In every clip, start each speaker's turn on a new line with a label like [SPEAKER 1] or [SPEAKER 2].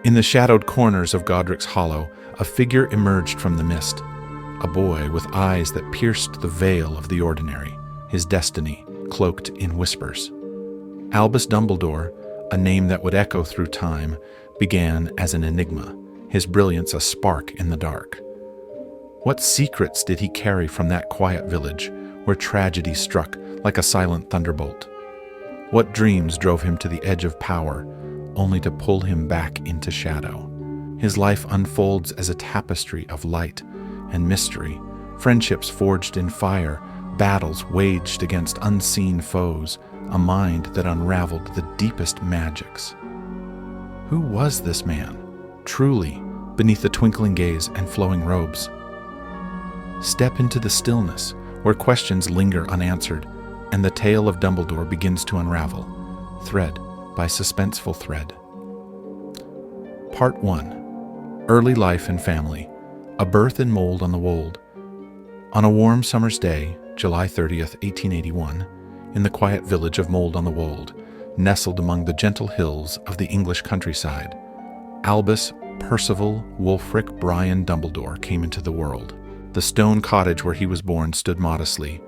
[SPEAKER 1] In the shadowed corners of Godric's Hollow, a figure emerged from the mist. A boy with eyes that pierced the veil of the ordinary, his destiny cloaked in whispers. Albus Dumbledore, a name that would echo through time, began as an enigma, his brilliance a spark in the dark. What secrets did he carry from that quiet village where tragedy struck like a silent thunderbolt? What dreams drove him to the edge of power, only to pull him back into shadow? His life unfolds as a tapestry of light and mystery, friendships forged in fire, battles waged against unseen foes, a mind that unraveled the deepest magics. Who was this man, truly, beneath the twinkling gaze and flowing robes? Step into the stillness, where questions linger unanswered, and the tale of Dumbledore begins to unravel, thread by suspenseful thread. Part 1. Early Life and Family. A Birth in Mold on the Wold. On a warm summer's day, July 30th, 1881, in the quiet village of Mold on the Wold, nestled among the gentle hills of the English countryside, Albus Percival Wulfric Brian Dumbledore came into the world. The stone cottage where he was born stood modestly,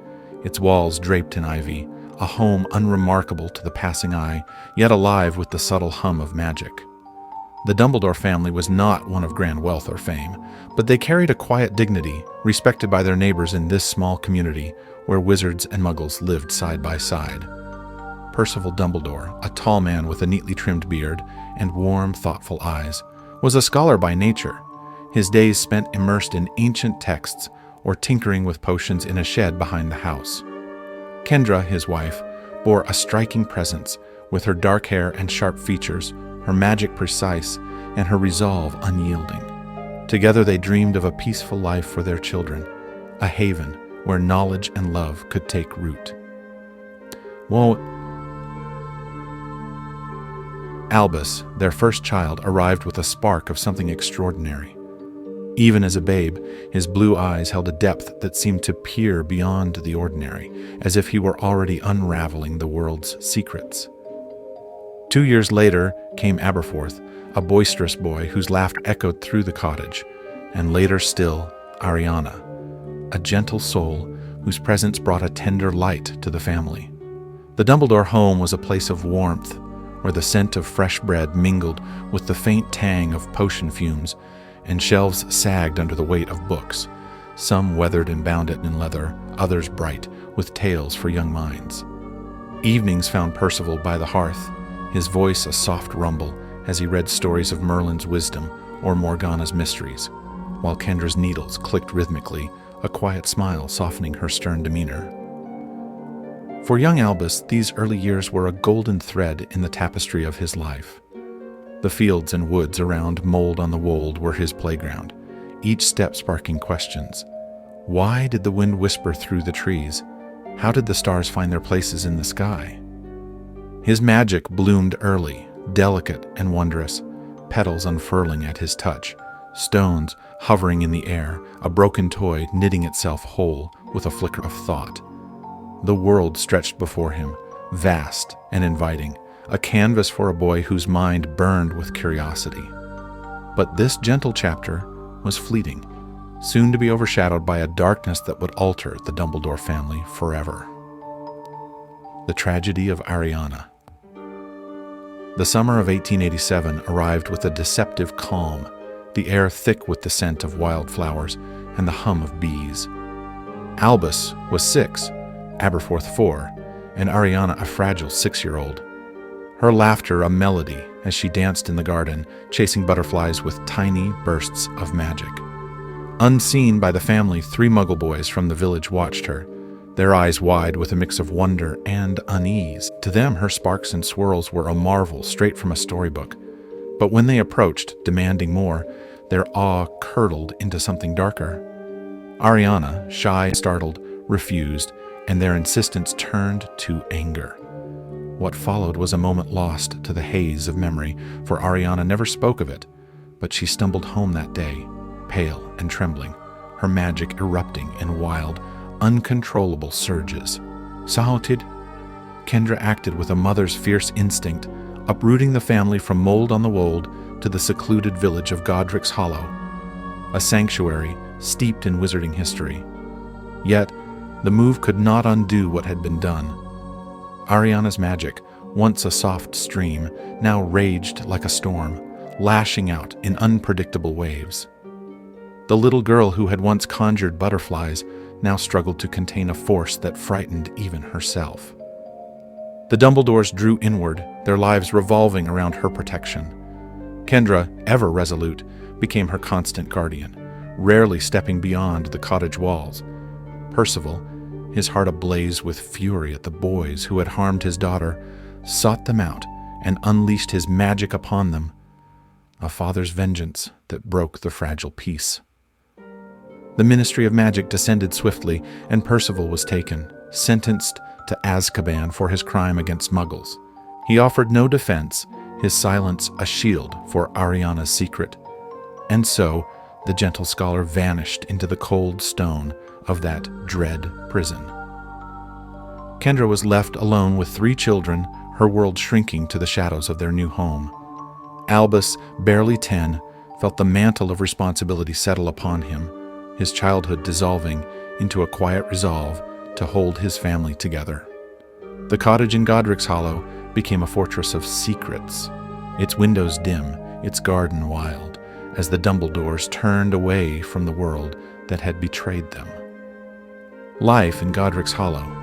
[SPEAKER 1] its walls draped in ivy, a home unremarkable to the passing eye, yet alive with the subtle hum of magic. The Dumbledore family was not one of grand wealth or fame, but they carried a quiet dignity, respected by their neighbors in this small community where wizards and muggles lived side by side. Percival Dumbledore, a tall man with a neatly trimmed beard and warm, thoughtful eyes, was a scholar by nature, his days spent immersed in ancient texts or tinkering with potions in a shed behind the house. Kendra, his wife, bore a striking presence, with her dark hair and sharp features, her magic precise, and her resolve unyielding. Together they dreamed of a peaceful life for their children, a haven where knowledge and love could take root. Albus, their first child, arrived with a spark of something extraordinary. Even as a babe, his blue eyes held a depth that seemed to peer beyond the ordinary, as if he were already unraveling the world's secrets. 2 years later came Aberforth, a boisterous boy whose laughter echoed through the cottage, and later still, Ariana, a gentle soul whose presence brought a tender light to the family. The Dumbledore home was a place of warmth, where the scent of fresh bread mingled with the faint tang of potion fumes, and shelves sagged under the weight of books, some weathered and bound in leather, others bright, with tales for young minds. Evenings found Percival by the hearth, his voice a soft rumble as he read stories of Merlin's wisdom or Morgana's mysteries, while Kendra's needles clicked rhythmically, a quiet smile softening her stern demeanor. For young Albus, these early years were a golden thread in the tapestry of his life. The fields and woods around Mold on the Wold were his playground, each step sparking questions. Why did the wind whisper through the trees? How did the stars find their places in the sky? His magic bloomed early, delicate and wondrous, petals unfurling at his touch, stones hovering in the air, a broken toy knitting itself whole with a flicker of thought. The world stretched before him, vast and inviting, a canvas for a boy whose mind burned with curiosity. But this gentle chapter was fleeting, soon to be overshadowed by a darkness that would alter the Dumbledore family forever. The Tragedy of Ariana. The summer of 1887 arrived with a deceptive calm, the air thick with the scent of wildflowers and the hum of bees. Albus was 6, Aberforth 4, and Ariana a fragile 6-year-old. Her laughter a melody as she danced in the garden, chasing butterflies with tiny bursts of magic. Unseen by the family, 3 Muggle boys from the village watched her, their eyes wide with a mix of wonder and unease. To them, her sparks and swirls were a marvel straight from a storybook. But when they approached, demanding more, their awe curdled into something darker. Ariana, shy and startled, refused, and their insistence turned to anger. What followed was a moment lost to the haze of memory, for Ariana never spoke of it, but she stumbled home that day, pale and trembling, her magic erupting in wild, uncontrollable surges. Sahuntid, Kendra acted with a mother's fierce instinct, uprooting the family from Mold on the Wold to the secluded village of Godric's Hollow, a sanctuary steeped in wizarding history. Yet, the move could not undo what had been done. Ariana's magic, once a soft stream, now raged like a storm, lashing out in unpredictable waves. The little girl who had once conjured butterflies now struggled to contain a force that frightened even herself. The Dumbledores drew inward, their lives revolving around her protection. Kendra, ever resolute, became her constant guardian, rarely stepping beyond the cottage walls. Percival, his heart ablaze with fury at the boys who had harmed his daughter, sought them out and unleashed his magic upon them, a father's vengeance that broke the fragile peace. The Ministry of Magic descended swiftly, and Percival was taken, sentenced to Azkaban for his crime against Muggles. He offered no defense, his silence a shield for Ariana's secret. And so, the gentle scholar vanished into the cold stone of that dread prison. Kendra was left alone with 3 children, her world shrinking to the shadows of their new home. Albus, barely 10, felt the mantle of responsibility settle upon him, his childhood dissolving into a quiet resolve to hold his family together. The cottage in Godric's Hollow became a fortress of secrets, its windows dim, its garden wild, as the Dumbledores turned away from the world that had betrayed them. Life in Godric's Hollow.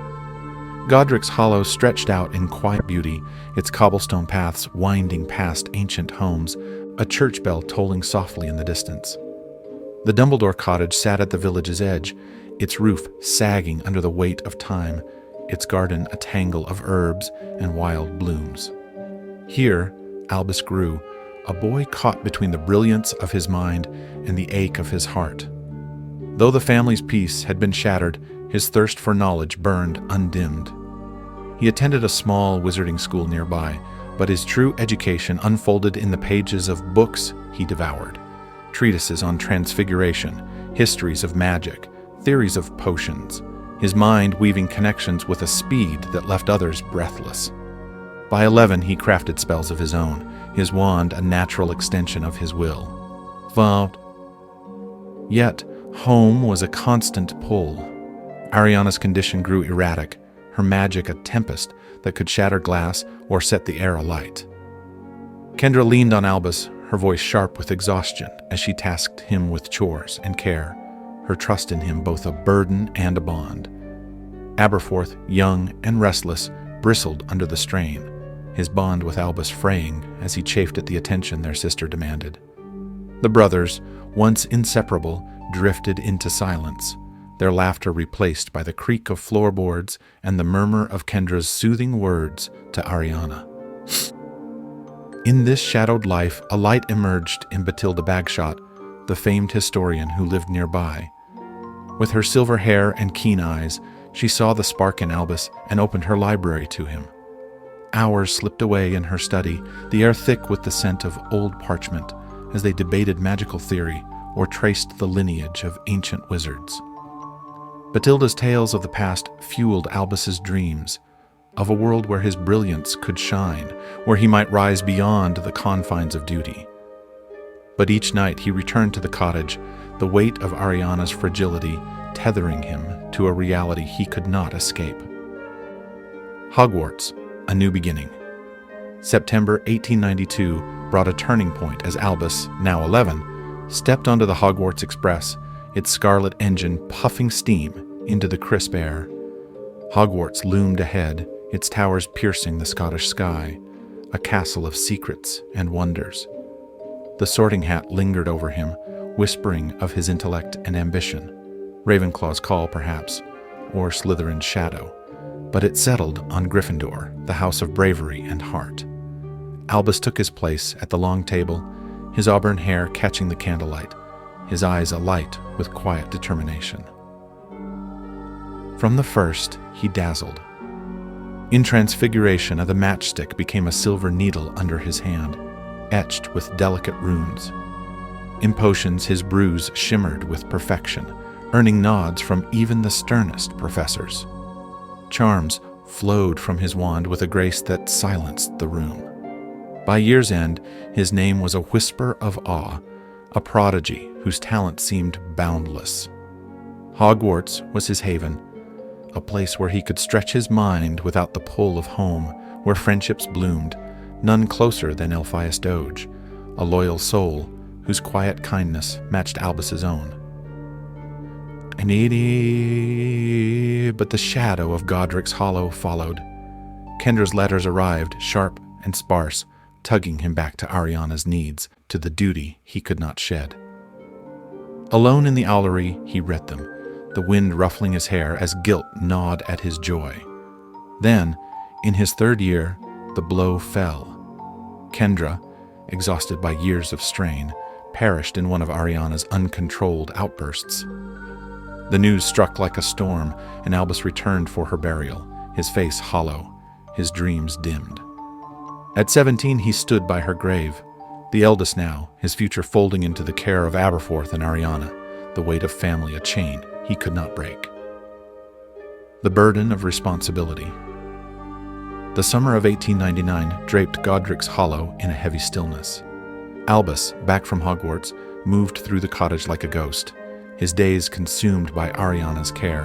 [SPEAKER 1] Godric's Hollow stretched out in quiet beauty, its cobblestone paths winding past ancient homes, a church bell tolling softly in the distance. The Dumbledore cottage sat at the village's edge, its roof sagging under the weight of time, its garden a tangle of herbs and wild blooms. Here, Albus grew, a boy caught between the brilliance of his mind and the ache of his heart. Though the family's peace had been shattered, his thirst for knowledge burned undimmed. He attended a small wizarding school nearby, but his true education unfolded in the pages of books he devoured. Treatises on transfiguration, histories of magic, theories of potions, his mind weaving connections with a speed that left others breathless. By 11, he crafted spells of his own, his wand a natural extension of his will. Yet, home was a constant pull. Ariana's condition grew erratic, her magic a tempest that could shatter glass or set the air alight. Kendra leaned on Albus, her voice sharp with exhaustion as she tasked him with chores and care, her trust in him both a burden and a bond. Aberforth, young and restless, bristled under the strain, his bond with Albus fraying as he chafed at the attention their sister demanded. The brothers, once inseparable, drifted into silence, their laughter replaced by the creak of floorboards and the murmur of Kendra's soothing words to Ariana. In this shadowed life, a light emerged in Batilda Bagshot, the famed historian who lived nearby. With her silver hair and keen eyes, she saw the spark in Albus and opened her library to him. Hours slipped away in her study, the air thick with the scent of old parchment, as they debated magical theory or traced the lineage of ancient wizards. Batilda's tales of the past fueled Albus's dreams, of a world where his brilliance could shine, where he might rise beyond the confines of duty. But each night he returned to the cottage, the weight of Ariana's fragility tethering him to a reality he could not escape. Hogwarts, a new beginning. September 1892 brought a turning point as Albus, now 11, stepped onto the Hogwarts Express, its scarlet engine puffing steam into the crisp air. Hogwarts loomed ahead, its towers piercing the Scottish sky, a castle of secrets and wonders. The Sorting Hat lingered over him, whispering of his intellect and ambition. Ravenclaw's call, perhaps, or Slytherin's shadow, but it settled on Gryffindor, the house of bravery and heart. Albus took his place at the long table, his auburn hair catching the candlelight, his eyes alight with quiet determination. From the first, he dazzled. In transfiguration, the matchstick became a silver needle under his hand, etched with delicate runes. In potions, his brews shimmered with perfection, earning nods from even the sternest professors. Charms flowed from his wand with a grace that silenced the room. By year's end, his name was a whisper of awe, a prodigy whose talent seemed boundless. Hogwarts was his haven, a place where he could stretch his mind without the pull of home, where friendships bloomed, none closer than Elphias Doge, a loyal soul whose quiet kindness matched Albus's own. But the shadow of Godric's Hollow followed. Kendra's letters arrived, sharp and sparse, tugging him back to Ariana's needs, to the duty he could not shed. Alone in the owlery, he read them, the wind ruffling his hair as guilt gnawed at his joy. Then, in his 3rd year, the blow fell. Kendra, exhausted by years of strain, perished in one of Ariana's uncontrolled outbursts. The news struck like a storm, and Albus returned for her burial, his face hollow, his dreams dimmed. At 17, he stood by her grave, the eldest now, his future folding into the care of Aberforth and Ariana, the weight of family a chain he could not break. The burden of responsibility. The summer of 1899 draped Godric's Hollow in a heavy stillness. Albus, back from Hogwarts, moved through the cottage like a ghost, his days consumed by Ariana's care.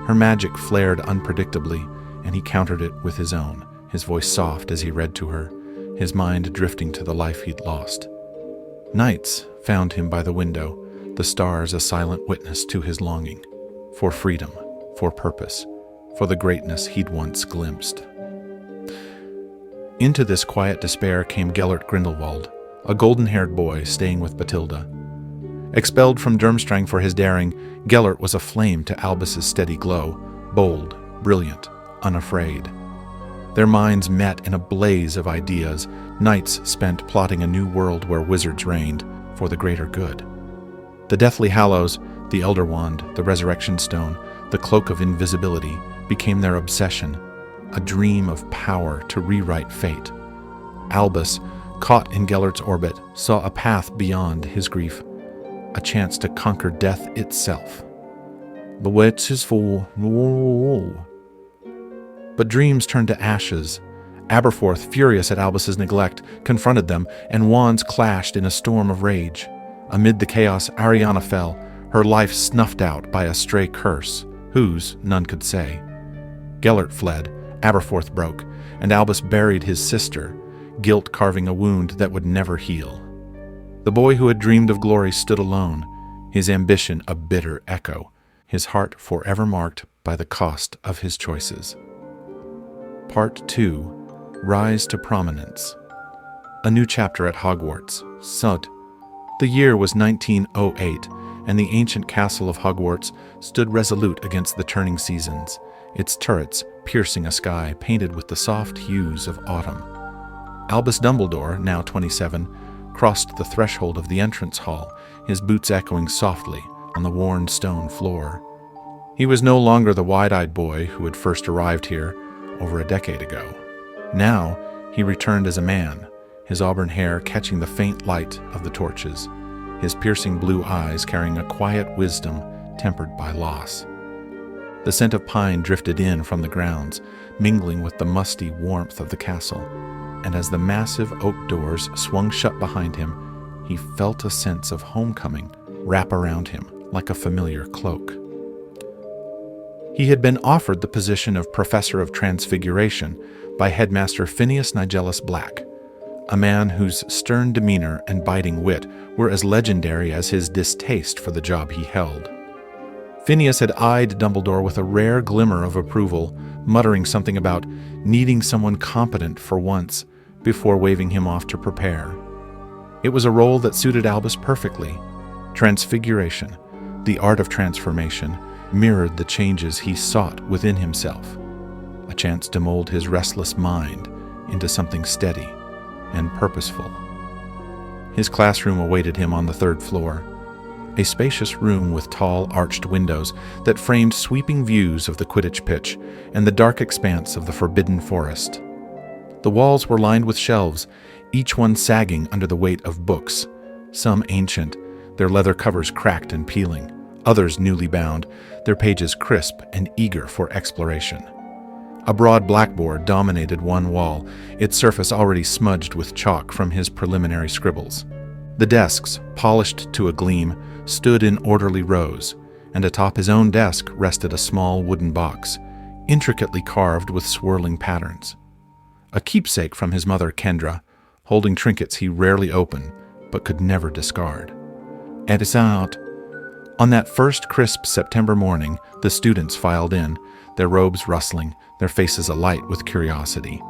[SPEAKER 1] Her magic flared unpredictably, and he countered it with his own, his voice soft as he read to her, his mind drifting to the life he'd lost. Nights found him by the window, the stars a silent witness to his longing, for freedom, for purpose, for the greatness he'd once glimpsed. Into this quiet despair came Gellert Grindelwald, a golden-haired boy staying with Bathilda. Expelled from Durmstrang for his daring, Gellert was a flame to Albus's steady glow, bold, brilliant, unafraid. Their minds met in a blaze of ideas, nights spent plotting a new world where wizards reigned, for the greater good. The Deathly Hallows, the Elder Wand, the Resurrection Stone, the Cloak of Invisibility became their obsession, a dream of power to rewrite fate. Albus, caught in Gellert's orbit, saw a path beyond his grief, a chance to conquer death itself. The wits is full. But dreams turned to ashes. Aberforth, furious at Albus's neglect, confronted them, and wands clashed in a storm of rage. Amid the chaos, Ariana fell, her life snuffed out by a stray curse, whose none could say. Gellert fled, Aberforth broke, and Albus buried his sister, guilt carving a wound that would never heal. The boy who had dreamed of glory stood alone, his ambition a bitter echo, his heart forever marked by the cost of his choices. Part 2. Rise to Prominence. A new chapter at Hogwarts. Sud. The year was 1908, and the ancient castle of Hogwarts stood resolute against the turning seasons, its turrets piercing a sky painted with the soft hues of autumn. Albus Dumbledore, now 27, crossed the threshold of the entrance hall, his boots echoing softly on the worn stone floor. He was no longer the wide-eyed boy who had first arrived here over a decade ago. Now he returned as a man, his auburn hair catching the faint light of the torches, his piercing blue eyes carrying a quiet wisdom tempered by loss. The scent of pine drifted in from the grounds, mingling with the musty warmth of the castle, and as the massive oak doors swung shut behind him, he felt a sense of homecoming wrap around him like a familiar cloak. He had been offered the position of Professor of Transfiguration by Headmaster Phineas Nigellus Black, a man whose stern demeanor and biting wit were as legendary as his distaste for the job he held. Phineas had eyed Dumbledore with a rare glimmer of approval, muttering something about needing someone competent for once before waving him off to prepare. It was a role that suited Albus perfectly. Transfiguration, the art of transformation, mirrored the changes he sought within himself, a chance to mold his restless mind into something steady and purposeful. His classroom awaited him on the 3rd floor, a spacious room with tall arched windows that framed sweeping views of the Quidditch pitch and the dark expanse of the Forbidden Forest. The walls were lined with shelves, each one sagging under the weight of books, some ancient, their leather covers cracked and peeling, others newly bound, their pages crisp and eager for exploration. A broad blackboard dominated one wall, its surface already smudged with chalk from his preliminary scribbles. The desks, polished to a gleam, stood in orderly rows, and atop his own desk rested a small wooden box, intricately carved with swirling patterns. A keepsake from his mother, Kendra, holding trinkets he rarely opened, but could never discard. And it's out. On that first crisp September morning, the students filed in, their robes rustling, their faces alight with curiosity.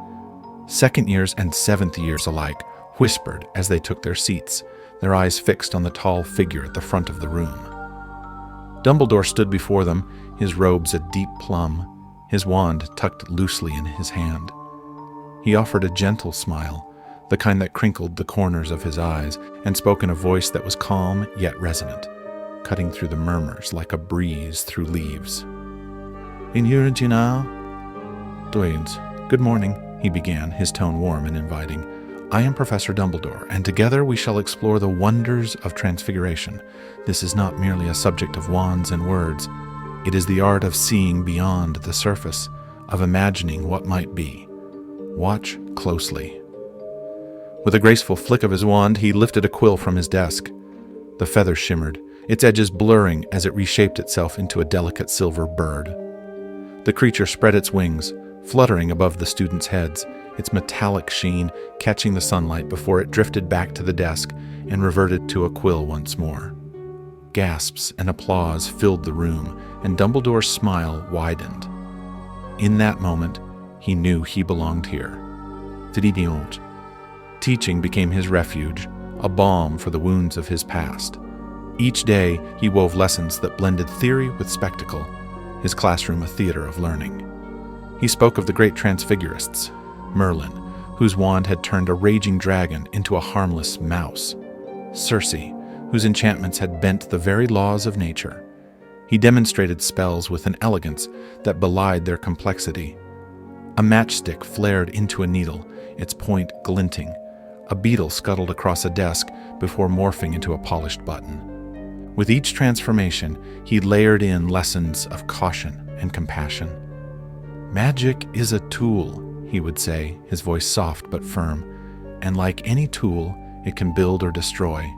[SPEAKER 1] Second years and seventh years alike whispered as they took their seats, their eyes fixed on the tall figure at the front of the room. Dumbledore stood before them, his robes a deep plum, his wand tucked loosely in his hand. He offered a gentle smile, the kind that crinkled the corners of his eyes, and spoke in a voice that was calm yet resonant, cutting through the murmurs like a breeze through leaves. "In here, now? Dwaynes, good morning," he began, his tone warm and inviting. "I am Professor Dumbledore, and together we shall explore the wonders of transfiguration. This is not merely a subject of wands and words. It is the art of seeing beyond the surface, of imagining what might be. Watch closely." With a graceful flick of his wand, he lifted a quill from his desk. The feather shimmered, its edges blurring as it reshaped itself into a delicate silver bird. The creature spread its wings, fluttering above the students' heads, its metallic sheen catching the sunlight before it drifted back to the desk and reverted to a quill once more. Gasps and applause filled the room, and Dumbledore's smile widened. In that moment, he knew he belonged here. Tridiont. Teaching became his refuge, a balm for the wounds of his past. Each day, he wove lessons that blended theory with spectacle, his classroom a theater of learning. He spoke of the great transfigurists, Merlin, whose wand had turned a raging dragon into a harmless mouse, Circe, whose enchantments had bent the very laws of nature. He demonstrated spells with an elegance that belied their complexity. A matchstick flared into a needle, its point glinting. A beetle scuttled across a desk before morphing into a polished button. With each transformation, he layered in lessons of caution and compassion. "Magic is a tool," he would say, his voice soft but firm, "and like any tool, it can build or destroy.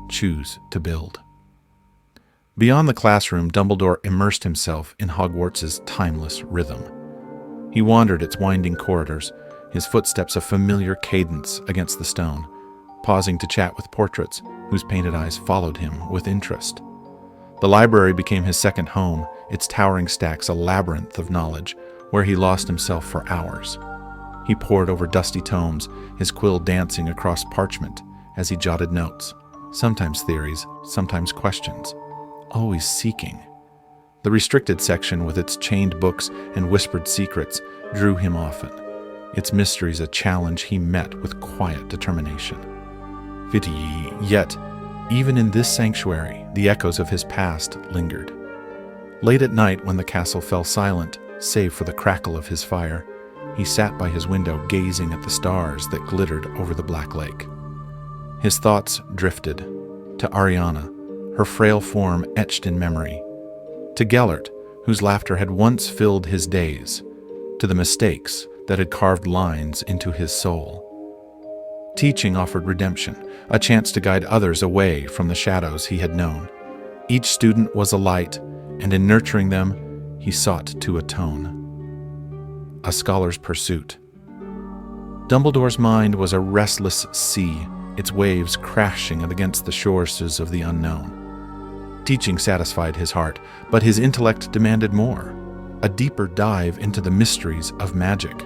[SPEAKER 1] Choose to build." Beyond the classroom, Dumbledore immersed himself in Hogwarts' timeless rhythm. He wandered its winding corridors, his footsteps a familiar cadence against the stone, pausing to chat with portraits whose painted eyes followed him with interest. The library became his second home, its towering stacks a labyrinth of knowledge, where he lost himself for hours. He pored over dusty tomes, his quill dancing across parchment as he jotted notes, sometimes theories, sometimes questions, always seeking. The restricted section with its chained books and whispered secrets drew him often, its mysteries a challenge he met with quiet determination. Yet, even in this sanctuary, the echoes of his past lingered. Late at night, when the castle fell silent, save for the crackle of his fire, he sat by his window gazing at the stars that glittered over the Black Lake. His thoughts drifted to Ariana, her frail form etched in memory, to Gellert, whose laughter had once filled his days, to the mistakes that had carved lines into his soul. Teaching offered redemption, a chance to guide others away from the shadows he had known. Each student was a light, and in nurturing them, he sought to atone. A scholar's pursuit. Dumbledore's mind was a restless sea, its waves crashing against the shores of the unknown. Teaching satisfied his heart, but his intellect demanded more, a deeper dive into the mysteries of magic.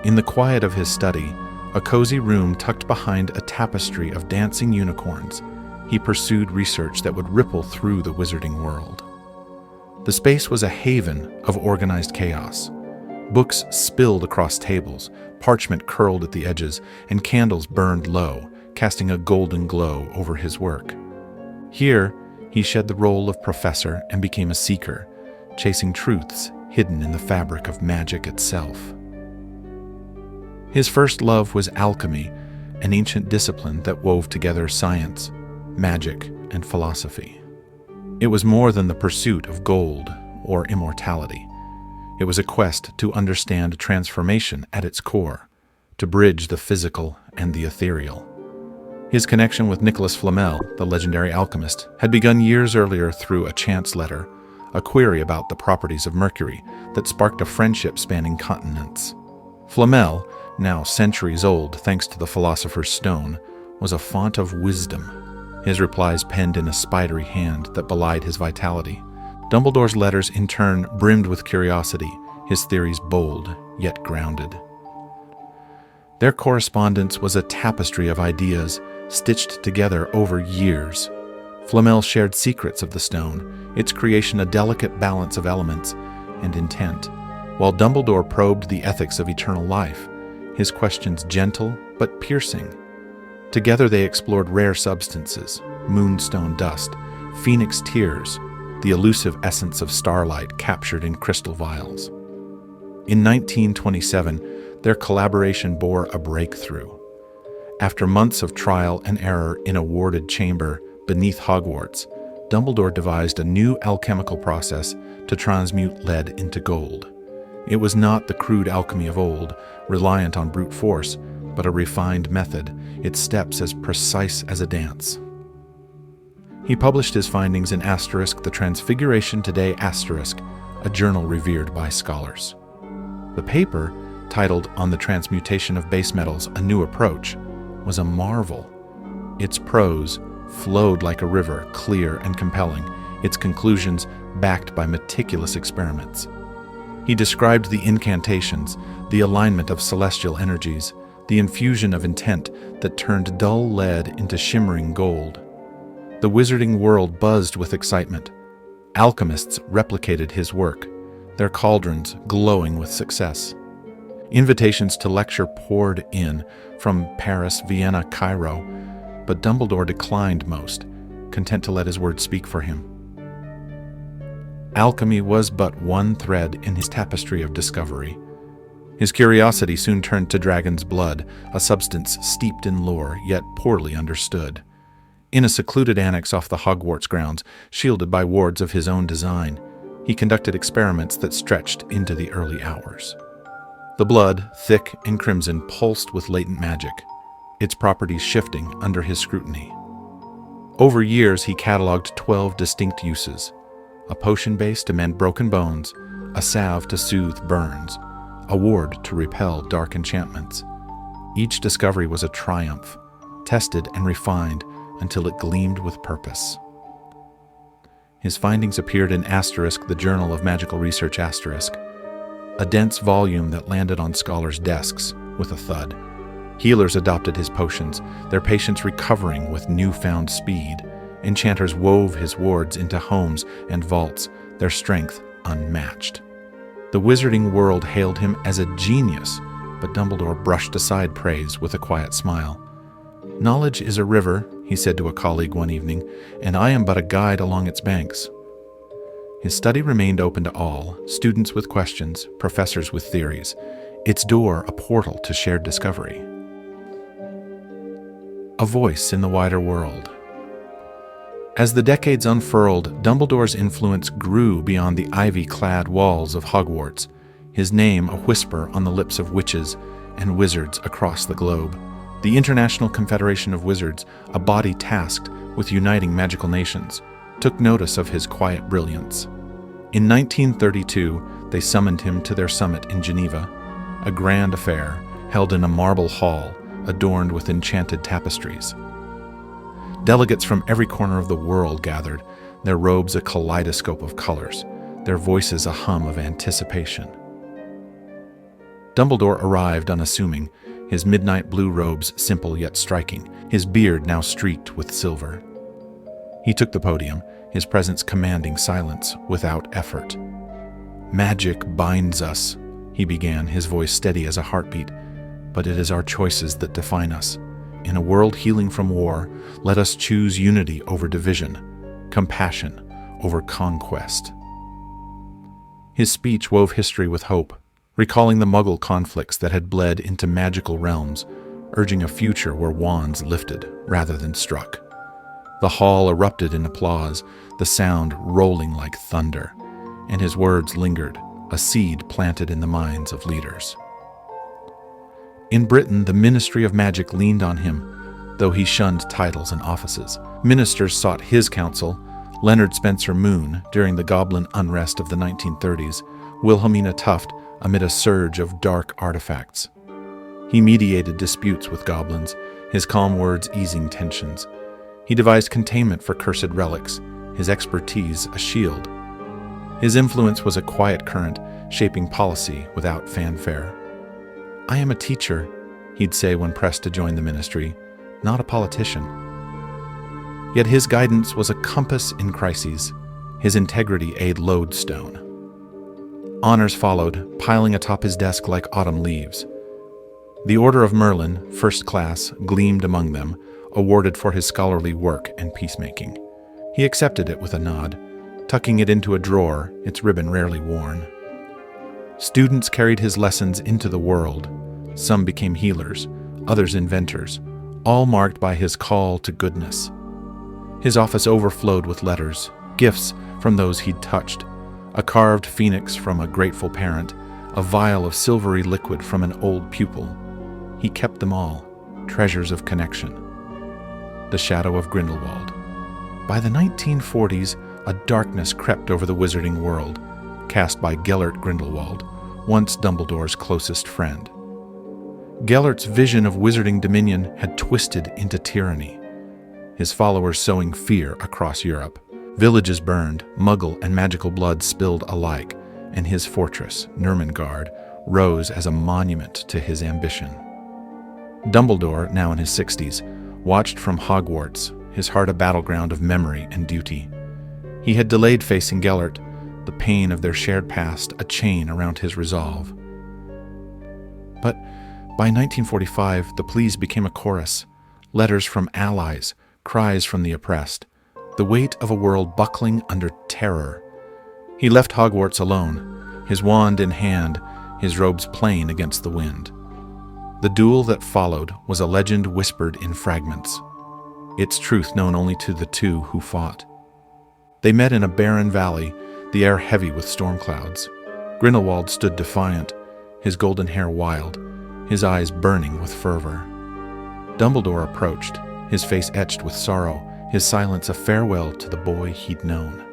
[SPEAKER 1] In the quiet of his study, a cozy room tucked behind a tapestry of dancing unicorns, he pursued research that would ripple through the wizarding world. The space was a haven of organized chaos. Books spilled across tables, parchment curled at the edges, and candles burned low, casting a golden glow over his work. Here, he shed the role of professor and became a seeker, chasing truths hidden in the fabric of magic itself. His first love was alchemy, an ancient discipline that wove together science, magic, and philosophy. It was more than the pursuit of gold or immortality. It was a quest to understand transformation at its core, to bridge the physical and the ethereal. His connection with Nicholas Flamel, the legendary alchemist, had begun years earlier through a chance letter, a query about the properties of mercury that sparked a friendship spanning continents. Flamel, now centuries old thanks to the Philosopher's Stone, was a font of wisdom, his replies penned in a spidery hand that belied his vitality. Dumbledore's letters, in turn, brimmed with curiosity, his theories bold, yet grounded. Their correspondence was a tapestry of ideas, stitched together over years. Flamel shared secrets of the stone, its creation a delicate balance of elements and intent, while Dumbledore probed the ethics of eternal life, his questions gentle but piercing. Together they explored rare substances, moonstone dust, phoenix tears, the elusive essence of starlight captured in crystal vials. In 1927, their collaboration bore a breakthrough. After months of trial and error in a warded chamber beneath Hogwarts, Dumbledore devised a new alchemical process to transmute lead into gold. It was not the crude alchemy of old, reliant on brute force, but a refined method, its steps as precise as a dance. He published his findings in the Transfiguration Today a journal revered by scholars. The paper, titled On the Transmutation of Base Metals, A New Approach, was a marvel. Its prose flowed like a river, clear and compelling, its conclusions backed by meticulous experiments. He described the incantations, the alignment of celestial energies, the infusion of intent that turned dull lead into shimmering gold. The wizarding world buzzed with excitement. Alchemists replicated his work, their cauldrons glowing with success. Invitations to lecture poured in from Paris, Vienna, Cairo, but Dumbledore declined most, content to let his words speak for him. Alchemy was but one thread in his tapestry of discovery. His curiosity soon turned to dragon's blood, a substance steeped in lore yet poorly understood. In a secluded annex off the Hogwarts grounds, shielded by wards of his own design, he conducted experiments that stretched into the early hours. The blood, thick and crimson, pulsed with latent magic, its properties shifting under his scrutiny. Over years, he cataloged 12 distinct uses: a potion base to mend broken bones, a salve to soothe burns, a ward to repel dark enchantments. Each discovery was a triumph, tested and refined until it gleamed with purpose. His findings appeared in the Journal of Magical Research a dense volume that landed on scholars' desks with a thud. Healers adopted his potions, their patients recovering with newfound speed. Enchanters wove his wards into homes and vaults, their strength unmatched. The wizarding world hailed him as a genius, but Dumbledore brushed aside praise with a quiet smile. "Knowledge is a river," he said to a colleague one evening, "and I am but a guide along its banks." His study remained open to all, students with questions, professors with theories, its door a portal to shared discovery. A voice in the wider world. As the decades unfurled, Dumbledore's influence grew beyond the ivy-clad walls of Hogwarts, his name a whisper on the lips of witches and wizards across the globe. The International Confederation of Wizards, a body tasked with uniting magical nations, took notice of his quiet brilliance. In 1932, they summoned him to their summit in Geneva, a grand affair held in a marble hall adorned with enchanted tapestries. Delegates from every corner of the world gathered, their robes a kaleidoscope of colors, their voices a hum of anticipation. Dumbledore arrived unassuming, his midnight blue robes simple yet striking, his beard now streaked with silver. He took the podium, his presence commanding silence without effort. "Magic binds us," he began, his voice steady as a heartbeat, "but it is our choices that define us. In a world healing from war, let us choose unity over division, compassion over conquest." His speech wove history with hope, recalling the Muggle conflicts that had bled into magical realms, urging a future where wands lifted rather than struck. The hall erupted in applause, the sound rolling like thunder, and his words lingered, a seed planted in the minds of leaders. In Britain, the Ministry of Magic leaned on him, though he shunned titles and offices. Ministers sought his counsel: Leonard Spencer Moon during the Goblin unrest of the 1930s, Wilhelmina Tuft amid a surge of dark artifacts. He mediated disputes with goblins, his calm words easing tensions. He devised containment for cursed relics, his expertise a shield. His influence was a quiet current, shaping policy without fanfare. "I am a teacher," he'd say when pressed to join the ministry, "not a politician." Yet his guidance was a compass in crises, his integrity a lodestone. Honors followed, piling atop his desk like autumn leaves. The Order of Merlin, first class, gleamed among them, awarded for his scholarly work and peacemaking. He accepted it with a nod, tucking it into a drawer, its ribbon rarely worn. Students carried his lessons into the world. Some became healers, others inventors, all marked by his call to goodness. His office overflowed with letters, gifts from those he'd touched, a carved phoenix from a grateful parent, a vial of silvery liquid from an old pupil. He kept them all, treasures of connection. The shadow of Grindelwald. By the 1940s, a darkness crept over the wizarding world, cast by Gellert Grindelwald, once Dumbledore's closest friend. Gellert's vision of wizarding dominion had twisted into tyranny, his followers sowing fear across Europe. Villages burned, Muggle and magical blood spilled alike, and his fortress, Nurmengard, rose as a monument to his ambition. Dumbledore, now in his 60s, watched from Hogwarts, his heart a battleground of memory and duty. He had delayed facing Gellert, the pain of their shared past a chain around his resolve. But by 1945, the pleas became a chorus, letters from allies, cries from the oppressed, the weight of a world buckling under terror. He left Hogwarts alone, his wand in hand, his robes plain against the wind. The duel that followed was a legend whispered in fragments, its truth known only to the two who fought. They met in a barren valley, the air heavy with storm clouds. Grindelwald stood defiant, his golden hair wild, his eyes burning with fervor. Dumbledore approached, his face etched with sorrow, his silence a farewell to the boy he'd known.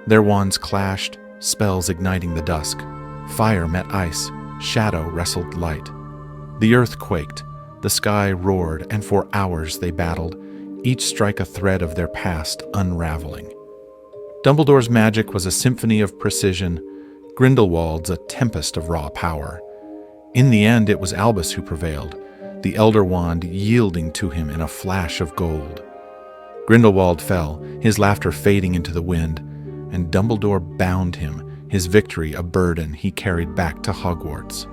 [SPEAKER 1] Their wands clashed, spells igniting the dusk. Fire met ice, shadow wrestled light. The earth quaked, the sky roared, and for hours they battled, each strike a thread of their past unraveling. Dumbledore's magic was a symphony of precision, Grindelwald's a tempest of raw power. In the end, it was Albus who prevailed, the Elder Wand yielding to him in a flash of gold. Grindelwald fell, his laughter fading into the wind, and Dumbledore bound him, his victory a burden he carried back to Hogwarts.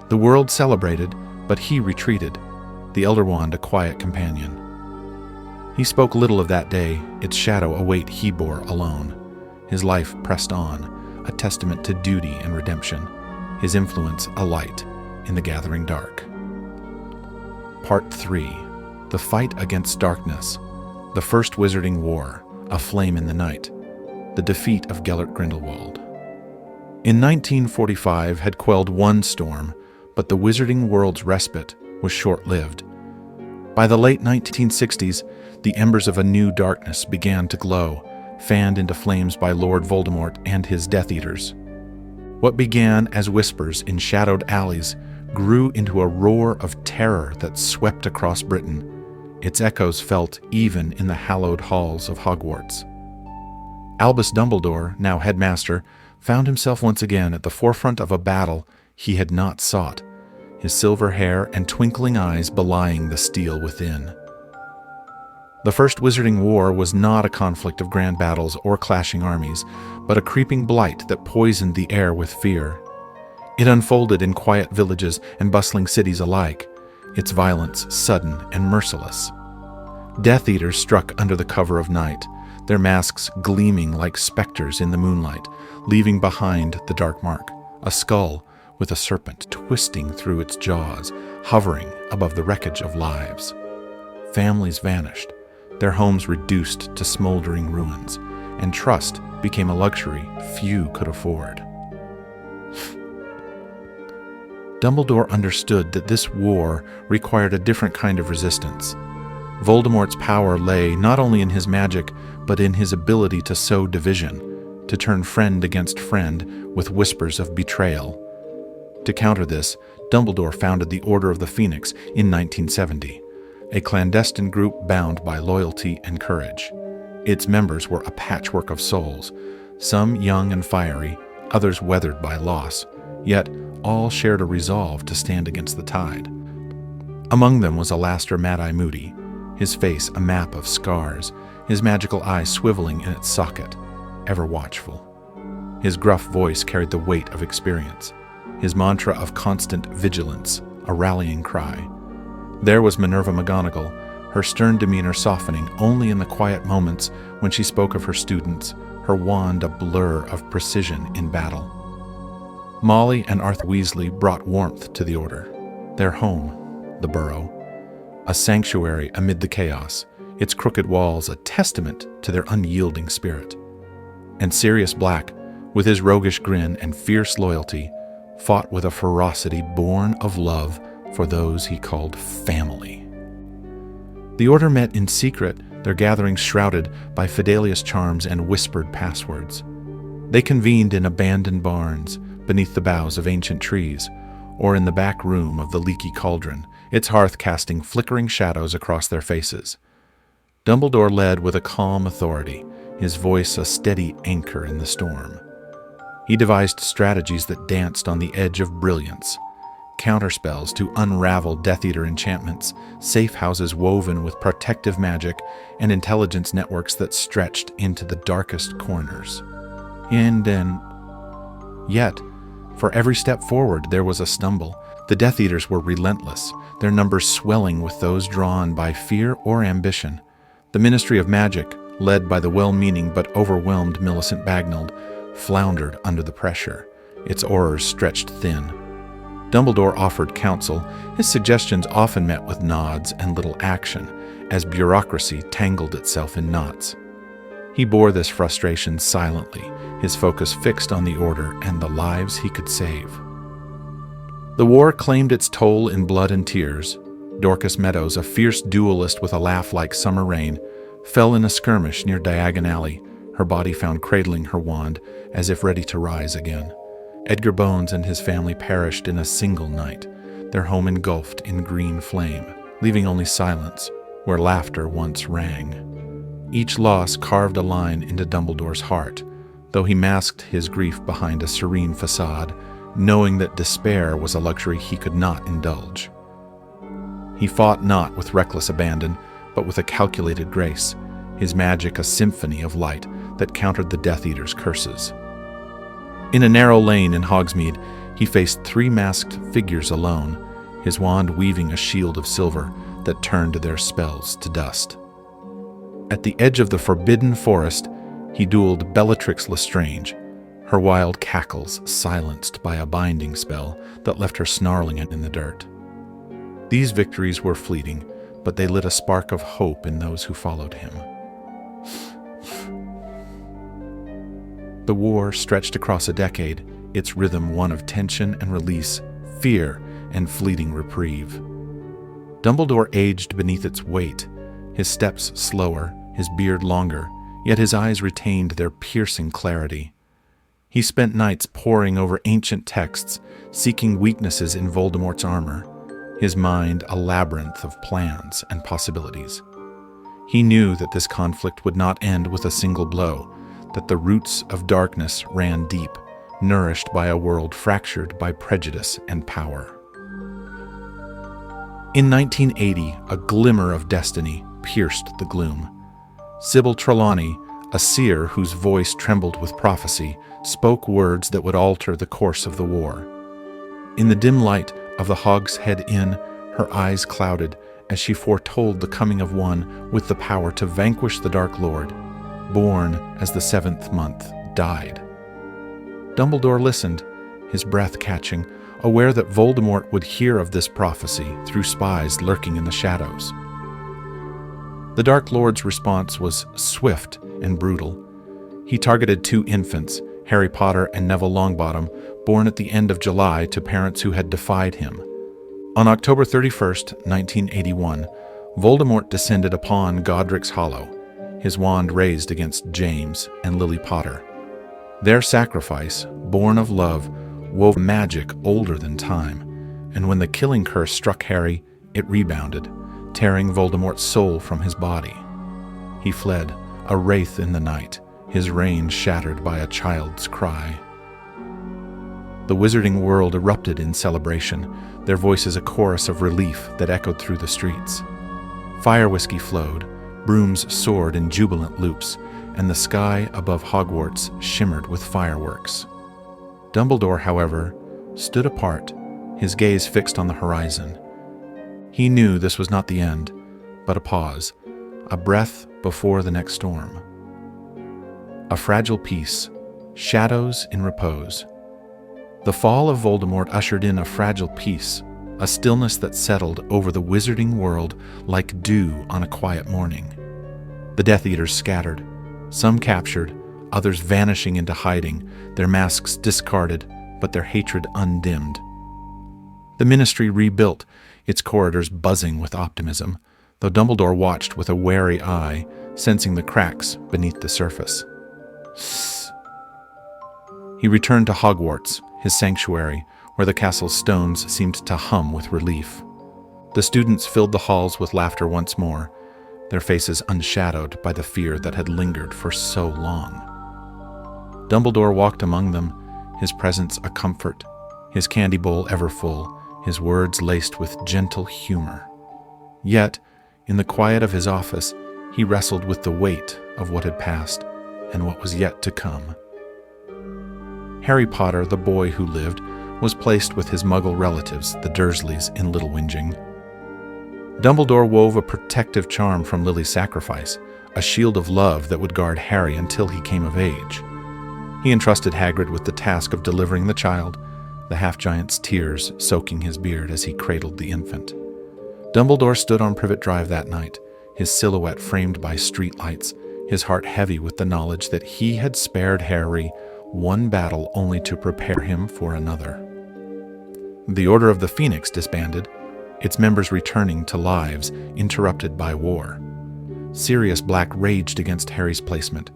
[SPEAKER 1] The world celebrated, but he retreated, the Elder Wand a quiet companion. He spoke little of that day, its shadow a weight he bore alone. His life pressed on, a testament to duty and redemption, his influence a light in the gathering dark. Part 3. The Fight Against Darkness. The First Wizarding War, A Flame in the Night. The Defeat of Gellert Grindelwald. In 1945 had quelled one storm, but the wizarding world's respite was short-lived. By the late 1960s, the embers of a new darkness began to glow, fanned into flames by Lord Voldemort and his Death Eaters. What began as whispers in shadowed alleys grew into a roar of terror that swept across Britain, its echoes felt even in the hallowed halls of Hogwarts. Albus Dumbledore, now headmaster, found himself once again at the forefront of a battle he had not sought, his silver hair and twinkling eyes belying the steel within. The First Wizarding War was not a conflict of grand battles or clashing armies, but a creeping blight that poisoned the air with fear. It unfolded in quiet villages and bustling cities alike, its violence sudden and merciless. Death Eaters struck under the cover of night, their masks gleaming like specters in the moonlight, leaving behind the dark mark, a skull with a serpent twisting through its jaws, hovering above the wreckage of lives. Families vanished, their homes reduced to smoldering ruins, and trust became a luxury few could afford. Dumbledore understood that this war required a different kind of resistance. Voldemort's power lay not only in his magic, but in his ability to sow division, to turn friend against friend with whispers of betrayal. To counter this, Dumbledore founded the Order of the Phoenix in 1970, a clandestine group bound by loyalty and courage. Its members were a patchwork of souls, some young and fiery, others weathered by loss, yet all shared a resolve to stand against the tide. Among them was Alastair Mad-Eye Moody, his face a map of scars, his magical eye swiveling in its socket, ever watchful. His gruff voice carried the weight of experience, his mantra of constant vigilance, a rallying cry. There was Minerva McGonagall, her stern demeanor softening only in the quiet moments when she spoke of her students, her wand a blur of precision in battle. Molly and Arthur Weasley brought warmth to the Order, their home, the Burrow, a sanctuary amid the chaos, its crooked walls a testament to their unyielding spirit. And Sirius Black, with his roguish grin and fierce loyalty, fought with a ferocity born of love for those he called family. The Order met in secret, their gatherings shrouded by Fidelius charms and whispered passwords. They convened in abandoned barns, beneath the boughs of ancient trees, or in the back room of the leaky cauldron, its hearth casting flickering shadows across their faces. Dumbledore led with a calm authority, his voice a steady anchor in the storm. He devised strategies that danced on the edge of brilliance, counterspells to unravel Death Eater enchantments, safe houses woven with protective magic, and intelligence networks that stretched into the darkest corners. Yet, for every step forward there was a stumble. The Death Eaters were relentless, their numbers swelling with those drawn by fear or ambition. The Ministry of Magic, led by the well-meaning but overwhelmed Millicent Bagnold, floundered under the pressure, its oars stretched thin. Dumbledore offered counsel, his suggestions often met with nods and little action, as bureaucracy tangled itself in knots. He bore this frustration silently, his focus fixed on the Order and the lives he could save. The war claimed its toll in blood and tears. Dorcas Meadows, a fierce duelist with a laugh like summer rain, fell in a skirmish near Diagon Alley, her body found cradling her wand as if ready to rise again. Edgar Bones and his family perished in a single night, their home engulfed in green flame, leaving only silence where laughter once rang. Each loss carved a line into Dumbledore's heart, though he masked his grief behind a serene facade, knowing that despair was a luxury he could not indulge. He fought not with reckless abandon, but with a calculated grace, his magic a symphony of light that countered the Death Eater's curses. In a narrow lane in Hogsmeade, he faced 3 masked figures alone, his wand weaving a shield of silver that turned their spells to dust. At the edge of the forbidden forest, he dueled Bellatrix Lestrange, her wild cackles silenced by a binding spell that left her snarling in the dirt. These victories were fleeting, but they lit a spark of hope in those who followed him. The war stretched across a decade, its rhythm one of tension and release, fear and fleeting reprieve. Dumbledore aged beneath its weight, his steps slower, his beard longer, yet his eyes retained their piercing clarity. He spent nights poring over ancient texts, seeking weaknesses in Voldemort's armor, his mind a labyrinth of plans and possibilities. He knew that this conflict would not end with a single blow, that the roots of darkness ran deep, nourished by a world fractured by prejudice and power. In 1980, a glimmer of destiny pierced the gloom. Sybil Trelawney, a seer whose voice trembled with prophecy, spoke words that would alter the course of the war. In the dim light of the Hogshead Inn, her eyes clouded as she foretold the coming of one with the power to vanquish the Dark Lord, born as the 7th month died. Dumbledore listened, his breath catching, aware that Voldemort would hear of this prophecy through spies lurking in the shadows. The Dark Lord's response was swift and brutal. He targeted two infants, Harry Potter and Neville Longbottom, born at the end of July to parents who had defied him. On October 31st, 1981, Voldemort descended upon Godric's Hollow, his wand raised against James and Lily Potter. Their sacrifice, born of love, wove magic older than time, and when the killing curse struck Harry, it rebounded, tearing Voldemort's soul from his body. He fled, a wraith in the night, his reign shattered by a child's cry. The wizarding world erupted in celebration, their voices a chorus of relief that echoed through the streets. Fire whiskey flowed, brooms soared in jubilant loops, and the sky above Hogwarts shimmered with fireworks. Dumbledore, however, stood apart, his gaze fixed on the horizon. He knew this was not the end, but a pause, a breath before the next storm. A fragile peace, shadows in repose. The fall of Voldemort ushered in a fragile peace, a stillness that settled over the wizarding world like dew on a quiet morning. The Death Eaters scattered, some captured, others vanishing into hiding, their masks discarded, but their hatred undimmed. The Ministry rebuilt, its corridors buzzing with optimism, though Dumbledore watched with a wary eye, sensing the cracks beneath the surface. He returned to Hogwarts, his sanctuary, where the castle's stones seemed to hum with relief. The students filled the halls with laughter once more, their faces unshadowed by the fear that had lingered for so long. Dumbledore walked among them, his presence a comfort, his candy bowl ever full, his words laced with gentle humor. Yet, in the quiet of his office, he wrestled with the weight of what had passed and what was yet to come. Harry Potter, the boy who lived, was placed with his Muggle relatives, the Dursleys, in Little Whinging. Dumbledore wove a protective charm from Lily's sacrifice, a shield of love that would guard Harry until he came of age. He entrusted Hagrid with the task of delivering the child, the half-giant's tears soaking his beard as he cradled the infant. Dumbledore stood on Privet Drive that night, his silhouette framed by streetlights, his heart heavy with the knowledge that he had spared Harry one battle only to prepare him for another. The Order of the Phoenix disbanded, its members returning to lives interrupted by war. Sirius Black raged against Harry's placement,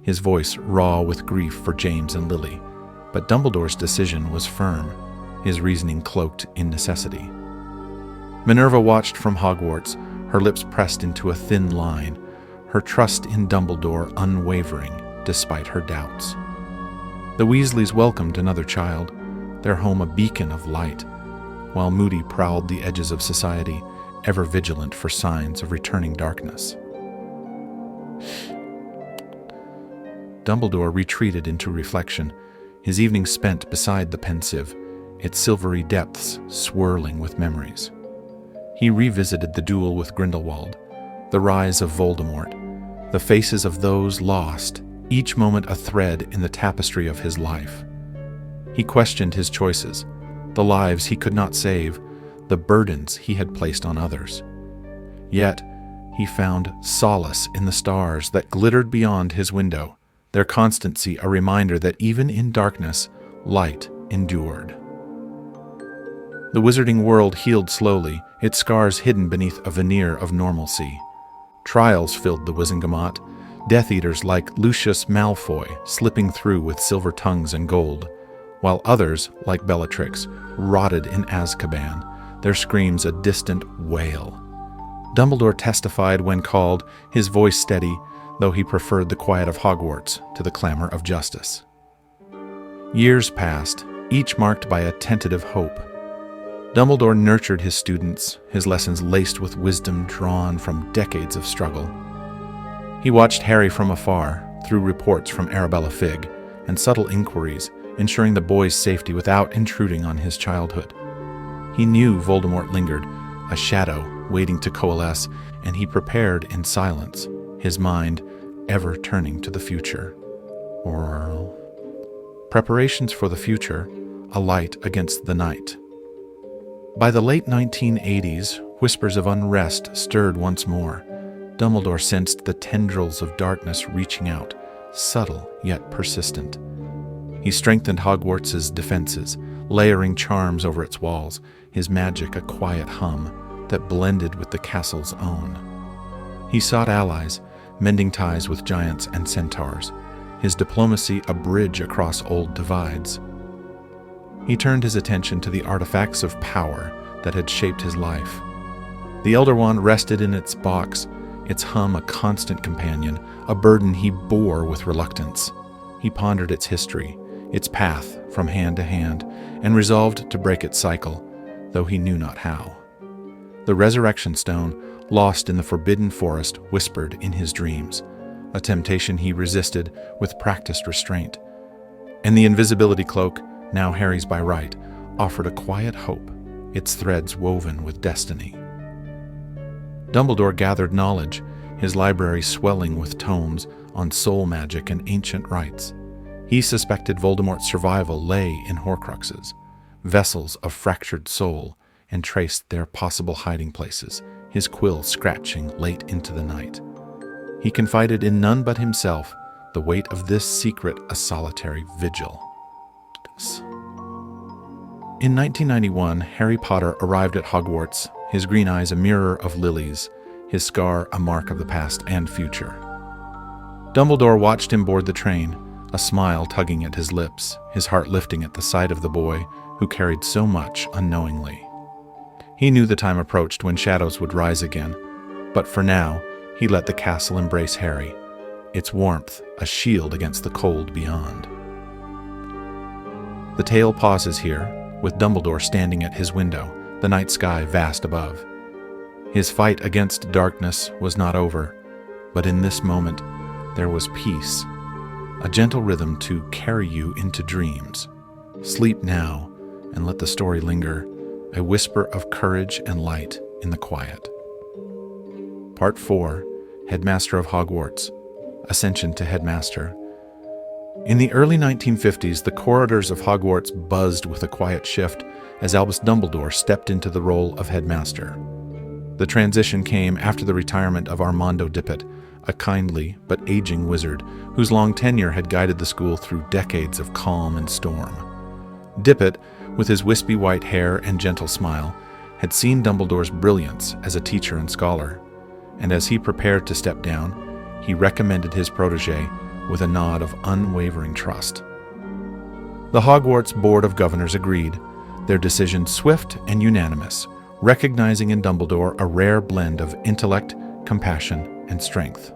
[SPEAKER 1] his voice raw with grief for James and Lily, but Dumbledore's decision was firm, his reasoning cloaked in necessity. Minerva watched from Hogwarts, her lips pressed into a thin line, her trust in Dumbledore unwavering despite her doubts. The Weasleys welcomed another child, their home a beacon of light, while Moody prowled the edges of society, ever vigilant for signs of returning darkness. Dumbledore retreated into reflection, his evening spent beside the pensive, its silvery depths swirling with memories. He revisited the duel with Grindelwald, the rise of Voldemort, the faces of those lost, each moment a thread in the tapestry of his life. He questioned his choices, the lives he could not save, the burdens he had placed on others. Yet, he found solace in the stars that glittered beyond his window, their constancy a reminder that even in darkness, light endured. The wizarding world healed slowly, its scars hidden beneath a veneer of normalcy. Trials filled the Wizengamot, Death Eaters like Lucius Malfoy slipping through with silver tongues and gold, while others, like Bellatrix, rotted in Azkaban, their screams a distant wail. Dumbledore testified when called, his voice steady, though he preferred the quiet of Hogwarts to the clamor of justice. Years passed, each marked by a tentative hope. Dumbledore nurtured his students, his lessons laced with wisdom drawn from decades of struggle. He watched Harry from afar, through reports from Arabella Figg, and subtle inquiries, ensuring the boy's safety without intruding on his childhood. He knew Voldemort lingered, a shadow waiting to coalesce, and he prepared in silence, his mind ever turning to the future. Or preparations for the future, a light against the night. By the late 1980s, whispers of unrest stirred once more. Dumbledore sensed the tendrils of darkness reaching out, subtle yet persistent. He strengthened Hogwarts' defenses, layering charms over its walls, his magic a quiet hum that blended with the castle's own. He sought allies, mending ties with giants and centaurs, his diplomacy a bridge across old divides. He turned his attention to the artifacts of power that had shaped his life. The Elder Wand rested in its box, its hum a constant companion, a burden he bore with reluctance. He pondered its history, its path from hand to hand, and resolved to break its cycle, though he knew not how. The Resurrection Stone, lost in the forbidden forest, whispered in his dreams, a temptation he resisted with practiced restraint. And the invisibility cloak, now Harry's by right, offered a quiet hope, its threads woven with destiny. Dumbledore gathered knowledge, his library swelling with tomes on soul magic and ancient rites. He suspected Voldemort's survival lay in Horcruxes, vessels of fractured soul, and traced their possible hiding places, his quill scratching late into the night. He confided in none but himself the weight of this secret a solitary vigil. In 1991, Harry Potter arrived at Hogwarts, his green eyes a mirror of lilies, his scar a mark of the past and future. Dumbledore watched him board the train, a smile tugging at his lips, his heart lifting at the sight of the boy who carried so much unknowingly. He knew the time approached when shadows would rise again, but for now, he let the castle embrace Harry, its warmth a shield against the cold beyond. The tale pauses here, with Dumbledore standing at his window, the night sky vast above. His fight against darkness was not over, but in this moment there was peace, a gentle rhythm to carry you into dreams. Sleep now, and let the story linger, a whisper of courage and light in the quiet. Part 4, Headmaster of Hogwarts, Ascension to Headmaster. In the early 1950s, the corridors of Hogwarts buzzed with a quiet shift as Albus Dumbledore stepped into the role of headmaster. The transition came after the retirement of Armando Dippet, a kindly but aging wizard whose long tenure had guided the school through decades of calm and storm. Dippet, with his wispy white hair and gentle smile, had seen Dumbledore's brilliance as a teacher and scholar, and as he prepared to step down, he recommended his protege with a nod of unwavering trust. The Hogwarts Board of Governors agreed, their decision swift and unanimous, recognizing in Dumbledore a rare blend of intellect, compassion, and strength.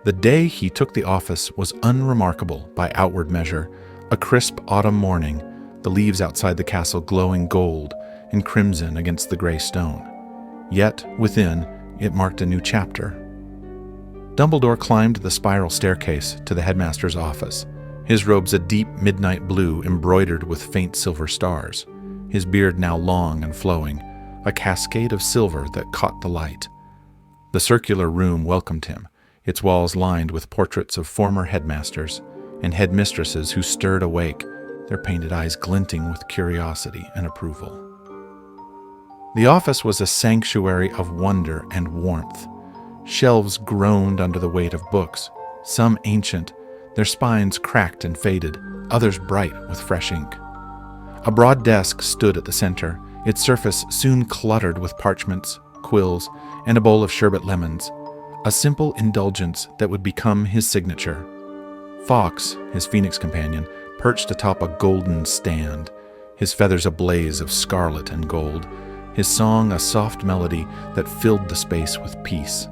[SPEAKER 1] The day he took the office was unremarkable by outward measure, a crisp autumn morning, the leaves outside the castle glowing gold and crimson against the gray stone. Yet, within, it marked a new chapter. Dumbledore climbed the spiral staircase to the headmaster's office, his robes a deep midnight blue embroidered with faint silver stars, his beard now long and flowing, a cascade of silver that caught the light. The circular room welcomed him, its walls lined with portraits of former headmasters and headmistresses who stirred awake, their painted eyes glinting with curiosity and approval. The office was a sanctuary of wonder and warmth. Shelves groaned under the weight of books, some ancient, their spines cracked and faded, others bright with fresh ink. A broad desk stood at the center, its surface soon cluttered with parchments, quills, and a bowl of sherbet lemons, a simple indulgence that would become his signature. Fawkes, his phoenix companion, perched atop a golden stand, his feathers a blaze of scarlet and gold, his song a soft melody that filled the space with peace.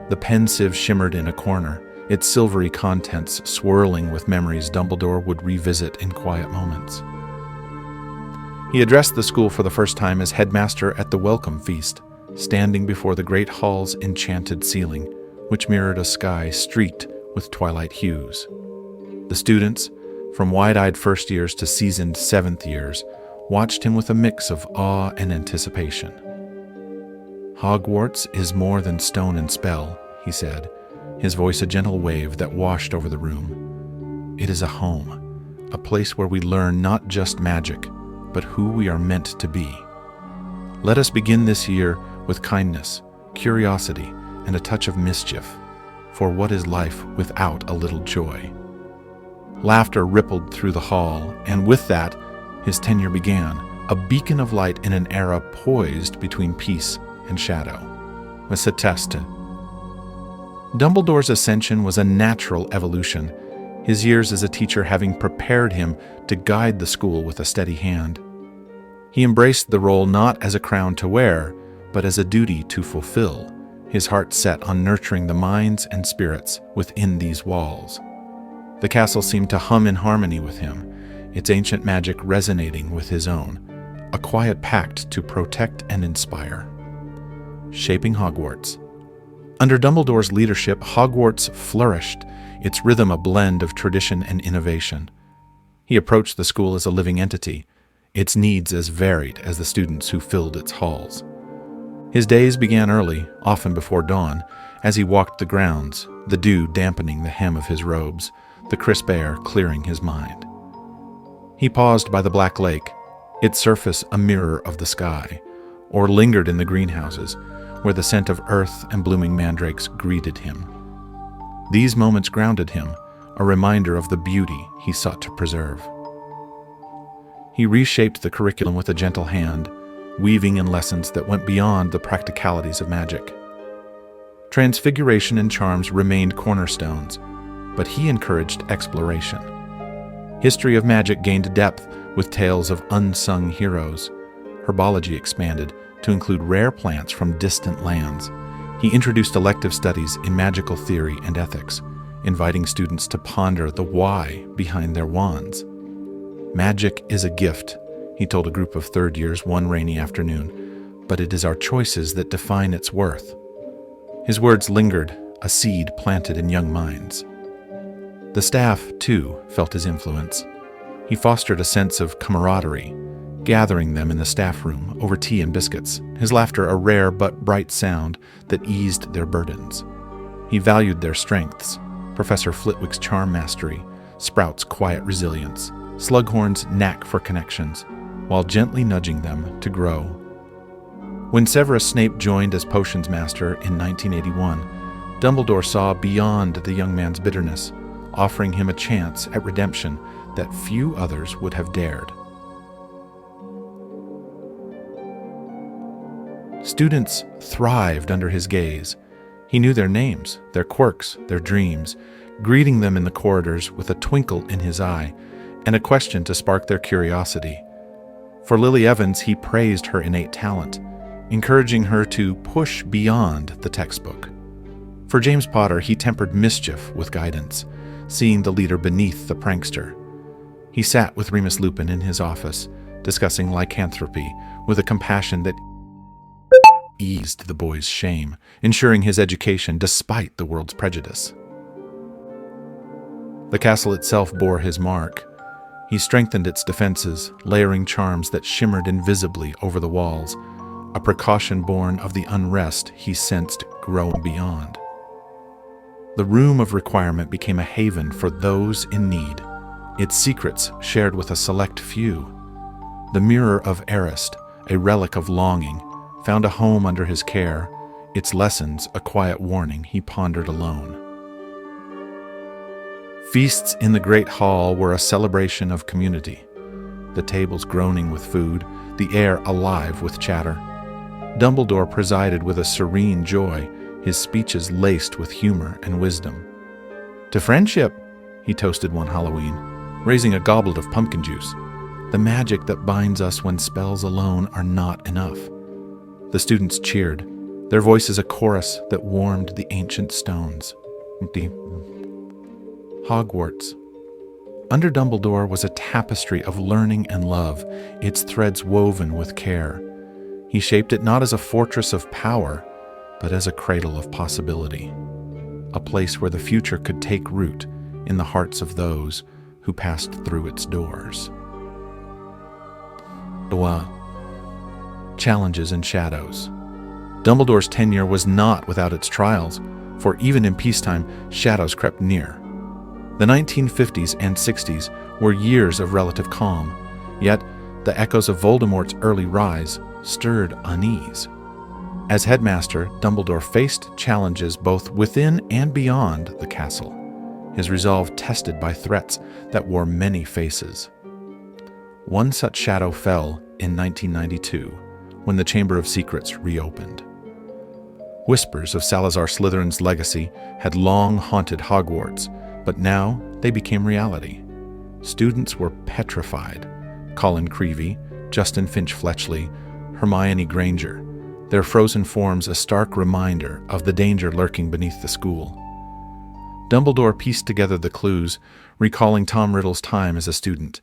[SPEAKER 1] The pensieve shimmered in a corner, its silvery contents swirling with memories Dumbledore would revisit in quiet moments. He addressed the school for the first time as headmaster at the welcome feast, standing before the great hall's enchanted ceiling, which mirrored a sky streaked with twilight hues. The students, from wide-eyed first years to seasoned seventh years, watched him with a mix of awe and anticipation. "Hogwarts is more than stone and spell," he said, his voice a gentle wave that washed over the room. "It is a home, a place where we learn not just magic, but who we are meant to be. Let us begin this year with kindness, curiosity, and a touch of mischief. for what is life without a little joy? Laughter rippled through the hall, and with that, his tenure began, a beacon of light in an era poised between peace and shadow. Maceteste. Dumbledore's ascension was a natural evolution, his years as a teacher having prepared him to guide the school with a steady hand. He embraced the role not as a crown to wear, but as a duty to fulfill, his heart set on nurturing the minds and spirits within these walls. The castle seemed to hum in harmony with him, its ancient magic resonating with his own, a quiet pact to protect and inspire. Shaping Hogwarts. Under Dumbledore's leadership, Hogwarts flourished, its rhythm a blend of tradition and innovation. He approached the school as a living entity, its needs as varied as the students who filled its halls. His days began early, often before dawn, as he walked the grounds, the dew dampening the hem of his robes, the crisp air clearing his mind. He paused by the Black Lake, its surface a mirror of the sky, or lingered in the greenhouses, where the scent of earth and blooming mandrakes greeted him. These moments grounded him, a reminder of the beauty he sought to preserve. He reshaped the curriculum with a gentle hand, weaving in lessons that went beyond the practicalities of magic. Transfiguration and charms remained cornerstones, but he encouraged exploration. History of magic gained depth with tales of unsung heroes. Herbology expanded to include rare plants from distant lands. He introduced elective studies in magical theory and ethics, inviting students to ponder the why behind their wands. Magic is a gift, he told a group of third years one rainy afternoon, but it is our choices that define its worth. His words lingered, a seed planted in young minds. The staff, too, felt his influence. He fostered a sense of camaraderie, gathering them in the staff room over tea and biscuits, his laughter a rare but bright sound that eased their burdens. He valued their strengths, Professor Flitwick's charm mastery, Sprout's quiet resilience, Slughorn's knack for connections, while gently nudging them to grow. When Severus Snape joined as Potions Master in 1981, Dumbledore saw beyond the young man's bitterness, offering him a chance at redemption that few others would have dared. Students thrived under his gaze. He knew their names, their quirks, their dreams, greeting them in the corridors with a twinkle in his eye and a question to spark their curiosity. For Lily Evans, he praised her innate talent, encouraging her to push beyond the textbook. For James Potter, he tempered mischief with guidance, seeing the leader beneath the prankster. He sat with Remus Lupin in his office, discussing lycanthropy with a compassion that eased the boy's shame, ensuring his education despite the world's prejudice. The castle itself bore his mark. He strengthened its defenses, layering charms that shimmered invisibly over the walls, a precaution born of the unrest he sensed growing beyond. The room of requirement became a haven for those in need, its secrets shared with a select few. The mirror of Arist, a relic of longing, found a home under his care, its lessons a quiet warning he pondered alone. Feasts in the great hall were a celebration of community, the tables groaning with food, the air alive with chatter. Dumbledore presided with a serene joy, his speeches laced with humor and wisdom. "To friendship," he toasted one Halloween, raising a goblet of pumpkin juice, "the magic that binds us when spells alone are not enough." The students cheered, their voices a chorus that warmed the ancient stones. Hogwarts. Under Dumbledore was a tapestry of learning and love, its threads woven with care. He shaped it not as a fortress of power, but as a cradle of possibility, a place where the future could take root in the hearts of those who passed through its doors. Challenges and shadows. Dumbledore's tenure was not without its trials, for even in peacetime, shadows crept near. The 1950s and 60s were years of relative calm, yet the echoes of Voldemort's early rise stirred unease. As headmaster, Dumbledore faced challenges both within and beyond the castle, his resolve tested by threats that wore many faces. One such shadow fell in 1992, when the Chamber of Secrets reopened. Whispers of Salazar Slytherin's legacy had long haunted Hogwarts, but now they became reality. Students were petrified. Colin Creevey, Justin Finch-Fletchley, Hermione Granger, their frozen forms a stark reminder of the danger lurking beneath the school. Dumbledore pieced together the clues, recalling Tom Riddle's time as a student,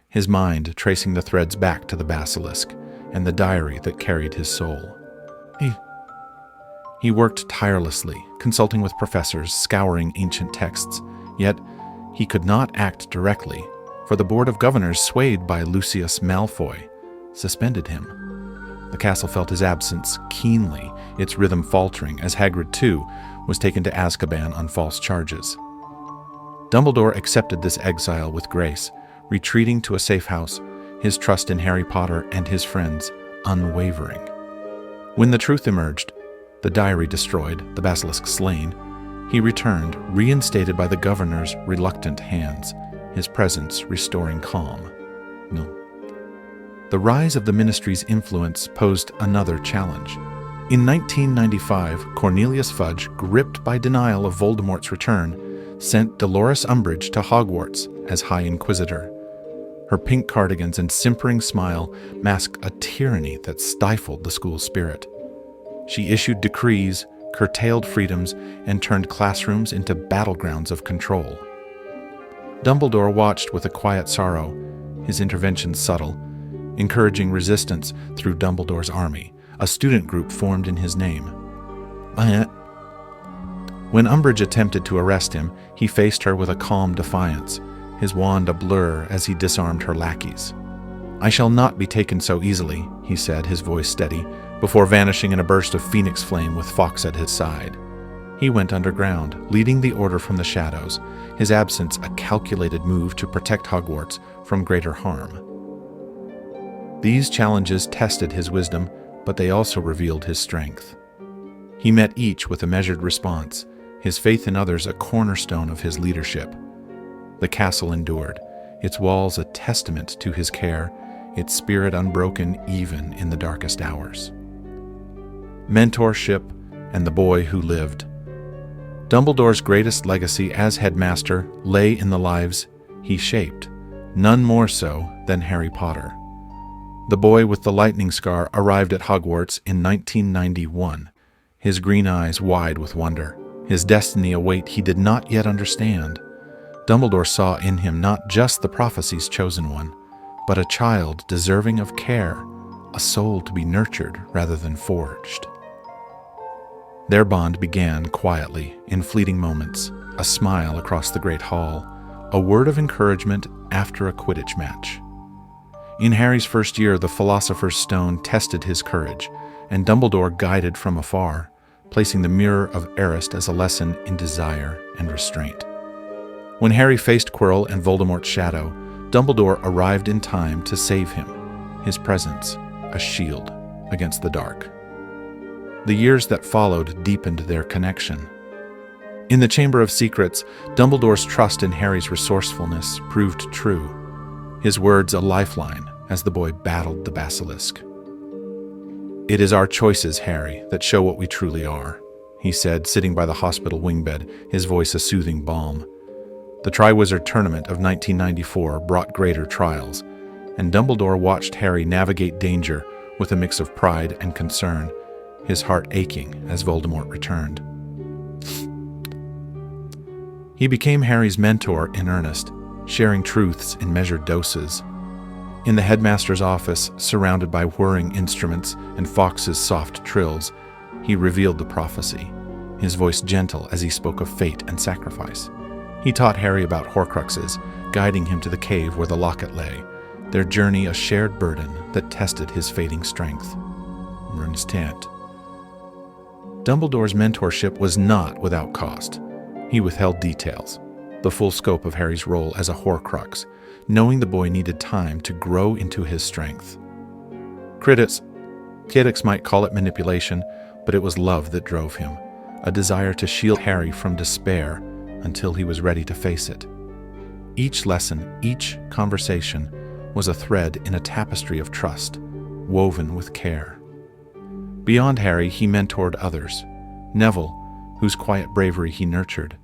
[SPEAKER 1] his mind tracing the threads back to the basilisk and the diary that carried his soul. He worked tirelessly, consulting with professors, scouring ancient texts, yet he could not act directly, for the Board of Governors, swayed by Lucius Malfoy, suspended him. The castle felt his absence keenly, its rhythm faltering as Hagrid, too, was taken to Azkaban on false charges. Dumbledore accepted this exile with grace, retreating to a safe house, his trust in Harry Potter and his friends unwavering. When the truth emerged, the diary destroyed, the basilisk slain, he returned, reinstated by the governor's reluctant hands, his presence restoring calm. The rise of the ministry's influence posed another challenge. In 1995, Cornelius Fudge, gripped by denial of Voldemort's return, sent Dolores Umbridge to Hogwarts as High Inquisitor. Her pink cardigans and simpering smile masked a tyranny that stifled the school's spirit. She issued decrees, curtailed freedoms, and turned classrooms into battlegrounds of control. Dumbledore watched with a quiet sorrow, his interventions subtle, encouraging resistance through Dumbledore's army, a student group formed in his name. When Umbridge attempted to arrest him, he faced her with a calm defiance, his wand a blur as he disarmed her lackeys. "I shall not be taken so easily," he said, his voice steady, before vanishing in a burst of phoenix flame with Fawkes at his side. He went underground, leading the Order from the shadows, his absence a calculated move to protect Hogwarts from greater harm. These challenges tested his wisdom, but they also revealed his strength. He met each with a measured response, his faith in others a cornerstone of his leadership. The castle endured, its walls a testament to his care, its spirit unbroken even in the darkest hours. Mentorship and the boy who lived. Dumbledore's greatest legacy as headmaster lay in the lives he shaped, none more so than Harry Potter. The boy with the lightning scar arrived at Hogwarts in 1991, his green eyes wide with wonder, his destiny a weight he did not yet understand. Dumbledore saw in him not just the prophecy's chosen one, but a child deserving of care, a soul to be nurtured rather than forged. Their bond began quietly, in fleeting moments, a smile across the great hall, a word of encouragement after a Quidditch match. In Harry's first year, the Philosopher's Stone tested his courage, and Dumbledore guided from afar, placing the Mirror of Erised as a lesson in desire and restraint. When Harry faced Quirrell and Voldemort's shadow, Dumbledore arrived in time to save him, his presence a shield against the dark. The years that followed deepened their connection. In the Chamber of Secrets, Dumbledore's trust in Harry's resourcefulness proved true, his words a lifeline as the boy battled the basilisk. "It is our choices, Harry, that show what we truly are," he said, sitting by the hospital wingbed, his voice a soothing balm. The Triwizard Tournament of 1994 brought greater trials, and Dumbledore watched Harry navigate danger with a mix of pride and concern, his heart aching as Voldemort returned. He became Harry's mentor in earnest, sharing truths in measured doses. In the headmaster's office, surrounded by whirring instruments and Fawkes's soft trills, he revealed the prophecy, his voice gentle as he spoke of fate and sacrifice. He taught Harry about Horcruxes, guiding him to the cave where the locket lay, their journey a shared burden that tested his fading strength. Dumbledore's mentorship was not without cost. He withheld details, the full scope of Harry's role as a Horcrux, knowing the boy needed time to grow into his strength. Critics might call it manipulation, but it was love that drove him, a desire to shield Harry from despair until he was ready to face it. Each lesson, each conversation, was a thread in a tapestry of trust, woven with care. Beyond Harry, he mentored others. Neville, whose quiet bravery he nurtured,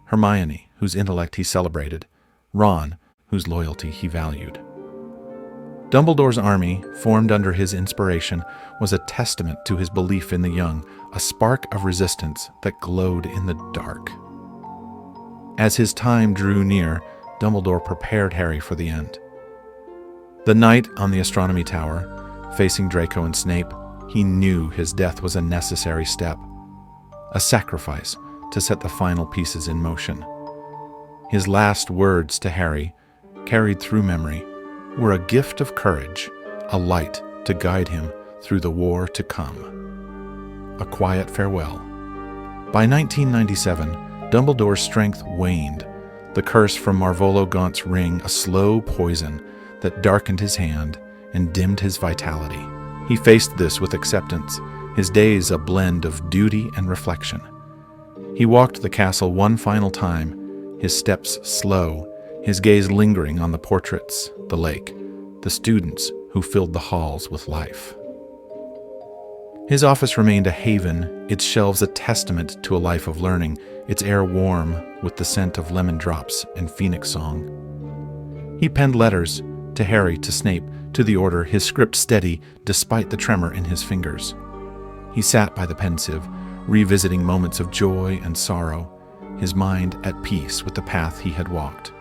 [SPEAKER 1] Hermione, whose intellect he celebrated, Ron, whose loyalty he valued. Dumbledore's army, formed under his inspiration, was a testament to his belief in the young, a spark of resistance that glowed in the dark. As his time drew near, Dumbledore prepared Harry for the end. The night on the astronomy tower, facing Draco and Snape, he knew his death was a necessary step, a sacrifice to set the final pieces in motion. His last words to Harry, carried through memory, were a gift of courage, a light to guide him through the war to come. A quiet farewell. By 1997, Dumbledore's strength waned, the curse from Marvolo Gaunt's ring a slow poison that darkened his hand and dimmed his vitality. He faced this with acceptance, his days a blend of duty and reflection. He walked the castle one final time, his steps slow, his gaze lingering on the portraits, the lake, the students who filled the halls with life. His office remained a haven, its shelves a testament to a life of learning, its air warm with the scent of lemon drops and phoenix song. He penned letters to Harry, to Snape, to the Order, his script steady despite the tremor in his fingers. He sat by the pensive, revisiting moments of joy and sorrow, his mind at peace with the path he had walked.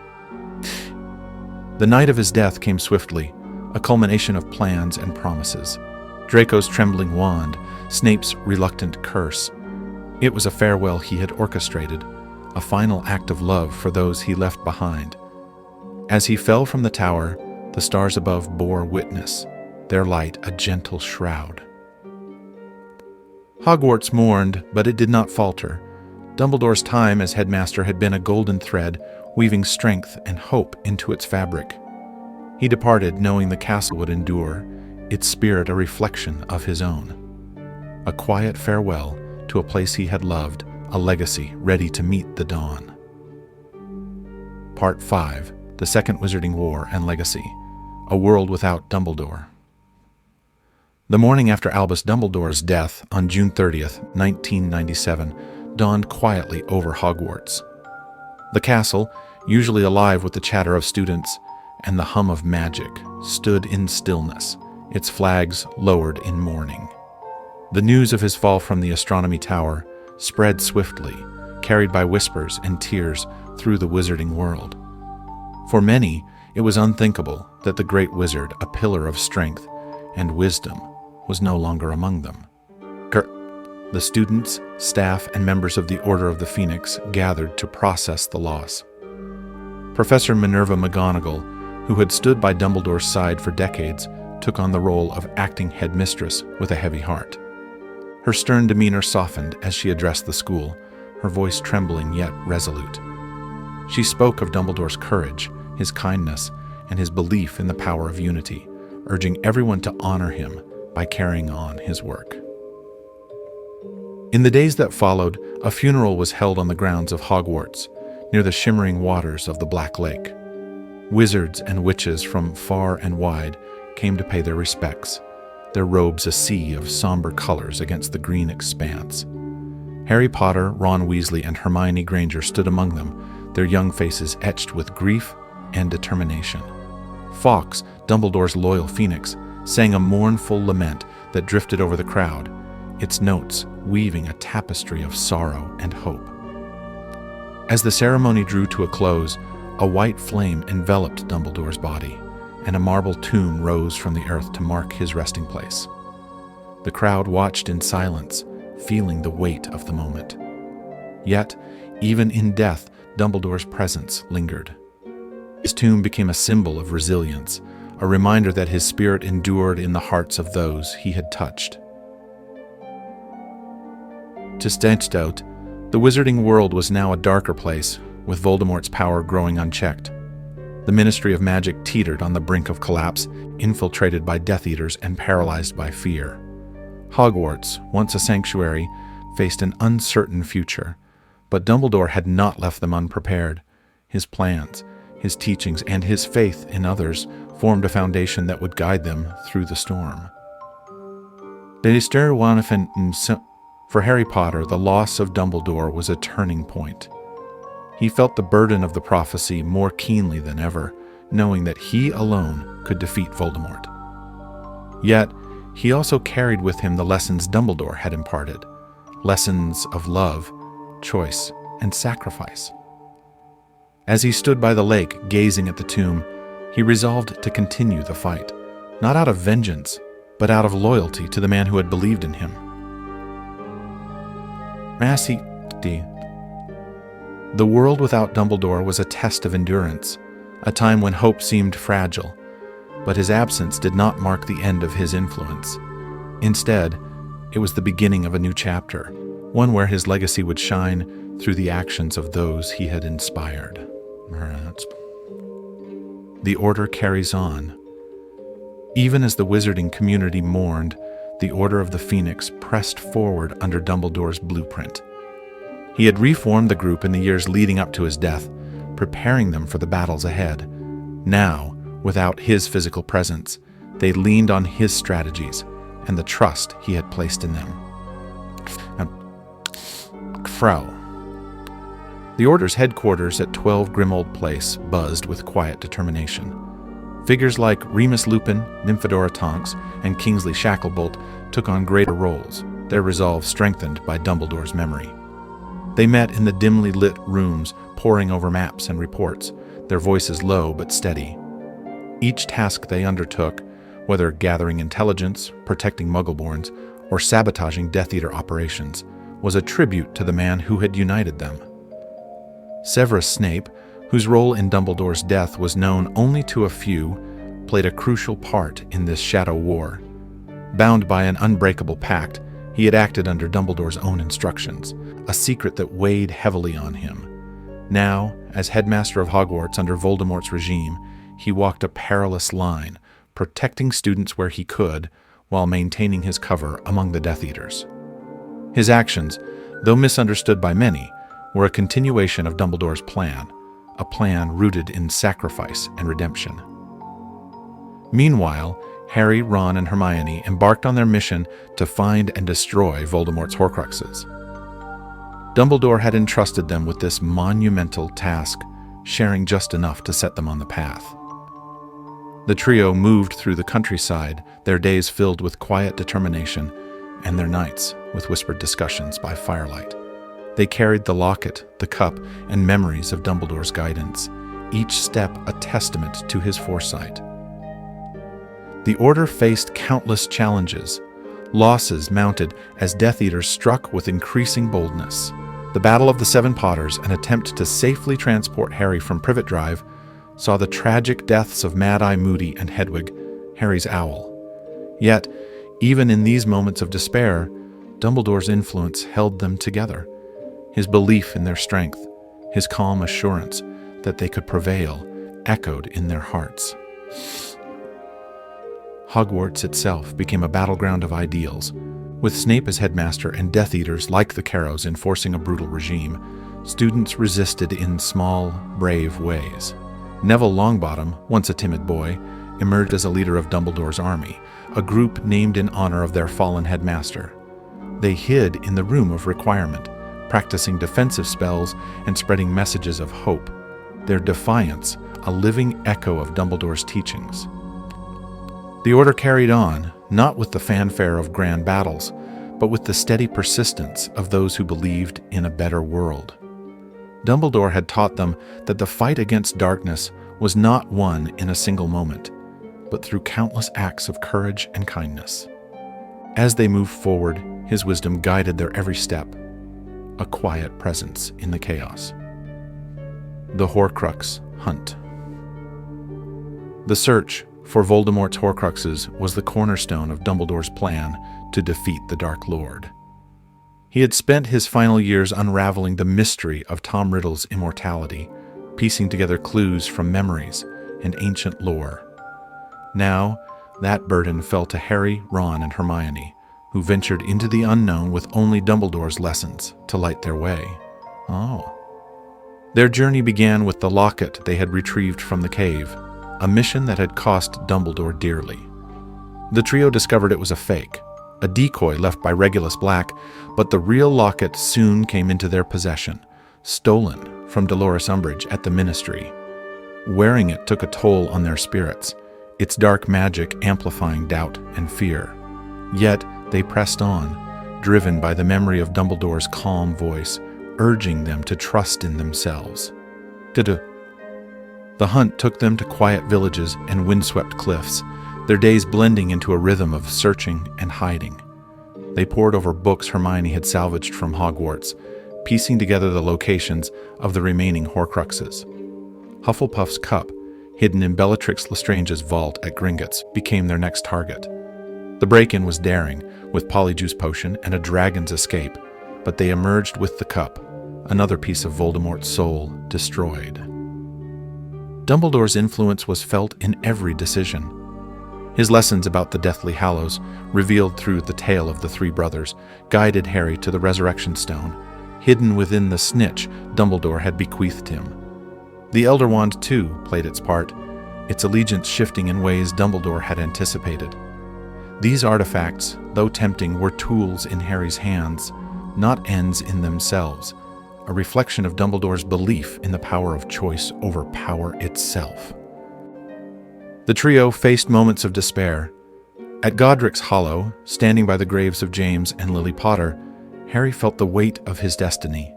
[SPEAKER 1] The night of his death came swiftly, a culmination of plans and promises. Draco's trembling wand, Snape's reluctant curse. It was a farewell he had orchestrated, a final act of love for those he left behind. As he fell from the tower, the stars above bore witness, their light a gentle shroud. Hogwarts mourned, but it did not falter. Dumbledore's time as headmaster had been a golden thread, weaving strength and hope into its fabric. He departed knowing the castle would endure, its spirit a reflection of his own. A quiet farewell to a place he had loved, a legacy ready to meet the dawn. Part 5. The Second Wizarding War and Legacy. A World Without Dumbledore. The morning after Albus Dumbledore's death on June 30th, 1997, dawned quietly over Hogwarts. The castle, usually alive with the chatter of students and the hum of magic, stood in stillness, its flags lowered in mourning. The news of his fall from the astronomy tower spread swiftly, carried by whispers and tears through the wizarding world. For many, it was unthinkable that the great wizard, a pillar of strength and wisdom, was no longer among them. The students, staff, and members of the Order of the Phoenix gathered to process the loss. Professor Minerva McGonagall, who had stood by Dumbledore's side for decades, took on the role of acting headmistress with a heavy heart. Her stern demeanor softened as she addressed the school, her voice trembling yet resolute. She spoke of Dumbledore's courage, his kindness, and his belief in the power of unity, urging everyone to honor him by carrying on his work. In the days that followed, a funeral was held on the grounds of Hogwarts, near the shimmering waters of the Black Lake. Wizards and witches from far and wide came to pay their respects, their robes a sea of somber colors against the green expanse. Harry Potter, Ron Weasley, and Hermione Granger stood among them, their young faces etched with grief and determination. Fawkes, Dumbledore's loyal phoenix, sang a mournful lament that drifted over the crowd, its notes weaving a tapestry of sorrow and hope. As the ceremony drew to a close, a white flame enveloped Dumbledore's body, and a marble tomb rose from the earth to mark his resting place. The crowd watched in silence, feeling the weight of the moment. Yet, even in death, Dumbledore's presence lingered. His tomb became a symbol of resilience, a reminder that his spirit endured in the hearts of those he had touched. To Stenstout, the wizarding world was now a darker place, with Voldemort's power growing unchecked. The Ministry of Magic teetered on the brink of collapse, infiltrated by Death Eaters and paralyzed by fear. Hogwarts, once a sanctuary, faced an uncertain future, but Dumbledore had not left them unprepared. His plans, his teachings, and his faith in others formed a foundation that would guide them through the storm. For Harry Potter, the loss of Dumbledore was a turning point. He felt the burden of the prophecy more keenly than ever, knowing that he alone could defeat Voldemort. Yet, he also carried with him the lessons Dumbledore had imparted, lessons of love, choice, and sacrifice. As he stood by the lake, gazing at the tomb, he resolved to continue the fight, not out of vengeance, but out of loyalty to the man who had believed in him. The world without Dumbledore was a test of endurance, a time when hope seemed fragile, but his absence did not mark the end of his influence. Instead, it was the beginning of a new chapter, one where his legacy would shine through the actions of those he had inspired. The Order carries on. Even as the wizarding community mourned, the Order of the Phoenix pressed forward under Dumbledore's blueprint. He had reformed the group in the years leading up to his death, preparing them for the battles ahead. Now, without his physical presence, they leaned on his strategies and the trust he had placed in them. The Order's headquarters at 12 Grimmauld Place buzzed with quiet determination. Figures like Remus Lupin, Nymphadora Tonks, and Kingsley Shacklebolt took on greater roles, their resolve strengthened by Dumbledore's memory. They met in the dimly lit rooms, poring over maps and reports, their voices low but steady. Each task they undertook, whether gathering intelligence, protecting Muggleborns, or sabotaging Death Eater operations, was a tribute to the man who had united them. Severus Snape, whose role in Dumbledore's death was known only to a few, played a crucial part in this shadow war. Bound by an unbreakable pact, he had acted under Dumbledore's own instructions, a secret that weighed heavily on him. Now, as headmaster of Hogwarts under Voldemort's regime, he walked a perilous line, protecting students where he could, while maintaining his cover among the Death Eaters. His actions, though misunderstood by many, were a continuation of Dumbledore's plan, a plan rooted in sacrifice and redemption. Meanwhile, Harry, Ron, and Hermione embarked on their mission to find and destroy Voldemort's Horcruxes. Dumbledore had entrusted them with this monumental task, sharing just enough to set them on the path. The trio moved through the countryside, their days filled with quiet determination, and their nights with whispered discussions by firelight. They carried the locket, the cup, and memories of Dumbledore's guidance, each step a testament to his foresight. The Order faced countless challenges. Losses mounted as Death Eaters struck with increasing boldness. The Battle of the Seven Potters, an attempt to safely transport Harry from Privet Drive, saw the tragic deaths of Mad-Eye Moody and Hedwig, Harry's owl. Yet, even in these moments of despair, Dumbledore's influence held them together. His belief in their strength, his calm assurance that they could prevail, echoed in their hearts. Hogwarts itself became a battleground of ideals. With Snape as headmaster and Death Eaters like the Carrows enforcing a brutal regime, students resisted in small, brave ways. Neville Longbottom, once a timid boy, emerged as a leader of Dumbledore's army, a group named in honor of their fallen headmaster. They hid in the Room of Requirement, practicing defensive spells and spreading messages of hope, their defiance a living echo of Dumbledore's teachings. The Order carried on, not with the fanfare of grand battles, but with the steady persistence of those who believed in a better world. Dumbledore had taught them that the fight against darkness was not won in a single moment, but through countless acts of courage and kindness. As they moved forward, his wisdom guided their every step, a quiet presence in the chaos. The Horcrux Hunt. The search for Voldemort's Horcruxes was the cornerstone of Dumbledore's plan to defeat the Dark Lord. He had spent his final years unraveling the mystery of Tom Riddle's immortality, piecing together clues from memories and ancient lore. Now, that burden fell to Harry, Ron, and Hermione, who ventured into the unknown with only Dumbledore's lessons to light their way. Oh. Their journey began with the locket they had retrieved from the cave, a mission that had cost Dumbledore dearly. The trio discovered it was a fake, a decoy left by Regulus Black, but the real locket soon came into their possession, stolen from Dolores Umbridge at the Ministry. Wearing it took a toll on their spirits, its dark magic amplifying doubt and fear. Yet they pressed on, driven by the memory of Dumbledore's calm voice, urging them to trust in themselves. The hunt took them to quiet villages and windswept cliffs, their days blending into a rhythm of searching and hiding. They pored over books Hermione had salvaged from Hogwarts, piecing together the locations of the remaining Horcruxes. Hufflepuff's cup, hidden in Bellatrix Lestrange's vault at Gringotts, became their next target. The break-in was daring, with Polyjuice Potion and a dragon's escape, but they emerged with the cup, another piece of Voldemort's soul destroyed. Dumbledore's influence was felt in every decision. His lessons about the Deathly Hallows, revealed through the tale of the three brothers, guided Harry to the Resurrection Stone, hidden within the snitch Dumbledore had bequeathed him. The Elder Wand, too, played its part, its allegiance shifting in ways Dumbledore had anticipated. These artifacts, though tempting, were tools in Harry's hands, not ends in themselves, a reflection of Dumbledore's belief in the power of choice over power itself. The trio faced moments of despair. At Godric's Hollow, standing by the graves of James and Lily Potter, Harry felt the weight of his destiny.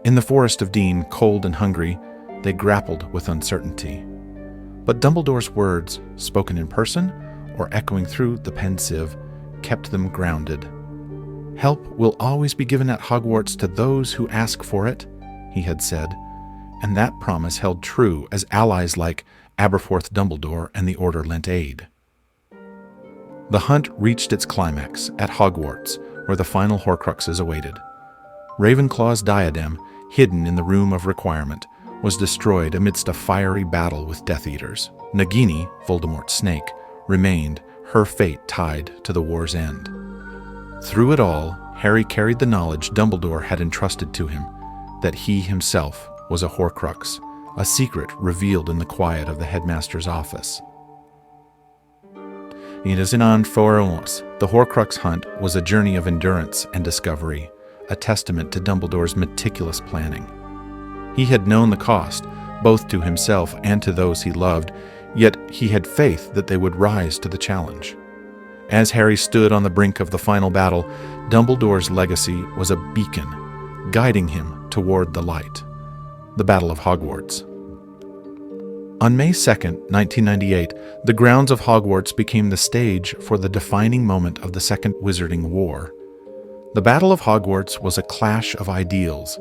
[SPEAKER 1] In the Forest of Dean, cold and hungry, they grappled with uncertainty. But Dumbledore's words, spoken in person or echoing through the pensieve, kept them grounded. "Help will always be given at Hogwarts to those who ask for it," he had said, and that promise held true as allies like Aberforth Dumbledore and the Order lent aid. The hunt reached its climax at Hogwarts, where the final Horcruxes awaited. Ravenclaw's diadem, hidden in the Room of Requirement, was destroyed amidst a fiery battle with Death Eaters. Nagini, Voldemort's snake, remained, her fate tied to the war's end. Through it all, Harry carried the knowledge Dumbledore had entrusted to him, that he himself was a Horcrux, a secret revealed in the quiet of the headmaster's office. It is an for us. The Horcrux hunt was a journey of endurance and discovery, a testament to Dumbledore's meticulous planning. He had known the cost, both to himself and to those he loved, yet he had faith that they would rise to the challenge. As Harry stood on the brink of the final battle, Dumbledore's legacy was a beacon, guiding him toward the light. The Battle of Hogwarts. On May 2nd, 1998, the grounds of Hogwarts became the stage for the defining moment of the Second Wizarding War. The Battle of Hogwarts was a clash of ideals,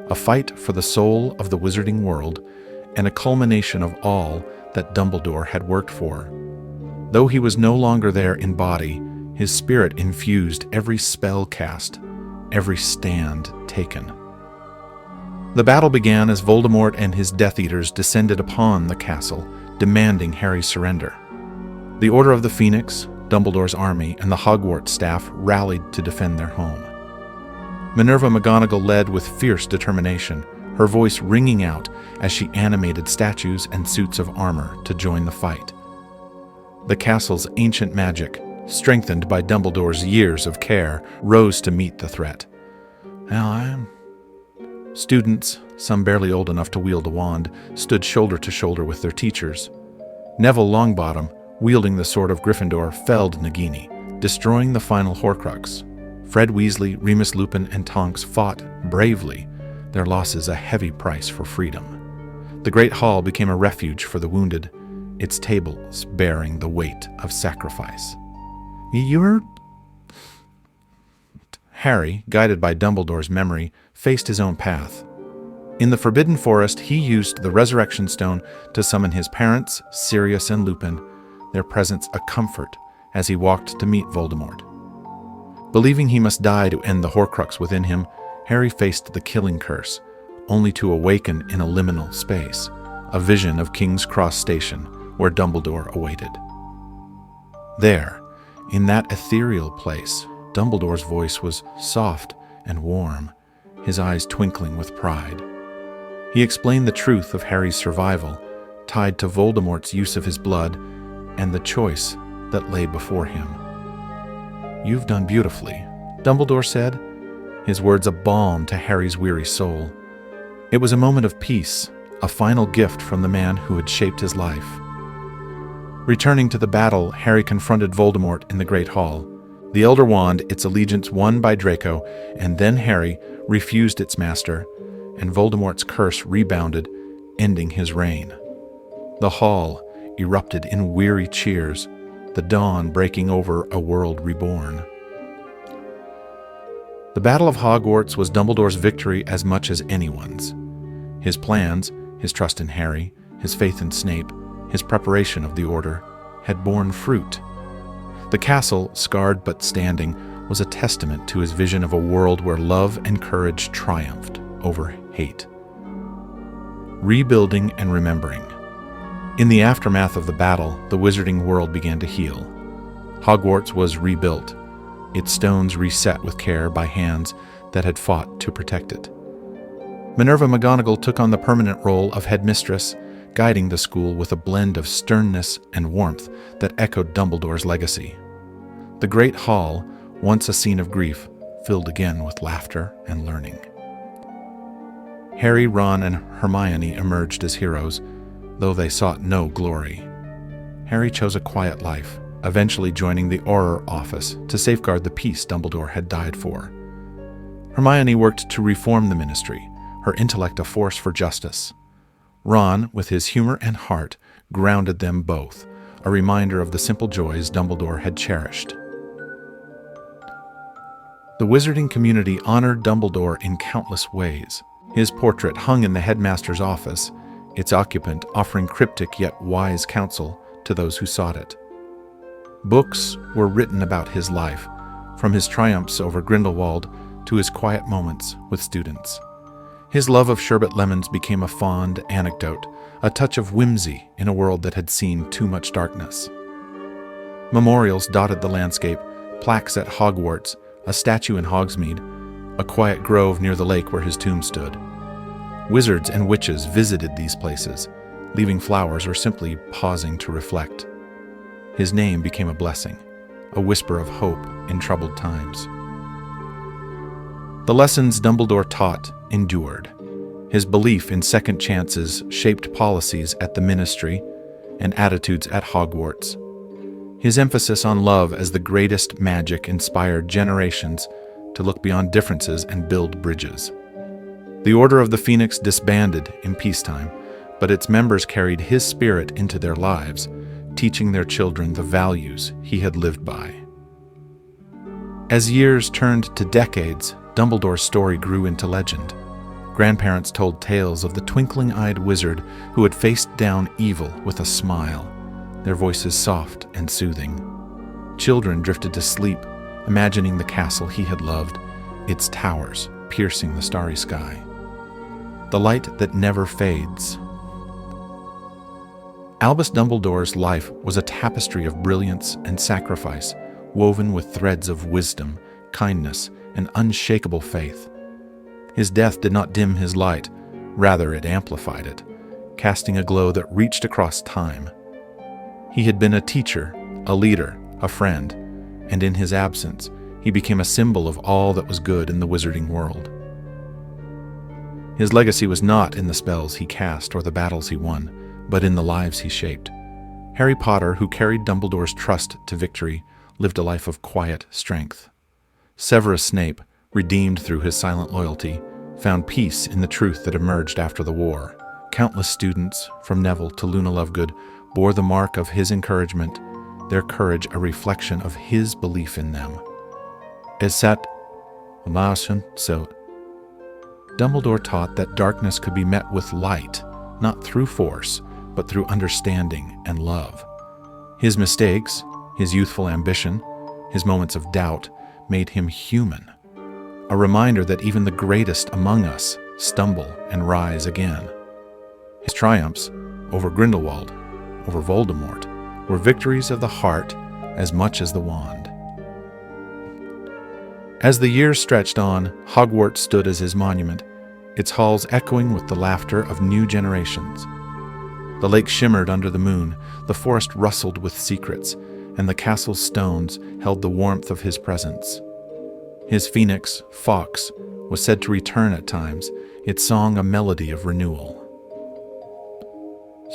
[SPEAKER 1] a fight for the soul of the wizarding world, and a culmination of all that Dumbledore had worked for. Though he was no longer there in body, his spirit infused every spell cast, every stand taken. The battle began as Voldemort and his Death Eaters descended upon the castle, demanding Harry's surrender. The Order of the Phoenix, Dumbledore's army, and the Hogwarts staff rallied to defend their home. Minerva McGonagall led with fierce determination, her voice ringing out as she animated statues and suits of armor to join the fight. The castle's ancient magic, strengthened by Dumbledore's years of care, rose to meet the threat. Students, some barely old enough to wield a wand, stood shoulder to shoulder with their teachers. Neville Longbottom, wielding the sword of Gryffindor, felled Nagini, destroying the final Horcrux. Fred Weasley, Remus Lupin, and Tonks fought bravely, their losses a heavy price for freedom. The Great Hall became a refuge for the wounded, its tables bearing the weight of sacrifice. Harry, guided by Dumbledore's memory, faced his own path. In the Forbidden Forest, he used the Resurrection Stone to summon his parents, Sirius and Lupin, their presence a comfort as he walked to meet Voldemort. Believing he must die to end the Horcrux within him, Harry faced the killing curse, only to awaken in a liminal space, a vision of King's Cross Station, where Dumbledore awaited. There, in that ethereal place, Dumbledore's voice was soft and warm, his eyes twinkling with pride. He explained the truth of Harry's survival, tied to Voldemort's use of his blood and the choice that lay before him. "You've done beautifully," Dumbledore said, his words a balm to Harry's weary soul. It was a moment of peace, a final gift from the man who had shaped his life. Returning to the battle, Harry confronted Voldemort in the Great Hall. The Elder Wand, its allegiance won by Draco, and then Harry, refused its master, and Voldemort's curse rebounded, ending his reign. The hall erupted in weary cheers, the dawn breaking over a world reborn. The Battle of Hogwarts was Dumbledore's victory as much as anyone's. His plans, his trust in Harry, his faith in Snape, his preparation of the Order, had borne fruit. The castle, scarred but standing, was a testament to his vision of a world where love and courage triumphed over hate. Rebuilding and remembering. In the aftermath of the battle, the wizarding world began to heal. Hogwarts was rebuilt, its stones reset with care by hands that had fought to protect it. Minerva McGonagall took on the permanent role of headmistress, guiding the school with a blend of sternness and warmth that echoed Dumbledore's legacy. The Great Hall, once a scene of grief, filled again with laughter and learning. Harry, Ron, and Hermione emerged as heroes, though they sought no glory. Harry chose a quiet life, eventually joining the Auror Office to safeguard the peace Dumbledore had died for. Hermione worked to reform the Ministry, her intellect a force for justice. Ron, with his humor and heart, grounded them both, a reminder of the simple joys Dumbledore had cherished. The wizarding community honored Dumbledore in countless ways. His portrait hung in the headmaster's office, its occupant offering cryptic yet wise counsel to those who sought it. Books were written about his life, from his triumphs over Grindelwald to his quiet moments with students. His love of sherbet lemons became a fond anecdote, a touch of whimsy in a world that had seen too much darkness. Memorials dotted the landscape, plaques at Hogwarts, a statue in Hogsmeade, a quiet grove near the lake where his tomb stood. Wizards and witches visited these places, leaving flowers or simply pausing to reflect. His name became a blessing, a whisper of hope in troubled times. The lessons Dumbledore taught endured. His belief in second chances shaped policies at the Ministry and attitudes at Hogwarts. His emphasis on love as the greatest magic inspired generations to look beyond differences and build bridges. The Order of the Phoenix disbanded in peacetime, but its members carried his spirit into their lives, teaching their children the values he had lived by. As years turned to decades, Dumbledore's story grew into legend. Grandparents told tales of the twinkling-eyed wizard who had faced down evil with a smile, their voices soft and soothing. Children drifted to sleep, imagining the castle he had loved, its towers piercing the starry sky. The light that never fades. Albus Dumbledore's life was a tapestry of brilliance and sacrifice, woven with threads of wisdom, kindness, and unshakable faith. His death did not dim his light, rather it amplified it, casting a glow that reached across time. He had been a teacher, a leader, a friend, and in his absence, he became a symbol of all that was good in the wizarding world. His legacy was not in the spells he cast or the battles he won, but in the lives he shaped. Harry Potter, who carried Dumbledore's trust to victory, lived a life of quiet strength. Severus Snape, redeemed through his silent loyalty, found peace in the truth that emerged after the war. Countless students, from Neville to Luna Lovegood, bore the mark of his encouragement, their courage a reflection of his belief in them. Dumbledore taught that darkness could be met with light, not through force, but through understanding and love. His mistakes, his youthful ambition, his moments of doubt made him human, a reminder that even the greatest among us stumble and rise again. His triumphs over Grindelwald, over Voldemort, were victories of the heart as much as the wand. As the years stretched on, Hogwarts stood as his monument, its halls echoing with the laughter of new generations. The lake shimmered under the moon, the forest rustled with secrets, and the castle's stones held the warmth of his presence. His phoenix, Fawkes, was said to return at times, its song a melody of renewal.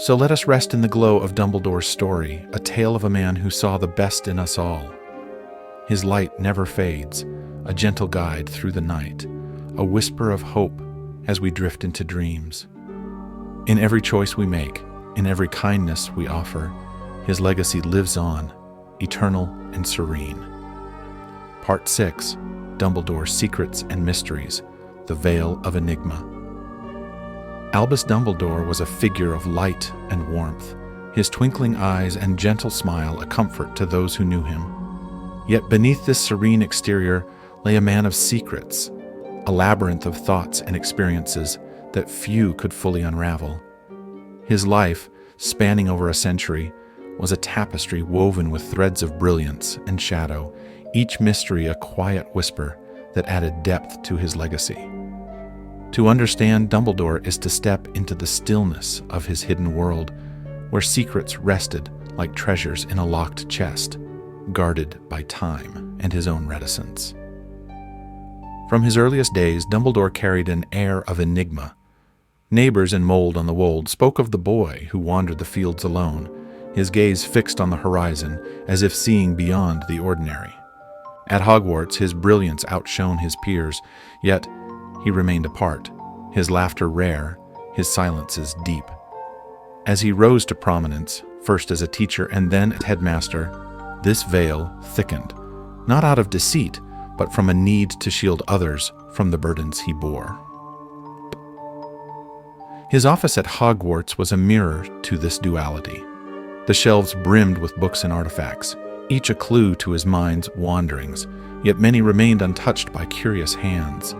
[SPEAKER 1] So let us rest in the glow of Dumbledore's story, a tale of a man who saw the best in us all. His light never fades, a gentle guide through the night, a whisper of hope as we drift into dreams. In every choice we make, in every kindness we offer, his legacy lives on, eternal and serene. Part 6, Dumbledore's Secrets and Mysteries, The Veil of Enigma. Albus Dumbledore was a figure of light and warmth, his twinkling eyes and gentle smile a comfort to those who knew him. Yet beneath this serene exterior lay a man of secrets, a labyrinth of thoughts and experiences that few could fully unravel. His life, spanning over a century, was a tapestry woven with threads of brilliance and shadow, each mystery a quiet whisper that added depth to his legacy. To understand Dumbledore is to step into the stillness of his hidden world, where secrets rested like treasures in a locked chest, guarded by time and his own reticence. From his earliest days, Dumbledore carried an air of enigma. Neighbors in Mold on the Wold spoke of the boy who wandered the fields alone, his gaze fixed on the horizon as if seeing beyond the ordinary. At Hogwarts, his brilliance outshone his peers, yet he remained apart, his laughter rare, his silences deep. As he rose to prominence, first as a teacher and then as headmaster, this veil thickened, not out of deceit, but from a need to shield others from the burdens he bore. His office at Hogwarts was a mirror to this duality. The shelves brimmed with books and artifacts, each a clue to his mind's wanderings, yet many remained untouched by curious hands.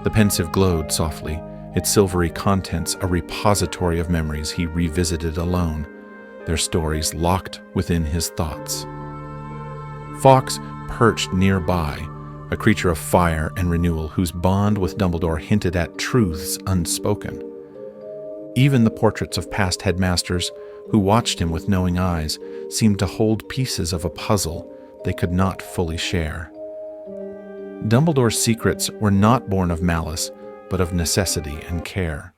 [SPEAKER 1] The pensive glowed softly, its silvery contents a repository of memories he revisited alone, their stories locked within his thoughts. Fawkes perched nearby, a creature of fire and renewal whose bond with Dumbledore hinted at truths unspoken. Even the portraits of past headmasters, who watched him with knowing eyes, seemed to hold pieces of a puzzle they could not fully share. Dumbledore's secrets were not born of malice, but of necessity and care.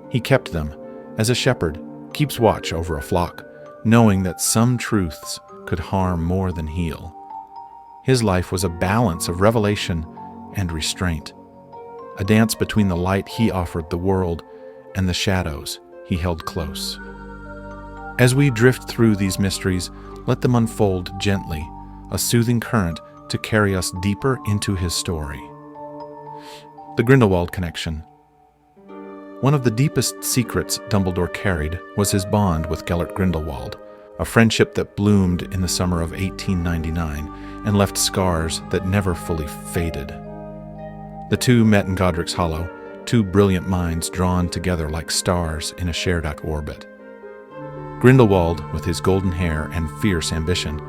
[SPEAKER 1] He kept them, as a shepherd keeps watch over a flock, knowing that some truths could harm more than heal. His life was a balance of revelation and restraint, a dance between the light he offered the world and the shadows he held close. As we drift through these mysteries, let them unfold gently, a soothing current to carry us deeper into his story. The Grindelwald connection. One of the deepest secrets Dumbledore carried was his bond with Gellert Grindelwald, a friendship that bloomed in the summer of 1899 and left scars that never fully faded. The two met in Godric's Hollow, two brilliant minds drawn together like stars in a shared orbit. Grindelwald, with his golden hair and fierce ambition,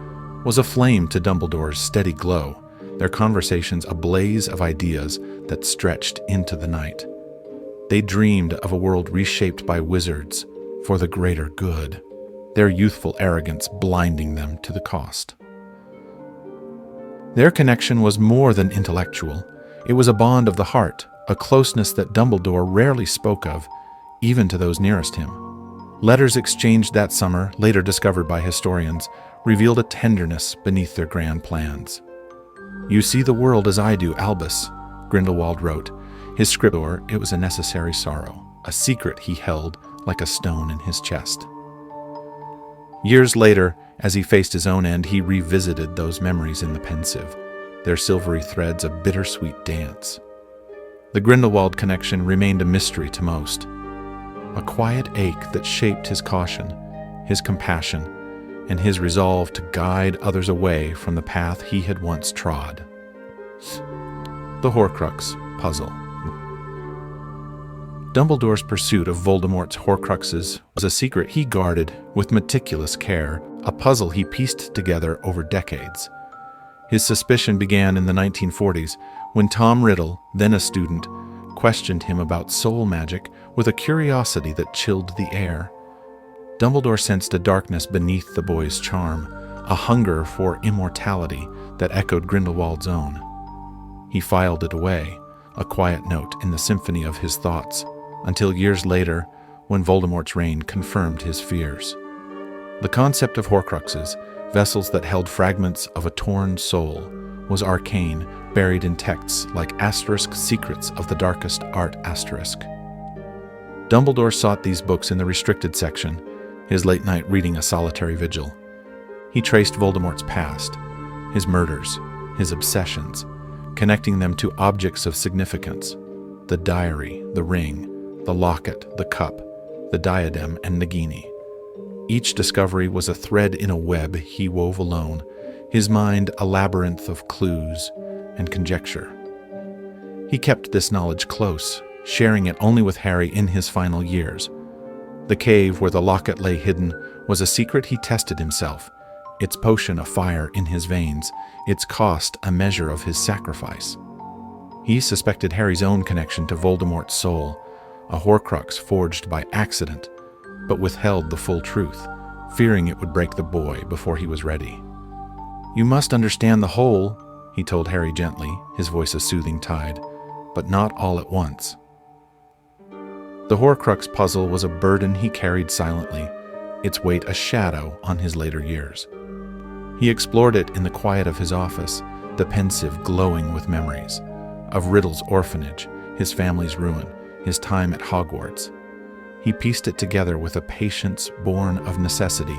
[SPEAKER 1] was a flame to Dumbledore's steady glow, their conversations a blaze of ideas that stretched into the night. They dreamed of a world reshaped by wizards for the greater good, their youthful arrogance blinding them to the cost. Their connection was more than intellectual. It was a bond of the heart, a closeness that Dumbledore rarely spoke of, even to those nearest him. Letters exchanged that summer, later discovered by historians, revealed a tenderness beneath their grand plans. "You see the world as I do, Albus," Grindelwald wrote. His script, it was a necessary sorrow, a secret he held like a stone in his chest. Years later, as he faced his own end, he revisited those memories in the pensive, their silvery threads a bittersweet dance. The Grindelwald connection remained a mystery to most, a quiet ache that shaped his caution, his compassion, and his resolve to guide others away from the path he had once trod. The Horcrux puzzle. Dumbledore's pursuit of Voldemort's Horcruxes was a secret he guarded with meticulous care, a puzzle he pieced together over decades. His suspicion began in the 1940s when Tom Riddle, then a student, questioned him about soul magic with a curiosity that chilled the air. Dumbledore sensed a darkness beneath the boy's charm, a hunger for immortality that echoed Grindelwald's own. He filed it away, a quiet note in the symphony of his thoughts, until years later, when Voldemort's reign confirmed his fears. The concept of Horcruxes, vessels that held fragments of a torn soul, was arcane, buried in texts like asterisk secrets of the darkest art asterisk. Dumbledore sought these books in the restricted section, his late night reading a solitary vigil. He traced Voldemort's past, his murders, his obsessions, connecting them to objects of significance: the diary, the ring, the locket, the cup, the diadem, and Nagini. Each discovery was a thread in a web he wove alone, his mind a labyrinth of clues and conjecture. He kept this knowledge close, sharing it only with Harry in his final years. The cave where the locket lay hidden was a secret he tested himself, its potion a fire in his veins, its cost a measure of his sacrifice. He suspected Harry's own connection to Voldemort's soul, a Horcrux forged by accident, but withheld the full truth, fearing it would break the boy before he was ready. "You must understand the whole," he told Harry gently, his voice a soothing tide, "but not all at once." The Horcrux puzzle was a burden he carried silently, its weight a shadow on his later years. He explored it in the quiet of his office, the pensive glowing with memories of Riddle's orphanage, his family's ruin, his time at Hogwarts. He pieced it together with a patience born of necessity,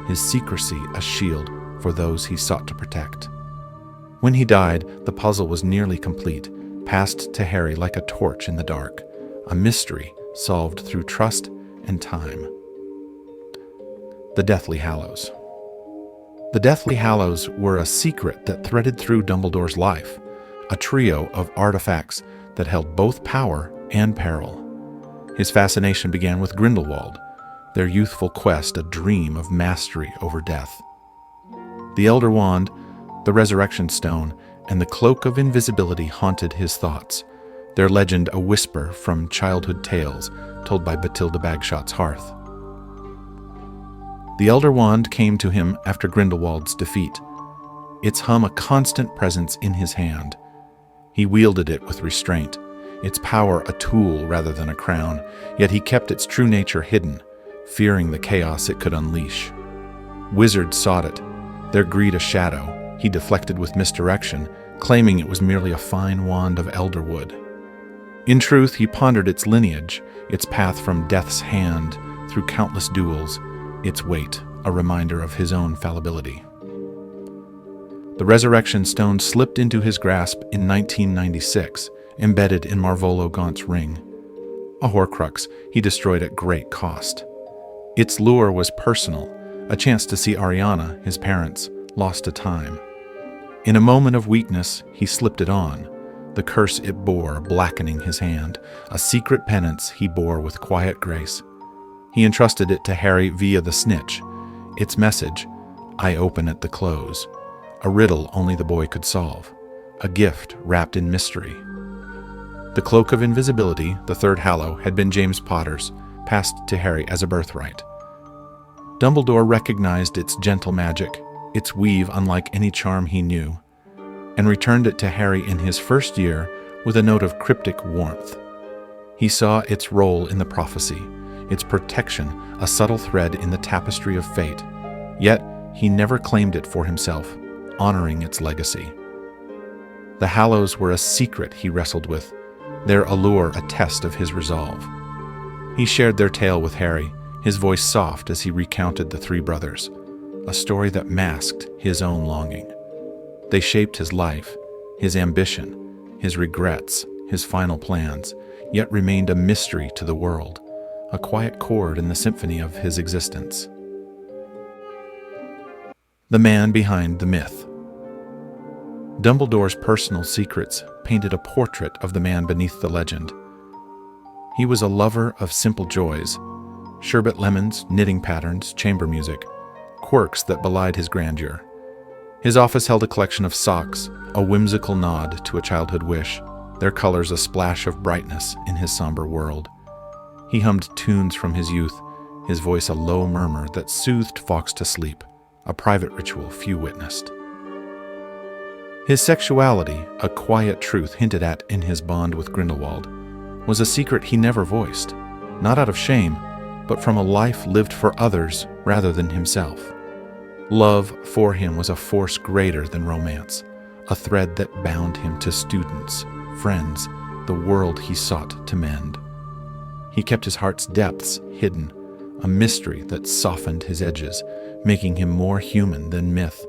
[SPEAKER 1] his secrecy a shield for those he sought to protect. When he died, the puzzle was nearly complete, passed to Harry like a torch in the dark, a mystery solved through trust and time. The Deathly Hallows. The Deathly Hallows were a secret that threaded through Dumbledore's life, a trio of artifacts that held both power and peril. His fascination began with Grindelwald, their youthful quest a dream of mastery over death. The Elder Wand, the Resurrection Stone, and the Cloak of Invisibility haunted his thoughts, their legend a whisper from childhood tales told by Bathilda Bagshot's hearth. The Elder Wand came to him after Grindelwald's defeat, its hum a constant presence in his hand. He wielded it with restraint, its power a tool rather than a crown, yet he kept its true nature hidden, fearing the chaos it could unleash. Wizards sought it, their greed a shadow. He deflected with misdirection, claiming it was merely a fine wand of elderwood. In truth, he pondered its lineage, its path from death's hand through countless duels, its weight a reminder of his own fallibility. The Resurrection Stone slipped into his grasp in 1996, embedded in Marvolo Gaunt's ring. A Horcrux he destroyed at great cost. Its lure was personal, a chance to see Ariana, his parents, lost to time. In a moment of weakness, he slipped it on, the curse it bore blackening his hand, a secret penance he bore with quiet grace. He entrusted it to Harry via the snitch, its message, "I open at the close," a riddle only the boy could solve, a gift wrapped in mystery. The Cloak of Invisibility, the third Hallow, had been James Potter's, passed to Harry as a birthright. Dumbledore recognized its gentle magic, its weave unlike any charm he knew, and returned it to Harry in his first year with a note of cryptic warmth. He saw its role in the prophecy, its protection a subtle thread in the tapestry of fate, yet he never claimed it for himself, honoring its legacy. The Hallows were a secret he wrestled with, their allure a test of his resolve. He shared their tale with Harry, his voice soft as he recounted the three brothers, a story that masked his own longing. They shaped his life, his ambition, his regrets, his final plans, yet remained a mystery to the world, a quiet chord in the symphony of his existence. The man behind the myth. Dumbledore's personal secrets painted a portrait of the man beneath the legend. He was a lover of simple joys, sherbet lemons, knitting patterns, chamber music, quirks that belied his grandeur. His office held a collection of socks, a whimsical nod to a childhood wish, their colors a splash of brightness in his somber world. He hummed tunes from his youth, his voice a low murmur that soothed Fawkes to sleep, a private ritual few witnessed. His sexuality, a quiet truth hinted at in his bond with Grindelwald, was a secret he never voiced, not out of shame, but from a life lived for others rather than himself. Love for him was a force greater than romance, a thread that bound him to students, friends, the world he sought to mend. He kept his heart's depths hidden, a mystery that softened his edges, making him more human than myth.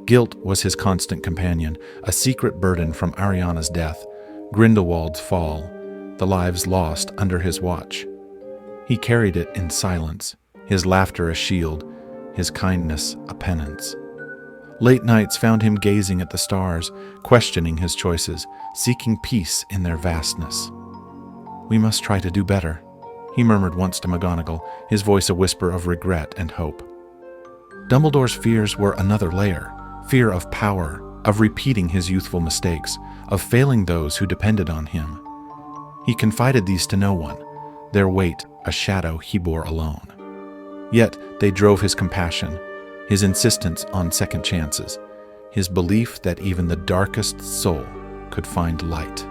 [SPEAKER 1] Guilt was his constant companion, a secret burden from Ariana's death, Grindelwald's fall, the lives lost under his watch. He carried it in silence, his laughter a shield, his kindness a penance. Late nights found him gazing at the stars, questioning his choices, seeking peace in their vastness. "We must try to do better," he murmured once to McGonagall, his voice a whisper of regret and hope. Dumbledore's fears were another layer, fear of power, of repeating his youthful mistakes, of failing those who depended on him. He confided these to no one, their weight a shadow he bore alone. Yet they drove his compassion, his insistence on second chances, his belief that even the darkest soul could find light.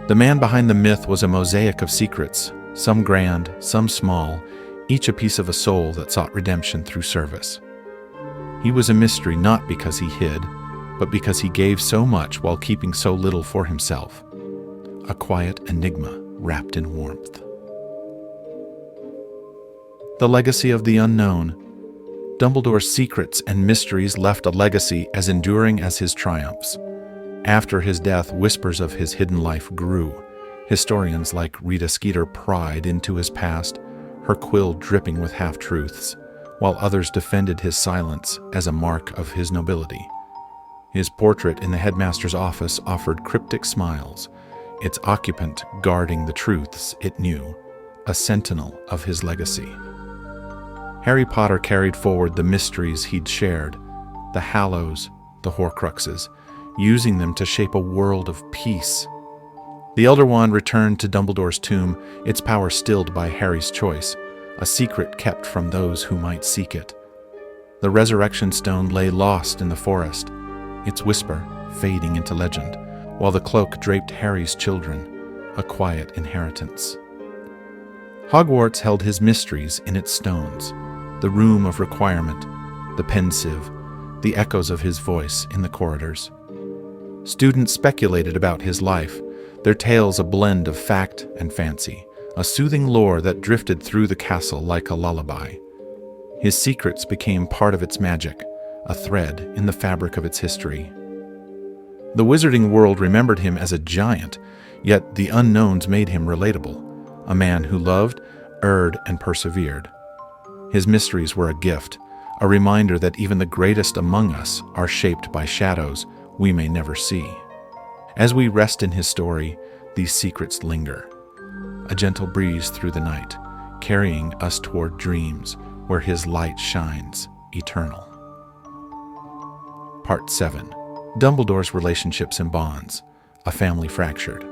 [SPEAKER 1] The man behind the myth was a mosaic of secrets, some grand, some small, each a piece of a soul that sought redemption through service. He was a mystery not because he hid, but because he gave so much while keeping so little for himself. A quiet enigma wrapped in warmth. The legacy of the unknown. Dumbledore's secrets and mysteries left a legacy as enduring as his triumphs. After his death, whispers of his hidden life grew. Historians like Rita Skeeter pried into his past, her quill dripping with half-truths, while others defended his silence as a mark of his nobility. His portrait in the headmaster's office offered cryptic smiles, its occupant guarding the truths it knew, a sentinel of his legacy. Harry Potter carried forward the mysteries he'd shared, the Hallows, the Horcruxes, using them to shape a world of peace. The Elder Wand returned to Dumbledore's tomb, its power stilled by Harry's choice, a secret kept from those who might seek it. The Resurrection Stone lay lost in the forest, its whisper fading into legend, while the cloak draped Harry's children, a quiet inheritance. Hogwarts held his mysteries in its stones, the room of requirement, the pensieve, the echoes of his voice in the corridors. Students speculated about his life, their tales a blend of fact and fancy, a soothing lore that drifted through the castle like a lullaby. His secrets became part of its magic, a thread in the fabric of its history. The wizarding world remembered him as a giant, yet the unknowns made him relatable, a man who loved, erred, and persevered. His mysteries were a gift, a reminder that even the greatest among us are shaped by shadows we may never see. As we rest in his story, these secrets linger, a gentle breeze through the night, carrying us toward dreams where his light shines eternal. Part 7. Dumbledore's Relationships and Bonds, a Family Fractured.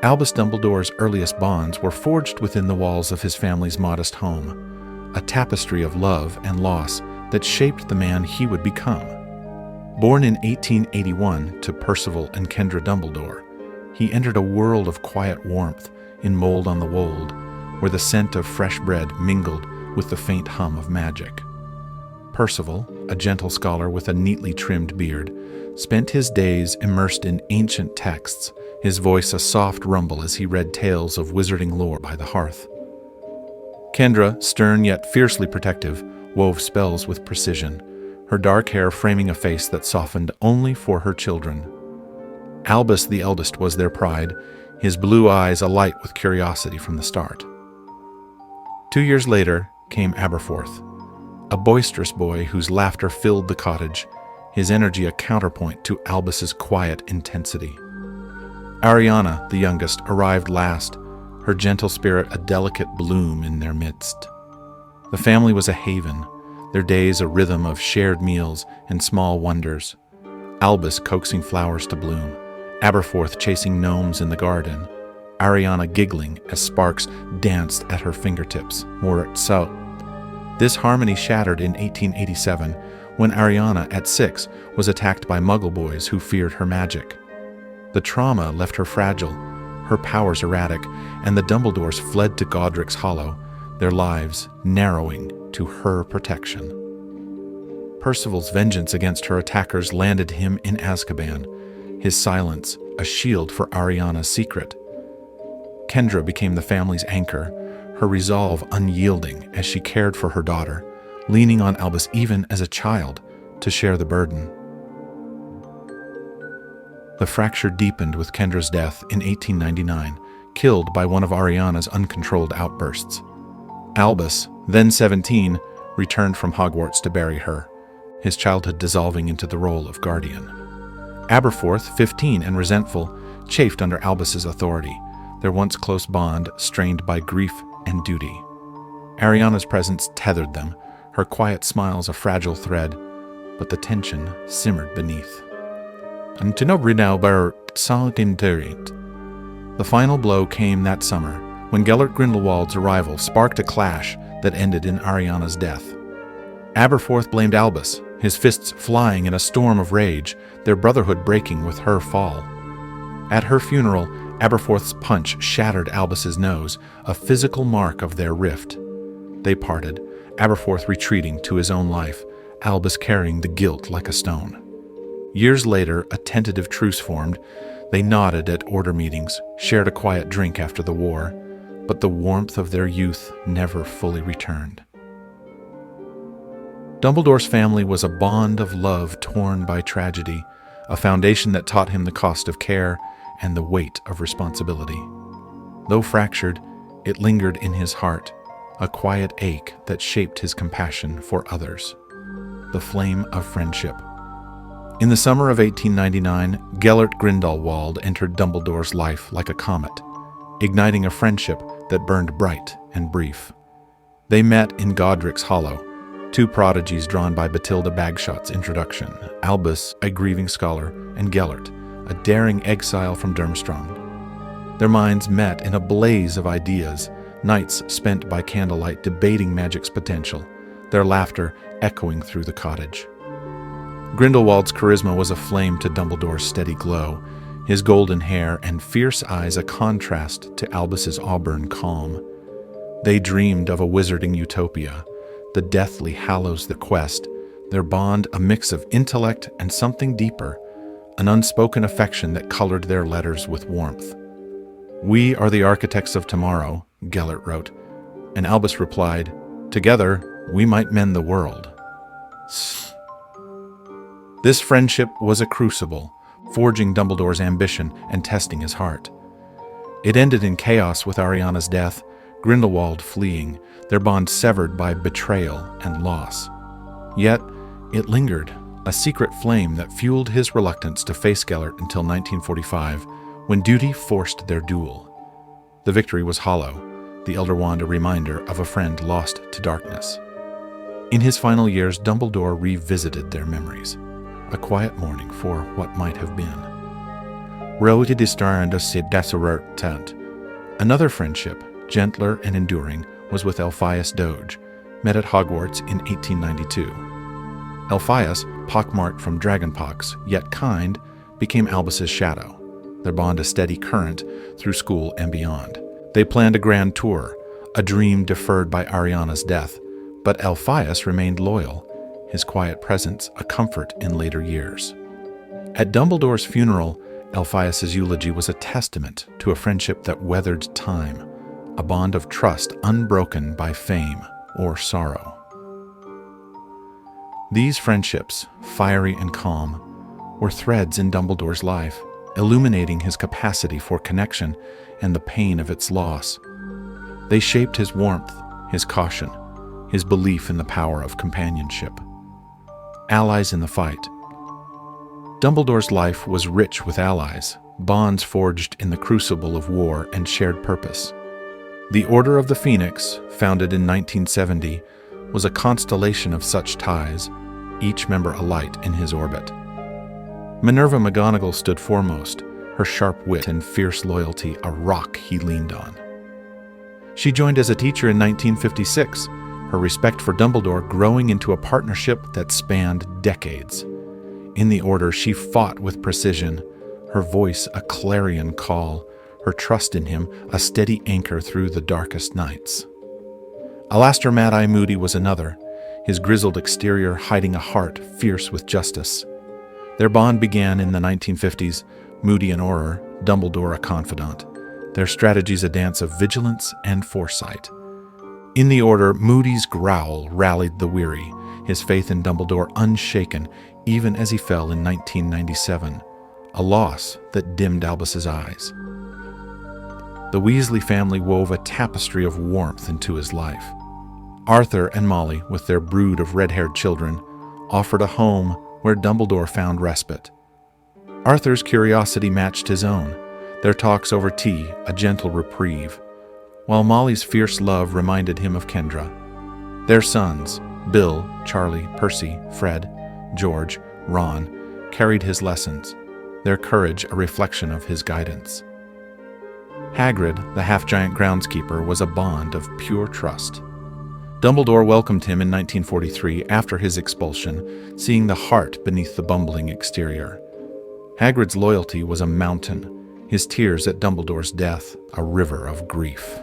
[SPEAKER 1] Albus Dumbledore's earliest bonds were forged within the walls of his family's modest home, a tapestry of love and loss that shaped the man he would become. Born in 1881 to Percival and Kendra Dumbledore, he entered a world of quiet warmth in Mold on the Wold, where the scent of fresh bread mingled with the faint hum of magic. Percival, a gentle scholar with a neatly trimmed beard, spent his days immersed in ancient texts, his voice a soft rumble as he read tales of wizarding lore by the hearth. Kendra, stern yet fiercely protective, wove spells with precision, her dark hair framing a face that softened only for her children. Albus the eldest was their pride, his blue eyes alight with curiosity from the start. 2 years later came Aberforth, a boisterous boy whose laughter filled the cottage, his energy a counterpoint to Albus's quiet intensity. Ariana, the youngest, arrived last, her gentle spirit a delicate bloom in their midst. The family was a haven, their days a rhythm of shared meals and small wonders. Albus coaxing flowers to bloom, Aberforth chasing gnomes in the garden, Ariana giggling as sparks danced at her fingertips. So, this harmony shattered in 1887 when Ariana, at 6, was attacked by Muggle boys who feared her magic. The trauma left her fragile, her powers erratic, and the Dumbledores fled to Godric's Hollow, their lives narrowing to her protection. Percival's vengeance against her attackers landed him in Azkaban, his silence a shield for Ariana's secret. Kendra became the family's anchor, her resolve unyielding as she cared for her daughter, leaning on Albus even as a child to share the burden. The fracture deepened with Kendra's death in 1899, killed by one of Ariana's uncontrolled outbursts. Albus, then 17, returned from Hogwarts to bury her, his childhood dissolving into the role of guardian. Aberforth, 15 and resentful, chafed under Albus's authority, their once close bond strained by grief and duty. Ariana's presence tethered them, her quiet smiles a fragile thread, but the tension simmered beneath. The final blow came that summer, when Gellert Grindelwald's arrival sparked a clash that ended in Ariana's death. Aberforth blamed Albus, his fists flying in a storm of rage, their brotherhood breaking with her fall. At her funeral, Aberforth's punch shattered Albus's nose, a physical mark of their rift. They parted, Aberforth retreating to his own life, Albus carrying the guilt like a stone. Years later, a tentative truce formed. They nodded at order meetings, shared a quiet drink after the war, but the warmth of their youth never fully returned. Dumbledore's family was a bond of love torn by tragedy, a foundation that taught him the cost of care and the weight of responsibility. Though fractured, it lingered in his heart, a quiet ache that shaped his compassion for others. The flame of friendship. In the summer of 1899, Gellert Grindelwald entered Dumbledore's life like a comet, igniting a friendship that burned bright and brief. They met in Godric's Hollow, two prodigies drawn by Bathilda Bagshot's introduction, Albus, a grieving scholar, and Gellert, a daring exile from Durmstrang. Their minds met in a blaze of ideas, nights spent by candlelight debating magic's potential, their laughter echoing through the cottage. Grindelwald's charisma was a flame to Dumbledore's steady glow, his golden hair and fierce eyes a contrast to Albus's auburn calm. They dreamed of a wizarding utopia, the deathly hallows the quest, their bond a mix of intellect and something deeper, an unspoken affection that colored their letters with warmth. "We are the architects of tomorrow," Gellert wrote, and Albus replied, "Together, we might mend the world." This friendship was a crucible, forging Dumbledore's ambition and testing his heart. It ended in chaos with Ariana's death, Grindelwald fleeing, their bond severed by betrayal and loss. Yet, it lingered, a secret flame that fueled his reluctance to face Gellert until 1945, when duty forced their duel. The victory was hollow, the Elder Wand a reminder of a friend lost to darkness. In his final years, Dumbledore revisited their memories, a quiet mourning for what might have been. Another friendship, gentler and enduring, was with Elphias Doge, met at Hogwarts in 1892. Elphias, pockmarked from dragonpox, yet kind, became Albus's shadow, their bond a steady current through school and beyond. They planned a grand tour, a dream deferred by Ariana's death, but Elphias remained loyal, his quiet presence a comfort in later years. At Dumbledore's funeral, Elphias's eulogy was a testament to a friendship that weathered time, a bond of trust unbroken by fame or sorrow. These friendships, fiery and calm, were threads in Dumbledore's life, illuminating his capacity for connection and the pain of its loss. They shaped his warmth, his caution, his belief in the power of companionship. Allies in the fight. Dumbledore's life was rich with allies, bonds forged in the crucible of war and shared purpose. The Order of the Phoenix, founded in 1970, was a constellation of such ties, each member a light in his orbit. Minerva McGonagall stood foremost, her sharp wit and fierce loyalty a rock he leaned on. She joined as a teacher in 1956, her respect for Dumbledore growing into a partnership that spanned decades. In the Order, she fought with precision, her voice a clarion call, her trust in him a steady anchor through the darkest nights. Alastor Mad-Eye Moody was another, his grizzled exterior hiding a heart fierce with justice. Their bond began in the 1950s, Moody an Auror, Dumbledore a confidant, their strategies a dance of vigilance and foresight. In the Order, Moody's growl rallied the weary, his faith in Dumbledore unshaken even as he fell in 1997, a loss that dimmed Albus's eyes. The Weasley family wove a tapestry of warmth into his life. Arthur and Molly, with their brood of red-haired children, offered a home where Dumbledore found respite. Arthur's curiosity matched his own, their talks over tea a gentle reprieve, while Molly's fierce love reminded him of Kendra. Their sons, Bill, Charlie, Percy, Fred, George, Ron, carried his lessons, their courage a reflection of his guidance. Hagrid, the half-giant groundskeeper, was a bond of pure trust. Dumbledore welcomed him in 1943 after his expulsion, seeing the heart beneath the bumbling exterior. Hagrid's loyalty was a mountain, his tears at Dumbledore's death a river of grief.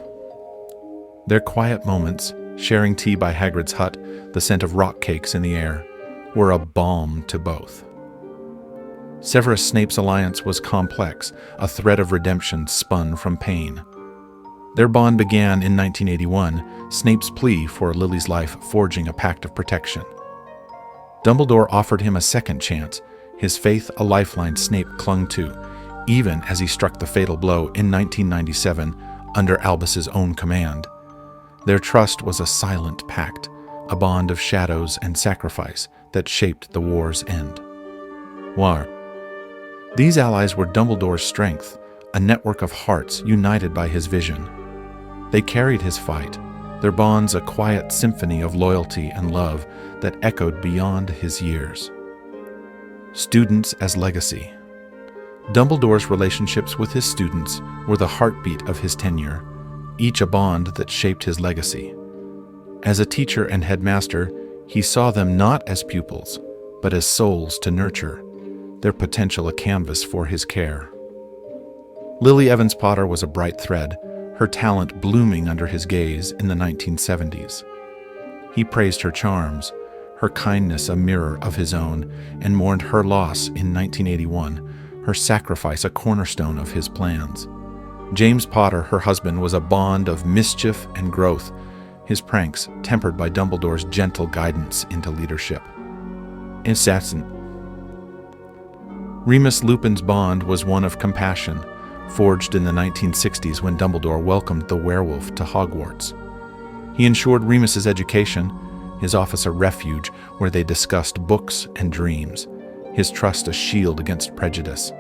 [SPEAKER 1] Their quiet moments, sharing tea by Hagrid's hut, the scent of rock cakes in the air, were a balm to both. Severus Snape's alliance was complex, a thread of redemption spun from pain. Their bond began in 1981, Snape's plea for Lily's life forging a pact of protection. Dumbledore offered him a second chance, his faith a lifeline Snape clung to, even as he struck the fatal blow in 1997 under Albus's own command. Their trust was a silent pact, a bond of shadows and sacrifice that shaped the war's end. War. These allies were Dumbledore's strength, a network of hearts united by his vision. They carried his fight, their bonds a quiet symphony of loyalty and love that echoed beyond his years. Students as legacy. Dumbledore's relationships with his students were the heartbeat of his tenure, each a bond that shaped his legacy. As a teacher and headmaster, he saw them not as pupils, but as souls to nurture, their potential a canvas for his care. Lily Evans Potter was a bright thread, her talent blooming under his gaze in the 1970s. He praised her charms, her kindness a mirror of his own, and mourned her loss in 1981, her sacrifice a cornerstone of his plans. James Potter, her husband, was a bond of mischief and growth, his pranks tempered by Dumbledore's gentle guidance into leadership. Assassin. Remus Lupin's bond was one of compassion, forged in the 1960s when Dumbledore welcomed the werewolf to Hogwarts. He ensured Remus's education, his office a refuge where they discussed books and dreams, his trust a shield against prejudice.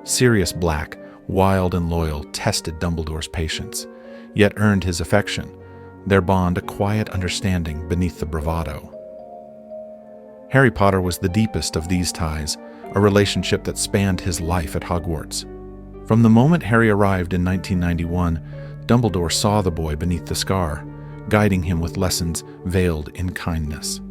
[SPEAKER 1] Sirius Black, wild and loyal, tested Dumbledore's patience, yet earned his affection, their bond a quiet understanding beneath the bravado. Harry Potter was the deepest of these ties, a relationship that spanned his life at Hogwarts. From the moment Harry arrived in 1991, Dumbledore saw the boy beneath the scar, guiding him with lessons veiled in kindness.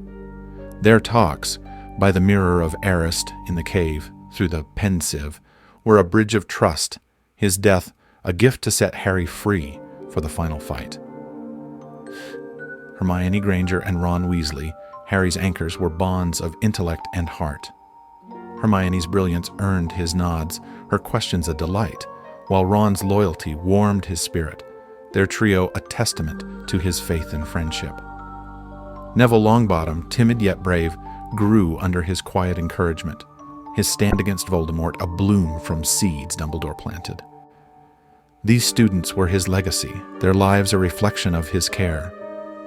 [SPEAKER 1] Their talks, by the mirror of Arist in the cave, through the pensieve, were a bridge of trust, his death a gift to set Harry free for the final fight. Hermione Granger and Ron Weasley, Harry's anchors, were bonds of intellect and heart. Hermione's brilliance earned his nods, her questions a delight, while Ron's loyalty warmed his spirit, their trio a testament to his faith and friendship. Neville Longbottom, timid yet brave, grew under his quiet encouragement, his stand against Voldemort a bloom from seeds Dumbledore planted. These students were his legacy, their lives a reflection of his care.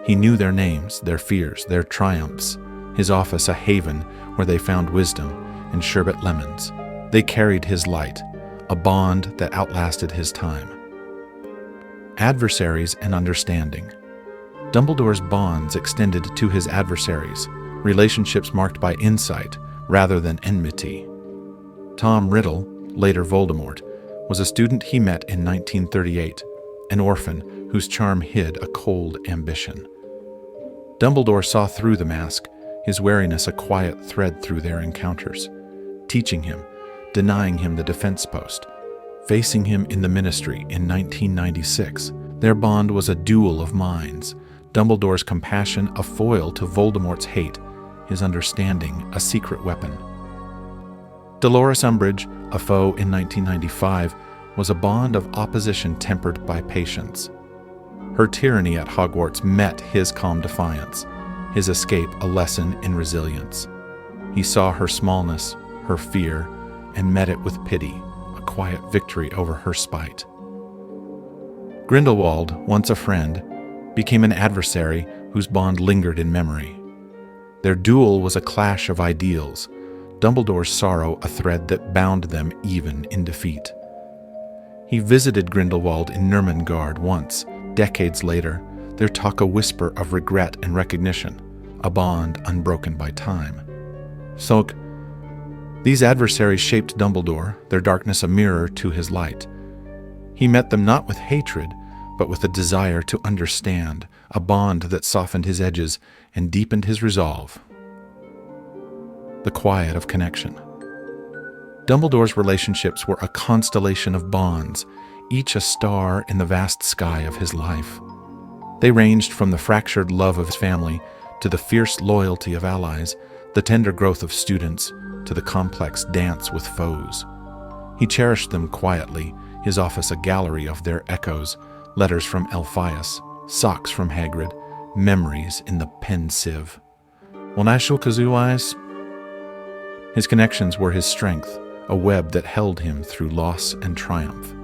[SPEAKER 1] He knew their names, their fears, their triumphs, his office a haven where they found wisdom and sherbet lemons. They carried his light, a bond that outlasted his time. Adversaries and understanding. Dumbledore's bonds extended to his adversaries, relationships marked by insight rather than enmity. Tom Riddle, later Voldemort, was a student he met in 1938, an orphan whose charm hid a cold ambition. Dumbledore saw through the mask, his wariness a quiet thread through their encounters, teaching him, denying him the defense post, facing him in the Ministry in 1996. Their bond was a duel of minds, Dumbledore's compassion a foil to Voldemort's hate, his understanding a secret weapon. Dolores Umbridge, a foe in 1995, was a bond of opposition tempered by patience. Her tyranny at Hogwarts met his calm defiance, his escape a lesson in resilience. He saw her smallness, her fear, and met it with pity, a quiet victory over her spite. Grindelwald, once a friend, became an adversary whose bond lingered in memory. Their duel was a clash of ideals, Dumbledore's sorrow a thread that bound them even in defeat. He visited Grindelwald in Nurmengard once, decades later, their talk a whisper of regret and recognition, a bond unbroken by time. So, these adversaries shaped Dumbledore, their darkness a mirror to his light. He met them not with hatred, but with a desire to understand, a bond that softened his edges and deepened his resolve. The quiet of connection. Dumbledore's relationships were a constellation of bonds, each a star in the vast sky of his life. They ranged from the fractured love of his family to the fierce loyalty of allies, the tender growth of students to the complex dance with foes. He cherished them quietly, his office a gallery of their echoes, letters from Elphias, socks from Hagrid, memories in the pen sieve. His connections were his strength, a web that held him through loss and triumph.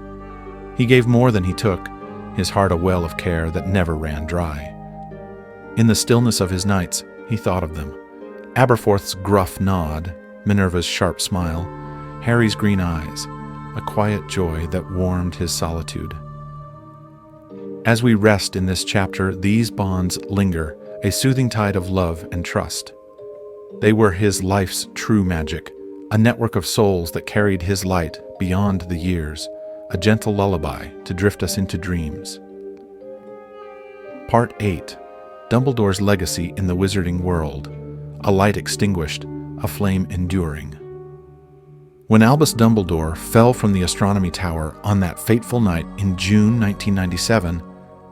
[SPEAKER 1] He gave more than he took, his heart a well of care that never ran dry. In the stillness of his nights, he thought of them. Aberforth's gruff nod, Minerva's sharp smile, Harry's green eyes, a quiet joy that warmed his solitude. As we rest in this chapter, these bonds linger, a soothing tide of love and trust. They were his life's true magic, a network of souls that carried his light beyond the years, a gentle lullaby to drift us into dreams. Part 8. Dumbledore's Legacy in the Wizarding World. A light extinguished, a flame enduring. When Albus Dumbledore fell from the astronomy tower on that fateful night in June 1997,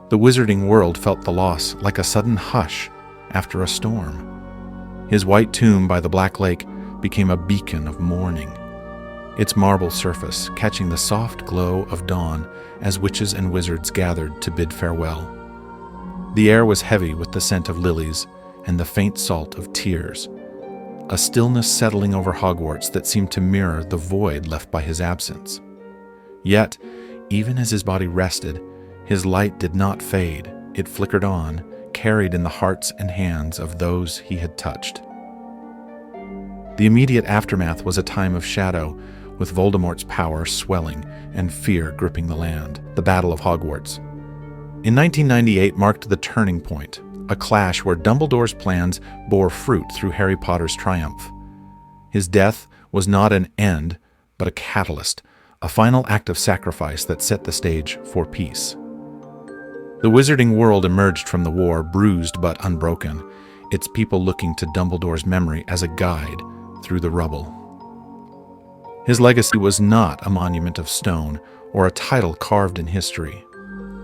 [SPEAKER 1] the Wizarding world felt the loss like a sudden hush after a storm. His white tomb by the Black Lake became a beacon of mourning, its marble surface catching the soft glow of dawn as witches and wizards gathered to bid farewell. The air was heavy with the scent of lilies and the faint salt of tears, a stillness settling over Hogwarts that seemed to mirror the void left by his absence. Yet, even as his body rested, his light did not fade. It flickered on, carried in the hearts and hands of those he had touched. The immediate aftermath was a time of shadow, with Voldemort's power swelling and fear gripping the land, the Battle of Hogwarts. In 1998 marked the turning point, a clash where Dumbledore's plans bore fruit through Harry Potter's triumph. His death was not an end, but a catalyst, a final act of sacrifice that set the stage for peace. The Wizarding world emerged from the war bruised but unbroken, its people looking to Dumbledore's memory as a guide through the rubble. His legacy was not a monument of stone or a title carved in history.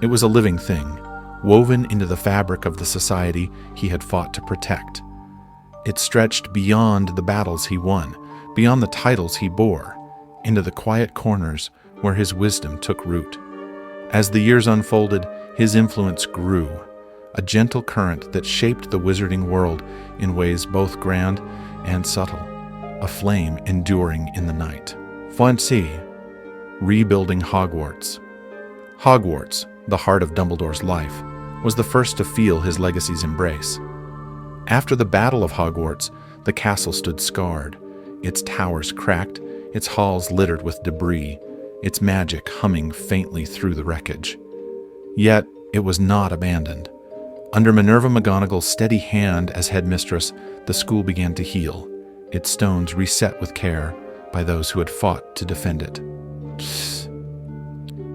[SPEAKER 1] It was a living thing, woven into the fabric of the society he had fought to protect. It stretched beyond the battles he won, beyond the titles he bore, into the quiet corners where his wisdom took root. As the years unfolded, his influence grew, a gentle current that shaped the Wizarding world in ways both grand and subtle, a flame enduring in the night. Fancy, rebuilding Hogwarts. Hogwarts, the heart of Dumbledore's life, was the first to feel his legacy's embrace. After the Battle of Hogwarts, the castle stood scarred, its towers cracked, its halls littered with debris, its magic humming faintly through the wreckage. Yet it was not abandoned. Under Minerva McGonagall's steady hand as headmistress, the school began to heal, its stones reset with care by those who had fought to defend it.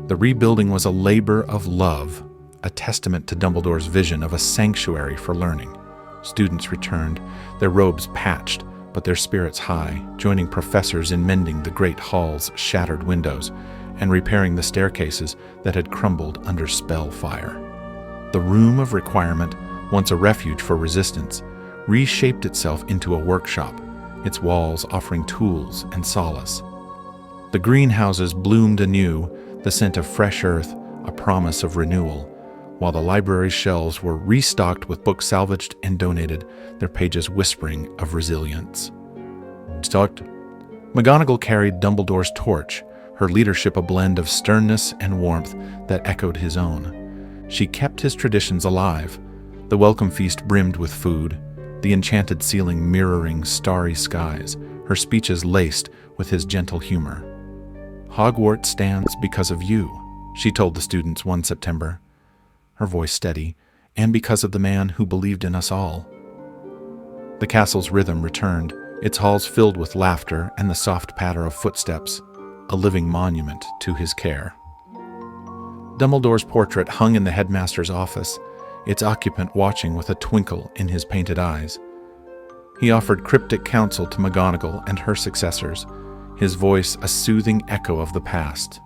[SPEAKER 1] The rebuilding was a labor of love, a testament to Dumbledore's vision of a sanctuary for learning. Students returned, their robes patched, but their spirits high, joining professors in mending the great hall's shattered windows and repairing the staircases that had crumbled under spell fire. The Room of Requirement, once a refuge for resistance, reshaped itself into a workshop, its walls offering tools and solace. The greenhouses bloomed anew, the scent of fresh earth, a promise of renewal, while the library's shelves were restocked with books salvaged and donated, their pages whispering of resilience. Start. McGonagall carried Dumbledore's torch, her leadership a blend of sternness and warmth that echoed his own. She kept his traditions alive, the welcome feast brimmed with food, the enchanted ceiling mirroring starry skies, her speeches laced with his gentle humor. "Hogwarts stands because of you," she told the students one September, her voice steady, "and because of the man who believed in us all." The castle's rhythm returned, its halls filled with laughter and the soft patter of footsteps, a living monument to his care. Dumbledore's portrait hung in the headmaster's office, its occupant watching with a twinkle in his painted eyes. He offered cryptic counsel to McGonagall and her successors, his voice a soothing echo of the past.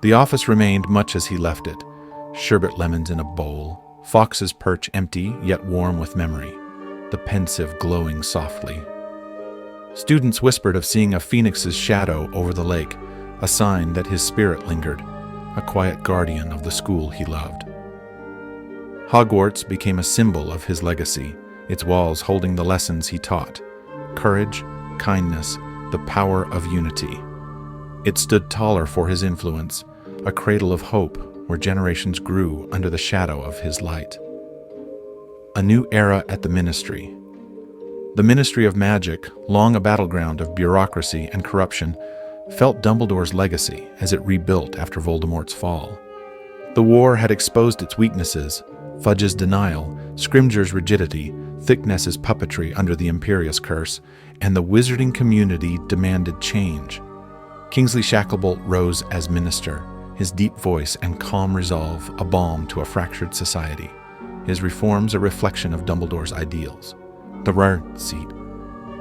[SPEAKER 1] The office remained much as he left it, sherbet lemons in a bowl, Fox's perch empty yet warm with memory, the pensive glowing softly. Students whispered of seeing a phoenix's shadow over the lake, a sign that his spirit lingered, a quiet guardian of the school he loved. Hogwarts became a symbol of his legacy, its walls holding the lessons he taught: courage, kindness, the power of unity. It stood taller for his influence, a cradle of hope where generations grew under the shadow of his light. A new era at the Ministry. The Ministry of Magic, long a battleground of bureaucracy and corruption, felt Dumbledore's legacy as it rebuilt after Voldemort's fall. The war had exposed its weaknesses: Fudge's denial, Scrimgeour's rigidity, Thickness's puppetry under the Imperious Curse, and the wizarding community demanded change. Kingsley Shacklebolt rose as minister, his deep voice and calm resolve a balm to a fractured society, his reforms a reflection of Dumbledore's ideals. The rare seat.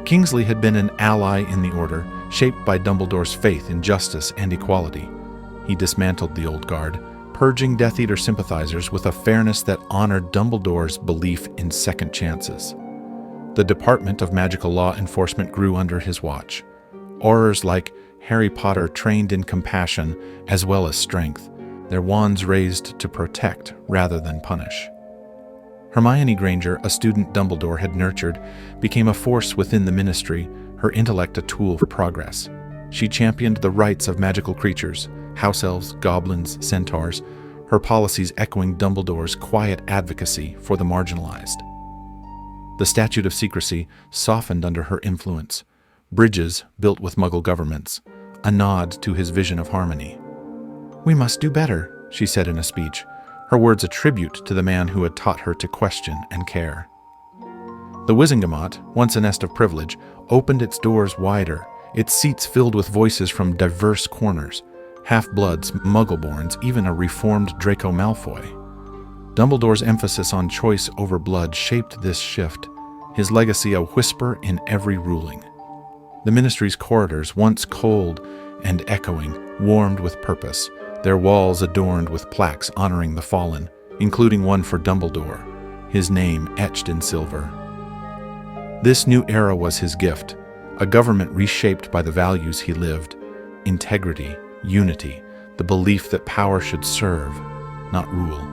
[SPEAKER 1] Kingsley had been an ally in the Order, shaped by Dumbledore's faith in justice and equality. He dismantled the old guard, purging Death Eater sympathizers with a fairness that honored Dumbledore's belief in second chances. The Department of Magical Law Enforcement grew under his watch. Aurors like Harry Potter trained in compassion as well as strength, their wands raised to protect rather than punish. Hermione Granger, a student Dumbledore had nurtured, became a force within the Ministry, her intellect a tool for progress. She championed the rights of magical creatures, house elves, goblins, centaurs, her policies echoing Dumbledore's quiet advocacy for the marginalized. The Statute of Secrecy softened under her influence, bridges built with Muggle governments, a nod to his vision of harmony. "We must do better," she said in a speech, her words a tribute to the man who had taught her to question and care. The Wizengamot, once a nest of privilege, opened its doors wider, its seats filled with voices from diverse corners, half-bloods, Muggle-borns, even a reformed Draco Malfoy. Dumbledore's emphasis on choice over blood shaped this shift, his legacy a whisper in every ruling. The Ministry's corridors, once cold and echoing, warmed with purpose, their walls adorned with plaques honoring the fallen, including one for Dumbledore, his name etched in silver. This new era was his gift, a government reshaped by the values he lived: integrity, unity, the belief that power should serve, not rule.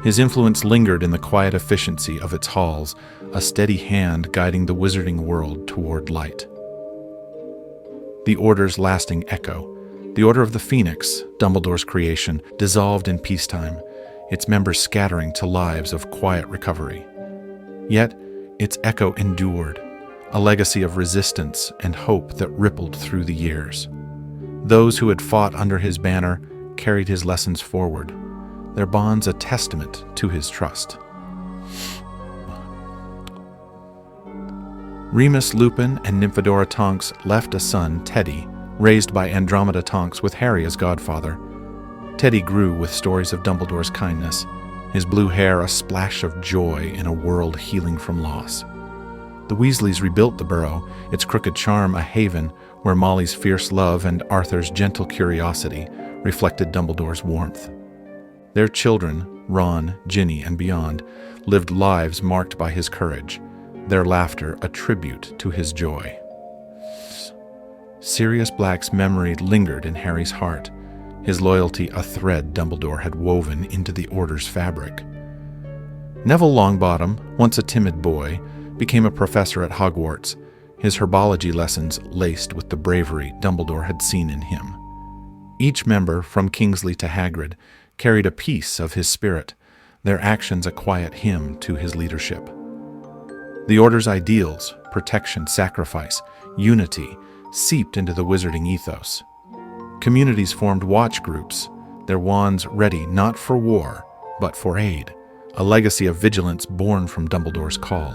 [SPEAKER 1] His influence lingered in the quiet efficiency of its halls, a steady hand guiding the wizarding world toward light. The Order's lasting echo. The Order of the Phoenix, Dumbledore's creation, dissolved in peacetime, its members scattering to lives of quiet recovery. Yet, its echo endured, a legacy of resistance and hope that rippled through the years. Those who had fought under his banner carried his lessons forward. their bonds a testament to his trust. Remus Lupin and Nymphadora Tonks left a son, Teddy, raised by Andromeda Tonks with Harry as godfather. Teddy grew with stories of Dumbledore's kindness, his blue hair a splash of joy in a world healing from loss. The Weasleys rebuilt the burrow, its crooked charm a haven where Molly's fierce love and Arthur's gentle curiosity reflected Dumbledore's warmth. Their children, Ron, Ginny, and beyond, lived lives marked by his courage, their laughter a tribute to his joy. Sirius Black's memory lingered in Harry's heart, his loyalty a thread Dumbledore had woven into the Order's fabric. Neville Longbottom, once a timid boy, became a professor at Hogwarts, his herbology lessons laced with the bravery Dumbledore had seen in him. Each member, from Kingsley to Hagrid, carried a piece of his spirit, their actions a quiet hymn to his leadership. The Order's ideals, protection, sacrifice, unity, seeped into the wizarding ethos. Communities formed watch groups, their wands ready not for war, but for aid, a legacy of vigilance born from Dumbledore's call.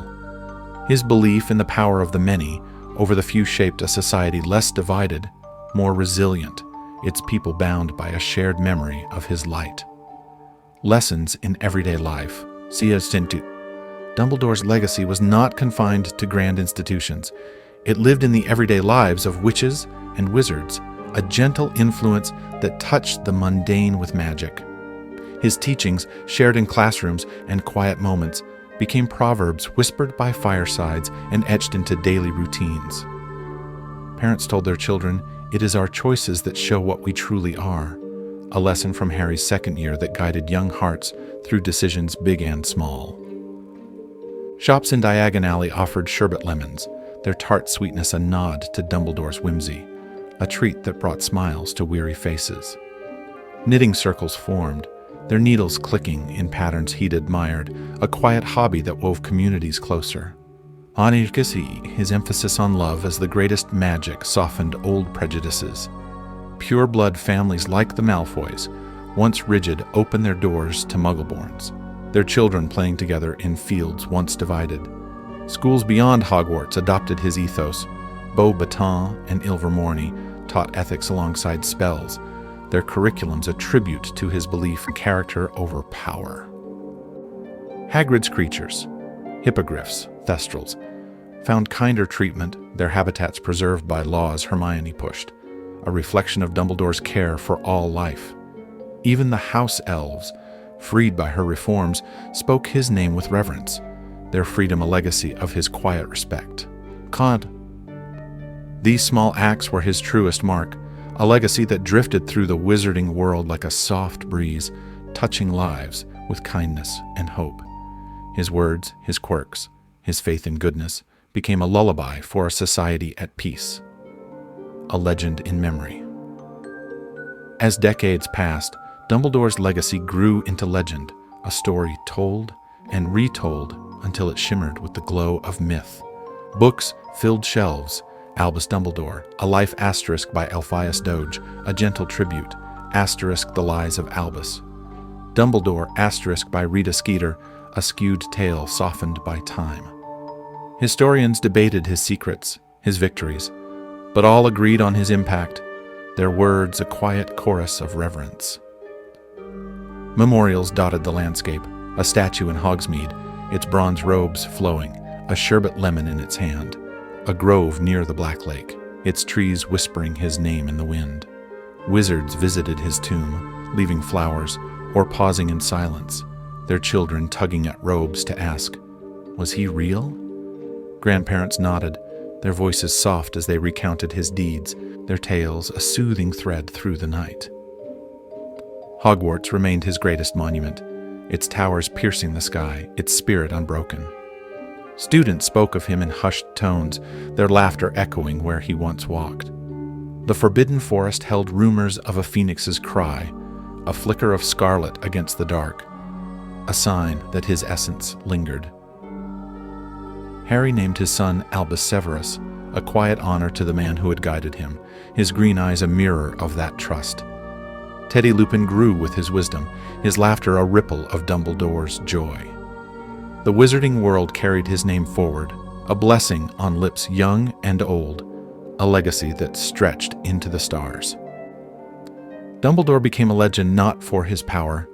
[SPEAKER 1] His belief in the power of the many over the few shaped a society less divided, more resilient, its people bound by a shared memory of his light. Lessons in everyday life. Dumbledore's legacy was not confined to grand institutions. It lived in the everyday lives of witches and wizards, a gentle influence that touched the mundane with magic. His teachings, shared in classrooms and quiet moments, became proverbs whispered by firesides and etched into daily routines. Parents told their children, "It is our choices that show what we truly are," a lesson from Harry's second year that guided young hearts through decisions big and small. Shops in Diagon Alley offered sherbet lemons, their tart sweetness a nod to Dumbledore's whimsy, a treat that brought smiles to weary faces. Knitting circles formed, their needles clicking in patterns he'd admired, a quiet hobby that wove communities closer. Onirgisi, his emphasis on love as the greatest magic, softened old prejudices. Pure-blood families like the Malfoys, once rigid, opened their doors to Muggleborns, their children playing together in fields once divided. Schools beyond Hogwarts adopted his ethos. Beauxbatons and Ilvermorny taught ethics alongside spells, their curriculums a tribute to his belief in character over power. Hagrid's creatures, hippogriffs, thestrals, found kinder treatment, their habitats preserved by laws Hermione pushed, a reflection of Dumbledore's care for all life. Even the house elves, freed by her reforms, spoke his name with reverence, their freedom a legacy of his quiet respect. These small acts were his truest mark, a legacy that drifted through the wizarding world like a soft breeze, touching lives with kindness and hope. His words, his quirks, his faith in goodness became a lullaby for a society at peace, a legend in memory. As decades passed, Dumbledore's legacy grew into legend, a story told and retold until it shimmered with the glow of myth. Books filled shelves, Albus Dumbledore, a life asterisk by Elphias Doge, a gentle tribute, asterisk the lies of Albus. Dumbledore, asterisk by Rita Skeeter, a skewed tale softened by time. Historians debated his secrets, his victories, but all agreed on his impact, their words a quiet chorus of reverence. Memorials dotted the landscape, a statue in Hogsmeade, its bronze robes flowing, a sherbet lemon in its hand, a grove near the Black Lake, its trees whispering his name in the wind. Wizards visited his tomb, leaving flowers or pausing in silence, their children tugging at robes to ask, "Was he real?" Grandparents nodded, their voices soft as they recounted his deeds, their tales a soothing thread through the night. Hogwarts remained his greatest monument, its towers piercing the sky, its spirit unbroken. Students spoke of him in hushed tones, their laughter echoing where he once walked. The Forbidden Forest held rumors of a phoenix's cry, a flicker of scarlet against the dark, a sign that his essence lingered. Harry named his son Albus Severus, a quiet honor to the man who had guided him, his green eyes a mirror of that trust. Teddy Lupin grew with his wisdom, his laughter a ripple of Dumbledore's joy. The wizarding world carried his name forward, a blessing on lips young and old, a legacy that stretched into the stars. Dumbledore became a legend not for his power,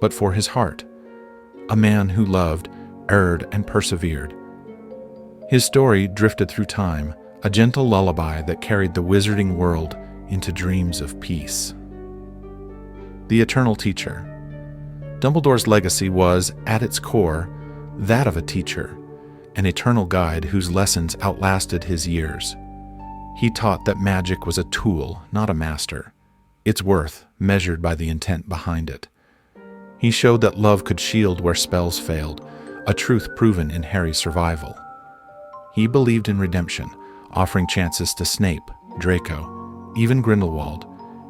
[SPEAKER 1] but for his heart, a man who loved, erred, and persevered. His story drifted through time, a gentle lullaby that carried the wizarding world into dreams of peace. The Eternal Teacher. Dumbledore's legacy was, at its core, that of a teacher, an eternal guide whose lessons outlasted his years. He taught that magic was a tool, not a master, its worth measured by the intent behind it. He showed that love could shield where spells failed, a truth proven in Harry's survival. He believed in redemption, offering chances to Snape, Draco, even Grindelwald,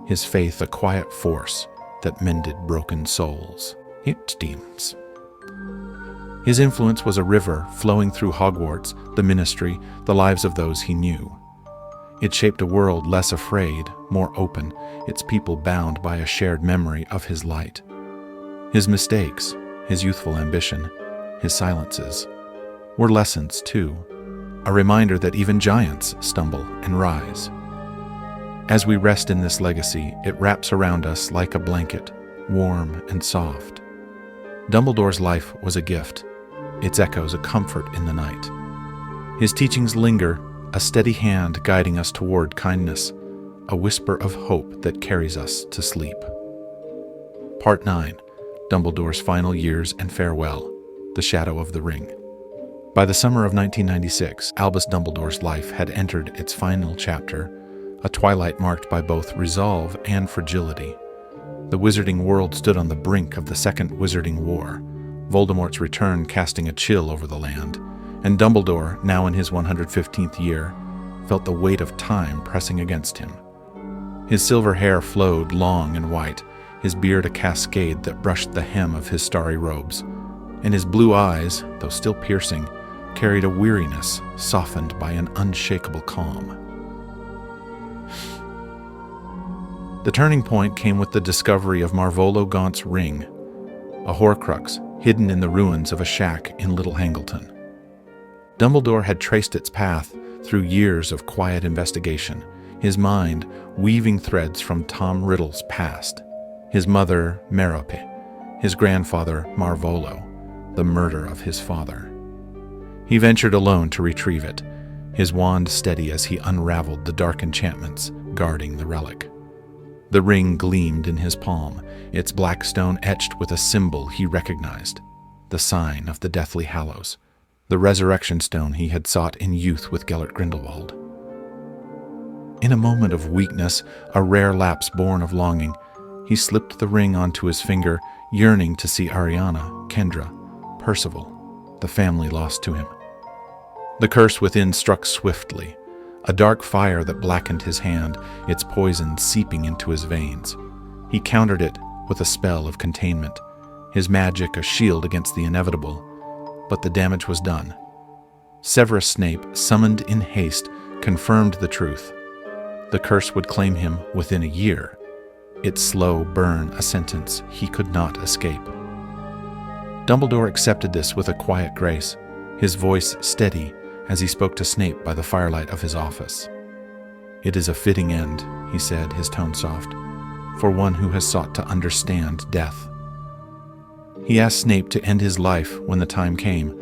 [SPEAKER 1] his faith a quiet force that mended broken souls. It seems. His influence was a river flowing through Hogwarts, the ministry, the lives of those he knew. It shaped a world less afraid, more open, its people bound by a shared memory of his light. His mistakes, his youthful ambition, his silences, were lessons too, a reminder that even giants stumble and rise. As we rest in this legacy, it wraps around us like a blanket, warm and soft. Dumbledore's life was a gift, its echoes a comfort in the night. His teachings linger, a steady hand guiding us toward kindness, a whisper of hope that carries us to sleep. Part 9. Dumbledore's Final Years and Farewell, The Shadow of the Ring. By the summer of 1996, Albus Dumbledore's life had entered its final chapter, a twilight marked by both resolve and fragility. The wizarding world stood on the brink of the Second Wizarding War, Voldemort's return casting a chill over the land, and Dumbledore, now in his 115th year, felt the weight of time pressing against him. His silver hair flowed long and white, his beard a cascade that brushed the hem of his starry robes, and his blue eyes, though still piercing, carried a weariness softened by an unshakable calm. The turning point came with the discovery of Marvolo Gaunt's ring, a Horcrux hidden in the ruins of a shack in Little Hangleton. Dumbledore had traced its path through years of quiet investigation, his mind weaving threads from Tom Riddle's past, his mother Merope, his grandfather Marvolo, the murder of his father. He ventured alone to retrieve it, his wand steady as he unraveled the dark enchantments guarding the relic. The ring gleamed in his palm, its black stone etched with a symbol he recognized, the sign of the Deathly Hallows, the resurrection stone he had sought in youth with Gellert Grindelwald. In a moment of weakness, a rare lapse born of longing, he slipped the ring onto his finger, yearning to see Ariana, Kendra, Percival, the family lost to him. The curse within struck swiftly, a dark fire that blackened his hand, its poison seeping into his veins. He countered it with a spell of containment, his magic a shield against the inevitable, but the damage was done. Severus Snape, summoned in haste, confirmed the truth. The curse would claim him within a year, its slow burn a sentence he could not escape. Dumbledore accepted this with a quiet grace, his voice steady as he spoke to Snape by the firelight of his office. "It is a fitting end," he said, his tone soft, "for one who has sought to understand death." He asked Snape to end his life when the time came,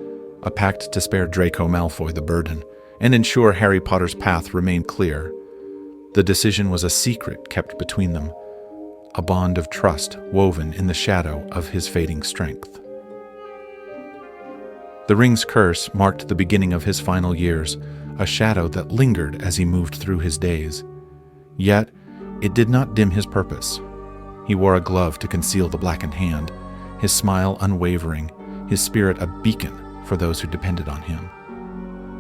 [SPEAKER 1] a pact to spare Draco Malfoy the burden, and ensure Harry Potter's path remained clear. The decision was a secret kept between them, a bond of trust woven in the shadow of his fading strength. The ring's curse marked the beginning of his final years, a shadow that lingered as he moved through his days. Yet, it did not dim his purpose. He wore a glove to conceal the blackened hand, his smile unwavering, his spirit a beacon for those who depended on him.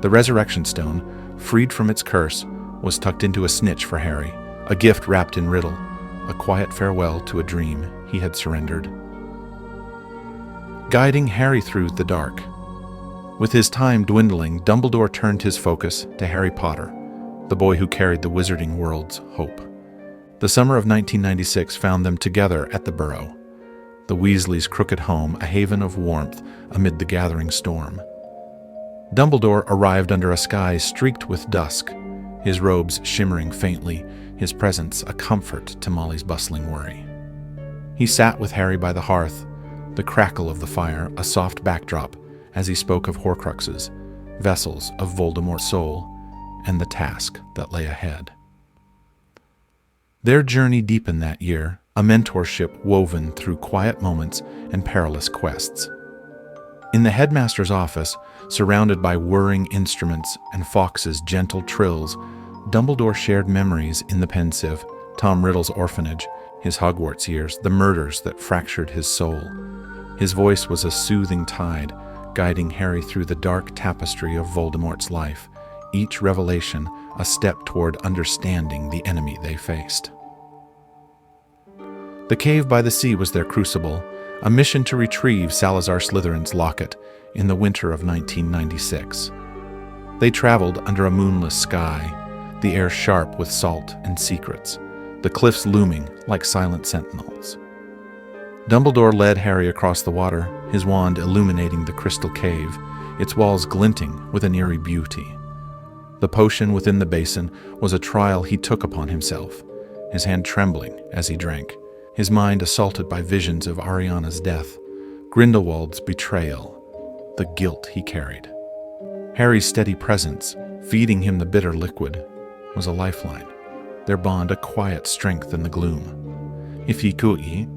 [SPEAKER 1] The resurrection stone, freed from its curse, was tucked into a snitch for Harry, a gift wrapped in riddle, a quiet farewell to a dream he had surrendered. Guiding Harry through the dark. With his time dwindling, Dumbledore turned his focus to Harry Potter, the boy who carried the wizarding world's hope. The summer of 1996 found them together at the Burrow, the Weasleys' crooked home, a haven of warmth amid the gathering storm. Dumbledore arrived under a sky streaked with dusk, his robes shimmering faintly, his presence a comfort to Molly's bustling worry. He sat with Harry by the hearth, the crackle of the fire a soft backdrop as he spoke of Horcruxes, vessels of Voldemort's soul, and the task that lay ahead. Their journey deepened that year, a mentorship woven through quiet moments and perilous quests. In the headmaster's office, surrounded by whirring instruments and Fawkes's gentle trills, Dumbledore shared memories in the Pensieve, Tom Riddle's orphanage, his Hogwarts years, the murders that fractured his soul. His voice was a soothing tide, guiding Harry through the dark tapestry of Voldemort's life, each revelation a step toward understanding the enemy they faced. The cave by the sea was their crucible, a mission to retrieve Salazar Slytherin's locket in the winter of 1996. They traveled under a moonless sky, the air sharp with salt and secrets, the cliffs looming like silent sentinels. Dumbledore led Harry across the water, his wand illuminating the crystal cave, its walls glinting with an eerie beauty. The potion within the basin was a trial he took upon himself, his hand trembling as he drank, his mind assaulted by visions of Ariana's death, Grindelwald's betrayal, the guilt he carried. Harry's steady presence, feeding him the bitter liquid, was a lifeline, their bond a quiet strength in the gloom. If he could eat.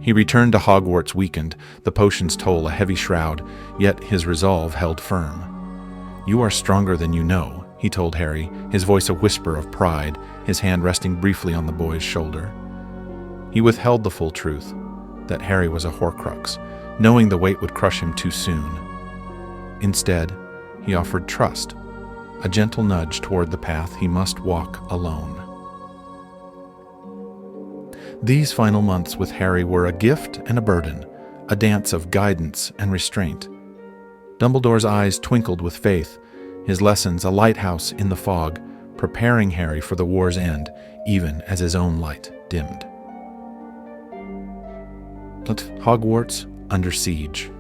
[SPEAKER 1] He returned to Hogwarts weakened, the potion's toll a heavy shroud, yet his resolve held firm. "You are stronger than you know," he told Harry, his voice a whisper of pride, his hand resting briefly on the boy's shoulder. He withheld the full truth, that Harry was a Horcrux, knowing the weight would crush him too soon. Instead, he offered trust, a gentle nudge toward the path he must walk alone. These final months with Harry were a gift and a burden, a dance of guidance and restraint. Dumbledore's eyes twinkled with faith, his lessons a lighthouse in the fog, preparing Harry for the war's end, even as his own light dimmed. Hogwarts under siege.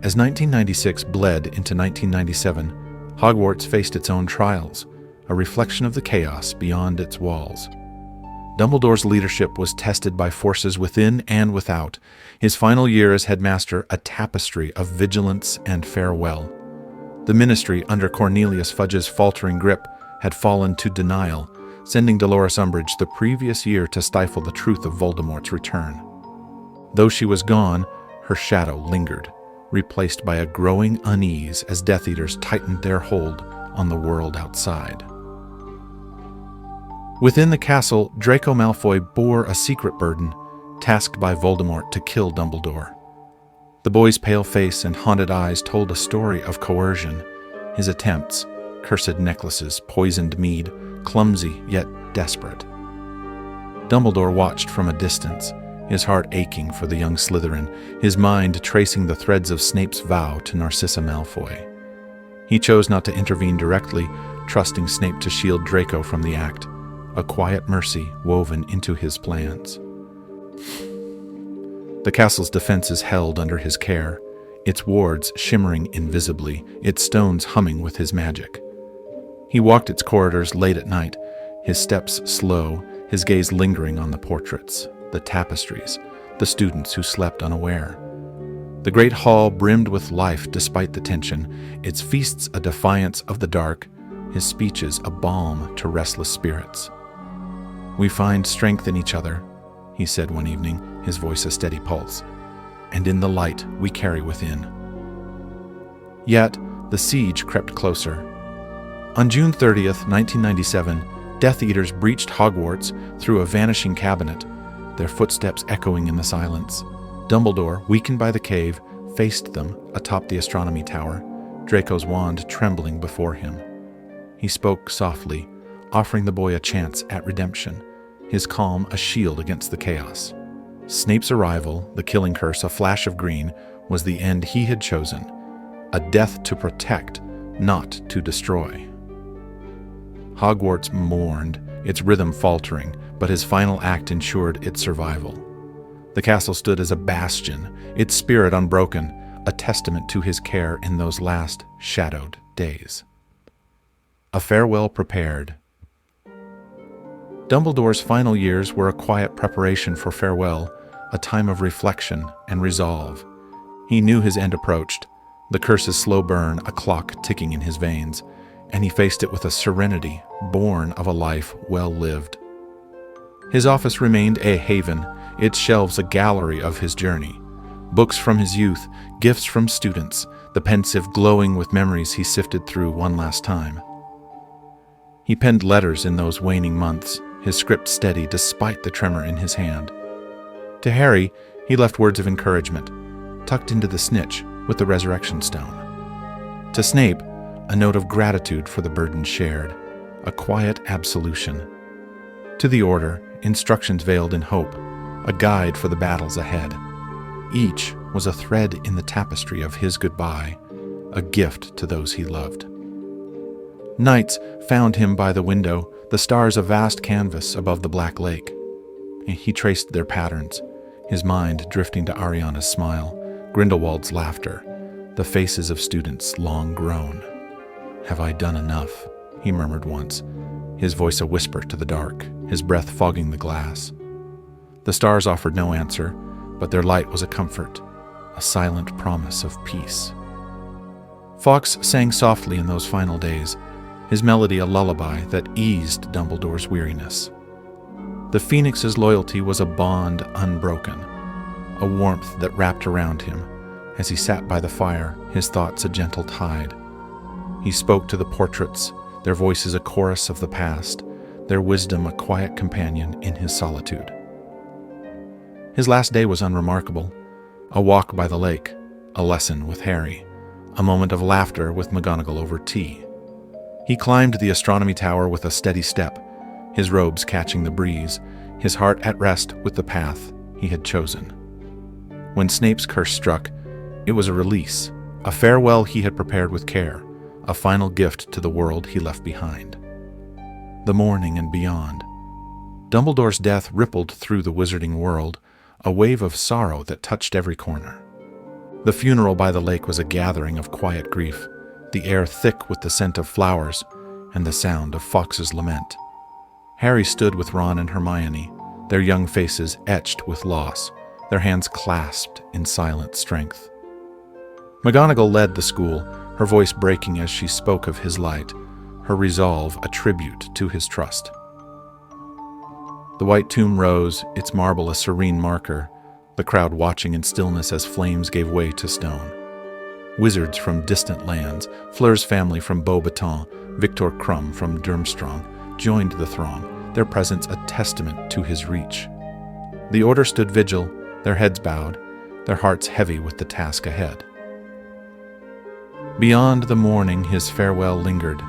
[SPEAKER 1] As 1996 bled into 1997, Hogwarts faced its own trials, a reflection of the chaos beyond its walls. Dumbledore's leadership was tested by forces within and without, his final year as headmaster a tapestry of vigilance and farewell. The ministry, under Cornelius Fudge's faltering grip, had fallen to denial, sending Dolores Umbridge the previous year to stifle the truth of Voldemort's return. Though she was gone, her shadow lingered, replaced by a growing unease as Death Eaters tightened their hold on the world outside. Within the castle, Draco Malfoy bore a secret burden, tasked by Voldemort to kill Dumbledore. The boy's pale face and haunted eyes told a story of coercion, his attempts, cursed necklaces, poisoned mead, clumsy yet desperate. Dumbledore watched from a distance, his heart aching for the young Slytherin, his mind tracing the threads of Snape's vow to Narcissa Malfoy. He chose not to intervene directly, trusting Snape to shield Draco from the act, a quiet mercy woven into his plans. The castle's defenses held under his care, its wards shimmering invisibly, its stones humming with his magic. He walked its corridors late at night, his steps slow, his gaze lingering on the portraits, the tapestries, the students who slept unaware. The great hall brimmed with life despite the tension, its feasts a defiance of the dark, his speeches a balm to restless spirits. "We find strength in each other," he said one evening, his voice a steady pulse, "and in the light we carry within." Yet, the siege crept closer. On June 30th, 1997, Death Eaters breached Hogwarts through a vanishing cabinet, their footsteps echoing in the silence. Dumbledore, weakened by the cave, faced them atop the astronomy tower, Draco's wand trembling before him. He spoke softly, offering the boy a chance at redemption, his calm a shield against the chaos. Snape's arrival, the killing curse a flash of green, was the end he had chosen, a death to protect, not to destroy. Hogwarts mourned, its rhythm faltering, but his final act ensured its survival. The castle stood as a bastion, its spirit unbroken, a testament to his care in those last shadowed days. A farewell prepared. Dumbledore's final years were a quiet preparation for farewell, a time of reflection and resolve. He knew his end approached, the curse's slow burn, a clock ticking in his veins, and he faced it with a serenity born of a life well lived. His office remained a haven, its shelves a gallery of his journey. Books from his youth, gifts from students, the pensive glowing with memories he sifted through one last time. He penned letters in those waning months, his script steady despite the tremor in his hand. To Harry, he left words of encouragement, tucked into the snitch with the resurrection stone. To Snape, a note of gratitude for the burden shared, a quiet absolution. To the Order, instructions veiled in hope, a guide for the battles ahead. Each was a thread in the tapestry of his goodbye, a gift to those he loved. Nights found him by the window, the stars a vast canvas above the black lake. He traced their patterns, his mind drifting to Ariana's smile, Grindelwald's laughter, the faces of students long grown. "Have I done enough?" he murmured once, his voice a whisper to the dark, his breath fogging the glass. The stars offered no answer, but their light was a comfort, a silent promise of peace. Fawkes sang softly in those final days, his melody a lullaby that eased Dumbledore's weariness. The Phoenix's loyalty was a bond unbroken, a warmth that wrapped around him. As he sat by the fire, his thoughts a gentle tide. He spoke to the portraits, their voices a chorus of the past, their wisdom a quiet companion in his solitude. His last day was unremarkable. A walk by the lake, a lesson with Harry, a moment of laughter with McGonagall over tea. He climbed the astronomy tower with a steady step, his robes catching the breeze, his heart at rest with the path he had chosen. When Snape's curse struck, it was a release, a farewell he had prepared with care, a final gift to the world he left behind. The morning and beyond. Dumbledore's death rippled through the wizarding world, a wave of sorrow that touched every corner. The funeral by the lake was a gathering of quiet grief, the air thick with the scent of flowers and the sound of Fawkes' lament. Harry stood with Ron and Hermione, their young faces etched with loss, their hands clasped in silent strength. McGonagall led the school, her voice breaking as she spoke of his light, her resolve a tribute to his trust. The white tomb rose, its marble a serene marker, the crowd watching in stillness as flames gave way to stone. Wizards from distant lands, Fleur's family from Beauxbaton, Victor Krum from Durmstrang, joined the throng, their presence a testament to his reach. The Order stood vigil, their heads bowed, their hearts heavy with the task ahead. Beyond the morning his farewell lingered.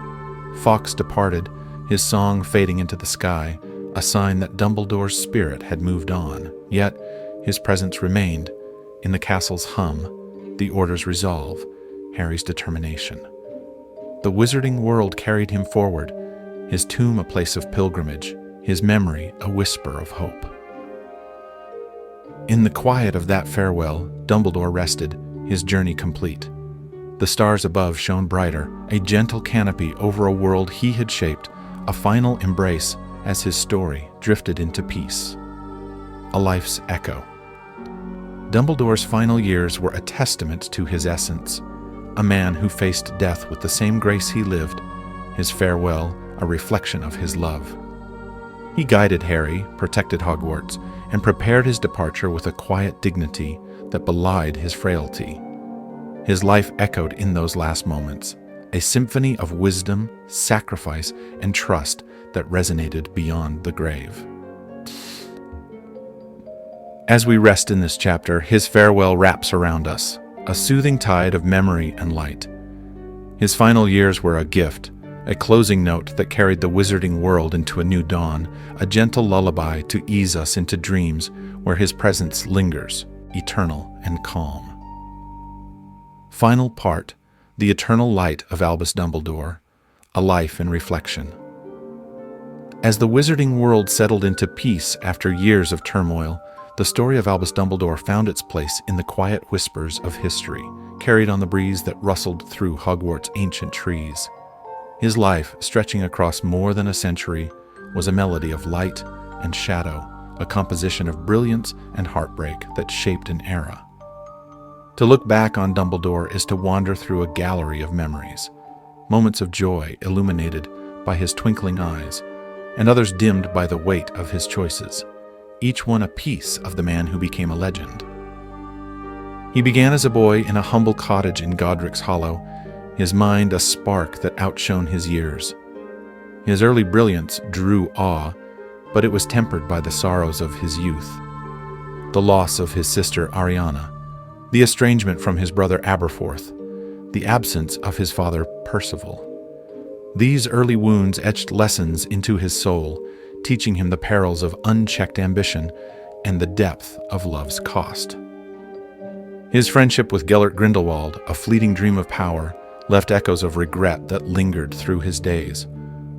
[SPEAKER 1] Fawkes departed, his song fading into the sky, a sign that Dumbledore's spirit had moved on, yet his presence remained, in the castle's hum, the Order's resolve, Harry's determination. The wizarding world carried him forward, his tomb a place of pilgrimage, his memory a whisper of hope. In the quiet of that farewell, Dumbledore rested, his journey complete. The stars above shone brighter, a gentle canopy over a world he had shaped, a final embrace as his story drifted into peace. A life's echo. Dumbledore's final years were a testament to his essence, a man who faced death with the same grace he lived, his farewell a reflection of his love. He guided Harry, protected Hogwarts, and prepared his departure with a quiet dignity that belied his frailty. His life echoed in those last moments, a symphony of wisdom, sacrifice, and trust that resonated beyond the grave. As we rest in this chapter, his farewell wraps around us, a soothing tide of memory and light. His final years were a gift, a closing note that carried the wizarding world into a new dawn, a gentle lullaby to ease us into dreams where his presence lingers, eternal and calm. Final part, the eternal light of Albus Dumbledore, a life in reflection. As the wizarding world settled into peace after years of turmoil, the story of Albus Dumbledore found its place in the quiet whispers of history, carried on the breeze that rustled through Hogwarts' ancient trees. His life, stretching across more than a century, was a melody of light and shadow, a composition of brilliance and heartbreak that shaped an era. To look back on Dumbledore is to wander through a gallery of memories, moments of joy illuminated by his twinkling eyes, and others dimmed by the weight of his choices, each one a piece of the man who became a legend. He began as a boy in a humble cottage in Godric's Hollow, his mind a spark that outshone his years. His early brilliance drew awe, but it was tempered by the sorrows of his youth. The loss of his sister Ariana, the estrangement from his brother Aberforth, the absence of his father Percival. These early wounds etched lessons into his soul, teaching him the perils of unchecked ambition and the depth of love's cost. His friendship with Gellert Grindelwald, a fleeting dream of power, left echoes of regret that lingered through his days,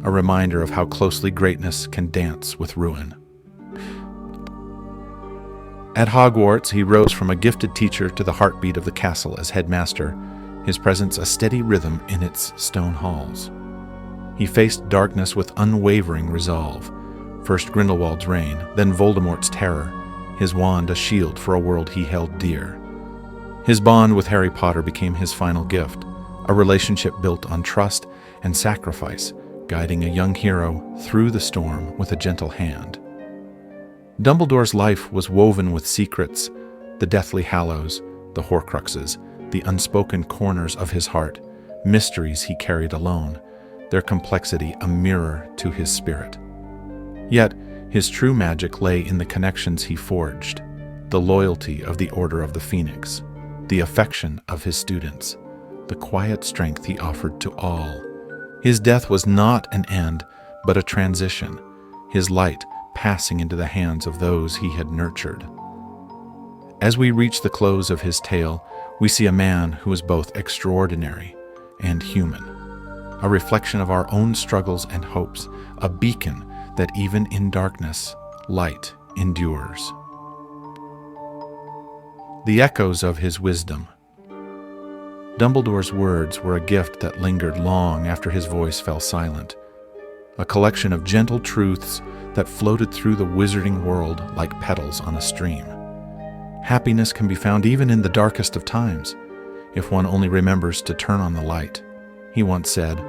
[SPEAKER 1] a reminder of how closely greatness can dance with ruin. At Hogwarts, he rose from a gifted teacher to the heartbeat of the castle as headmaster, his presence a steady rhythm in its stone halls. He faced darkness with unwavering resolve, first Grindelwald's reign, then Voldemort's terror, his wand a shield for a world he held dear. His bond with Harry Potter became his final gift, a relationship built on trust and sacrifice, guiding a young hero through the storm with a gentle hand. Dumbledore's life was woven with secrets, the Deathly Hallows, the Horcruxes, the unspoken corners of his heart, mysteries he carried alone, their complexity a mirror to his spirit. Yet, his true magic lay in the connections he forged, the loyalty of the Order of the Phoenix, the affection of his students, the quiet strength he offered to all. His death was not an end, but a transition, his light passing into the hands of those he had nurtured. As we reach the close of his tale, we see a man who is both extraordinary and human, a reflection of our own struggles and hopes, a beacon that even in darkness, light endures. The echoes of his wisdom. Dumbledore's words were a gift that lingered long after his voice fell silent, a collection of gentle truths that floated through the wizarding world like petals on a stream. Happiness can be found even in the darkest of times, if one only remembers to turn on the light, he once said,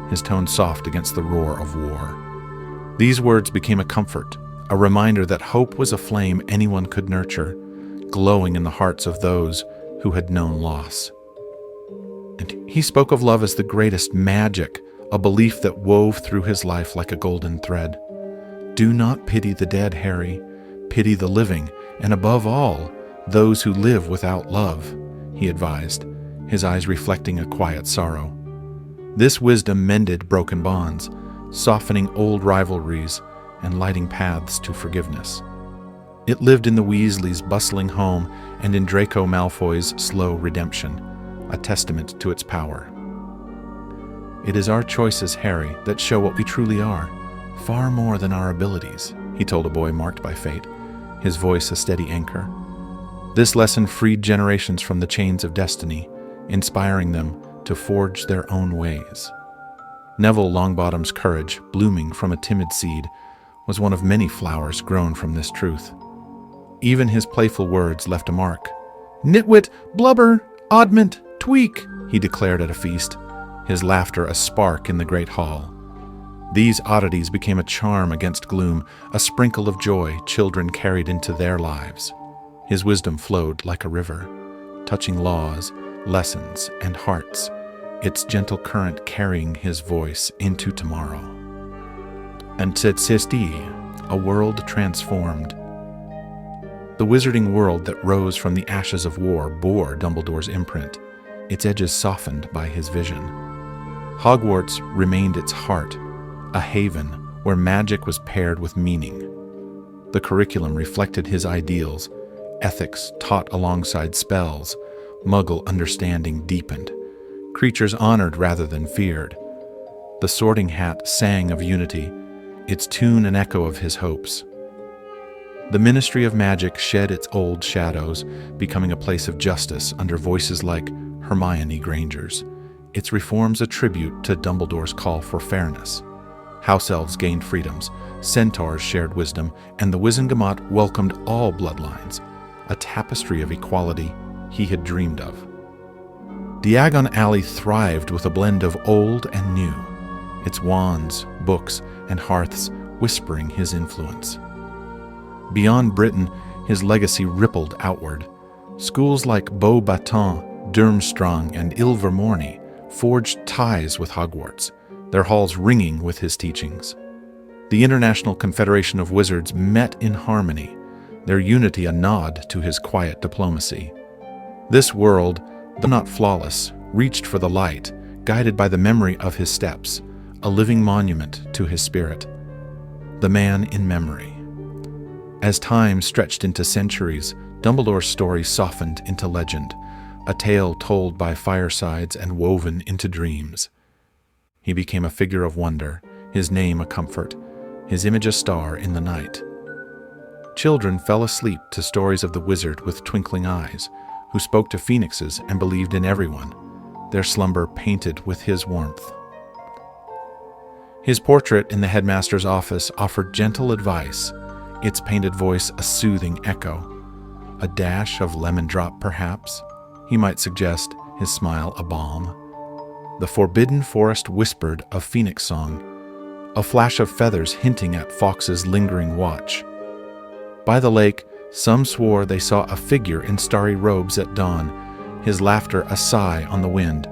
[SPEAKER 1] his tone soft against the roar of war. These words became a comfort, a reminder that hope was a flame anyone could nurture, glowing in the hearts of those who had known loss. And he spoke of love as the greatest magic, a belief that wove through his life like a golden thread. Do not pity the dead, Harry. Pity the living, and above all, those who live without love, he advised, his eyes reflecting a quiet sorrow. This wisdom mended broken bonds, softening old rivalries and lighting paths to forgiveness. It lived in the Weasleys' bustling home and in Draco Malfoy's slow redemption, a testament to its power. It is our choices, Harry, that show what we truly are, far more than our abilities, he told a boy marked by fate, his voice a steady anchor. This lesson freed generations from the chains of destiny, inspiring them to forge their own ways. Neville Longbottom's courage, blooming from a timid seed, was one of many flowers grown from this truth. Even his playful words left a mark. "Nitwit, blubber, oddment, tweak," he declared at a feast, his laughter a spark in the great hall. These oddities became a charm against gloom, a sprinkle of joy children carried into their lives. His wisdom flowed like a river, touching laws, lessons, and hearts, its gentle current carrying his voice into tomorrow. And Tsetsti, a world transformed. The wizarding world that rose from the ashes of war bore Dumbledore's imprint, its edges softened by his vision. Hogwarts remained its heart, a haven where magic was paired with meaning. The curriculum reflected his ideals, ethics taught alongside spells, Muggle understanding deepened, creatures honored rather than feared. The Sorting Hat sang of unity, its tune an echo of his hopes. The Ministry of Magic shed its old shadows, becoming a place of justice under voices like Hermione Granger's, its reforms a tribute to Dumbledore's call for fairness. House elves gained freedoms, centaurs shared wisdom, and the Wizengamot welcomed all bloodlines, a tapestry of equality he had dreamed of. Diagon Alley thrived with a blend of old and new, its wands, books, and hearths whispering his influence. Beyond Britain, his legacy rippled outward. Schools like Beauxbatons, Durmstrang, and Ilvermorny forged ties with Hogwarts, their halls ringing with his teachings. The International Confederation of Wizards met in harmony, their unity a nod to his quiet diplomacy. This world, though not flawless, reached for the light, guided by the memory of his steps, a living monument to his spirit. The man in memory. As time stretched into centuries, Dumbledore's story softened into legend, a tale told by firesides and woven into dreams. He became a figure of wonder, his name a comfort, his image a star in the night. Children fell asleep to stories of the wizard with twinkling eyes, who spoke to phoenixes and believed in everyone, their slumber painted with his warmth. His portrait in the headmaster's office offered gentle advice, its painted voice a soothing echo. A dash of lemon drop, perhaps, he might suggest, his smile a balm. The forbidden forest whispered of phoenix song, a flash of feathers hinting at Fawkes's lingering watch. By the lake, some swore they saw a figure in starry robes at dawn, his laughter a sigh on the wind,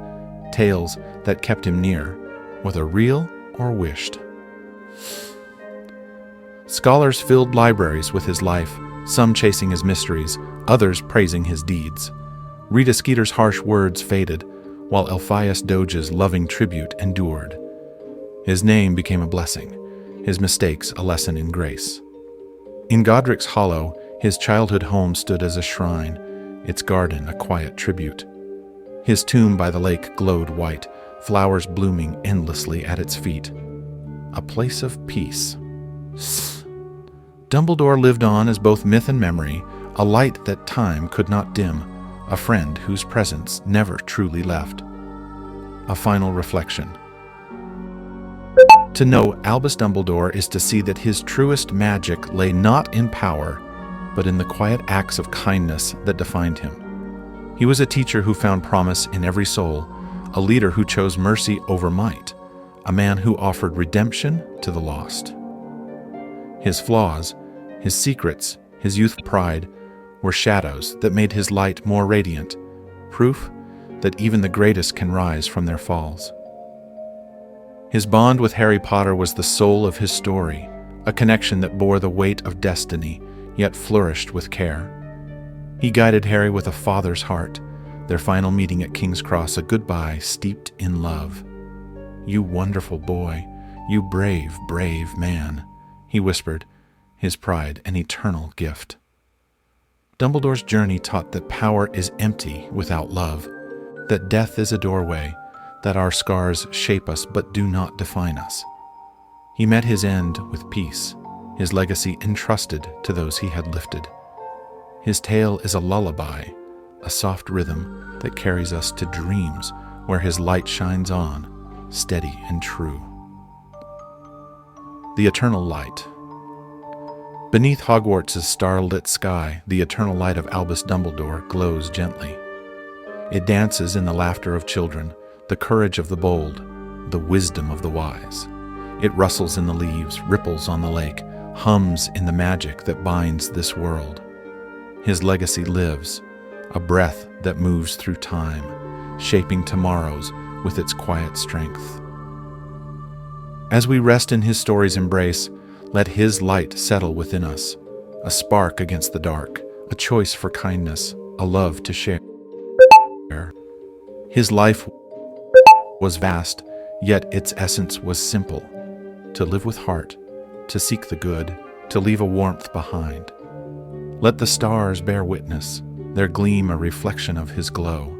[SPEAKER 1] tales that kept him near, whether real or wished. Scholars filled libraries with his life, some chasing his mysteries, others praising his deeds. Rita Skeeter's harsh words faded, while Elphias Doge's loving tribute endured. His name became a blessing, his mistakes a lesson in grace. In Godric's Hollow, his childhood home stood as a shrine, its garden a quiet tribute. His tomb by the lake glowed white, flowers blooming endlessly at its feet. A place of peace. Dumbledore lived on as both myth and memory, a light that time could not dim, a friend whose presence never truly left. A final reflection. To know Albus Dumbledore is to see that his truest magic lay not in power, but in the quiet acts of kindness that defined him. He was a teacher who found promise in every soul, a leader who chose mercy over might, a man who offered redemption to the lost. His flaws, his secrets, his youth pride, were shadows that made his light more radiant, proof that even the greatest can rise from their falls. His bond with Harry Potter was the soul of his story, a connection that bore the weight of destiny, yet flourished with care. He guided Harry with a father's heart, their final meeting at King's Cross a goodbye steeped in love. "You wonderful boy, you brave, brave man," he whispered, his pride an eternal gift. Dumbledore's journey taught that power is empty without love, that death is a doorway, that our scars shape us but do not define us. He met his end with peace, his legacy entrusted to those he had lifted. His tale is a lullaby, a soft rhythm that carries us to dreams where his light shines on, steady and true. The Eternal Light. Beneath Hogwarts' starlit sky, the eternal light of Albus Dumbledore glows gently. It dances in the laughter of children, the courage of the bold, the wisdom of the wise. It rustles in the leaves, ripples on the lake, hums in the magic that binds this world. His legacy lives, a breath that moves through time, shaping tomorrows with its quiet strength. As we rest in his story's embrace, let his light settle within us, a spark against the dark, a choice for kindness, a love to share. His life was vast, yet its essence was simple: to live with heart, to seek the good, to leave a warmth behind. Let the stars bear witness, their gleam a reflection of his glow.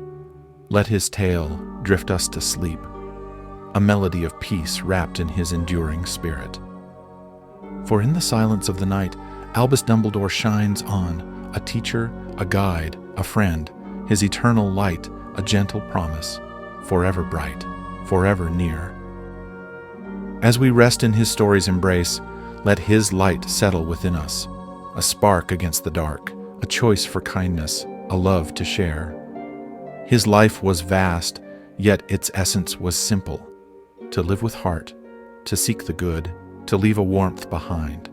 [SPEAKER 1] Let his tale drift us to sleep, a melody of peace wrapped in his enduring spirit. For in the silence of the night, Albus Dumbledore shines on, a teacher, a guide, a friend, his eternal light, a gentle promise, forever bright, forever near. As we rest in his story's embrace, let his light settle within us, a spark against the dark, a choice for kindness, a love to share. His life was vast, yet its essence was simple: to live with heart, to seek the good, to leave a warmth behind.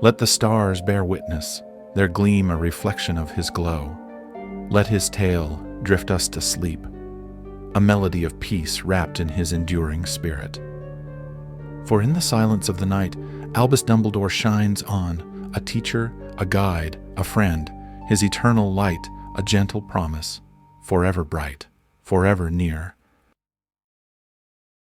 [SPEAKER 1] Let the stars bear witness, their gleam a reflection of his glow. Let his tale drift us to sleep, a melody of peace wrapped in his enduring spirit. For in the silence of the night, Albus Dumbledore shines on, a teacher, a guide, a friend, his eternal light, a gentle promise, forever bright, forever near.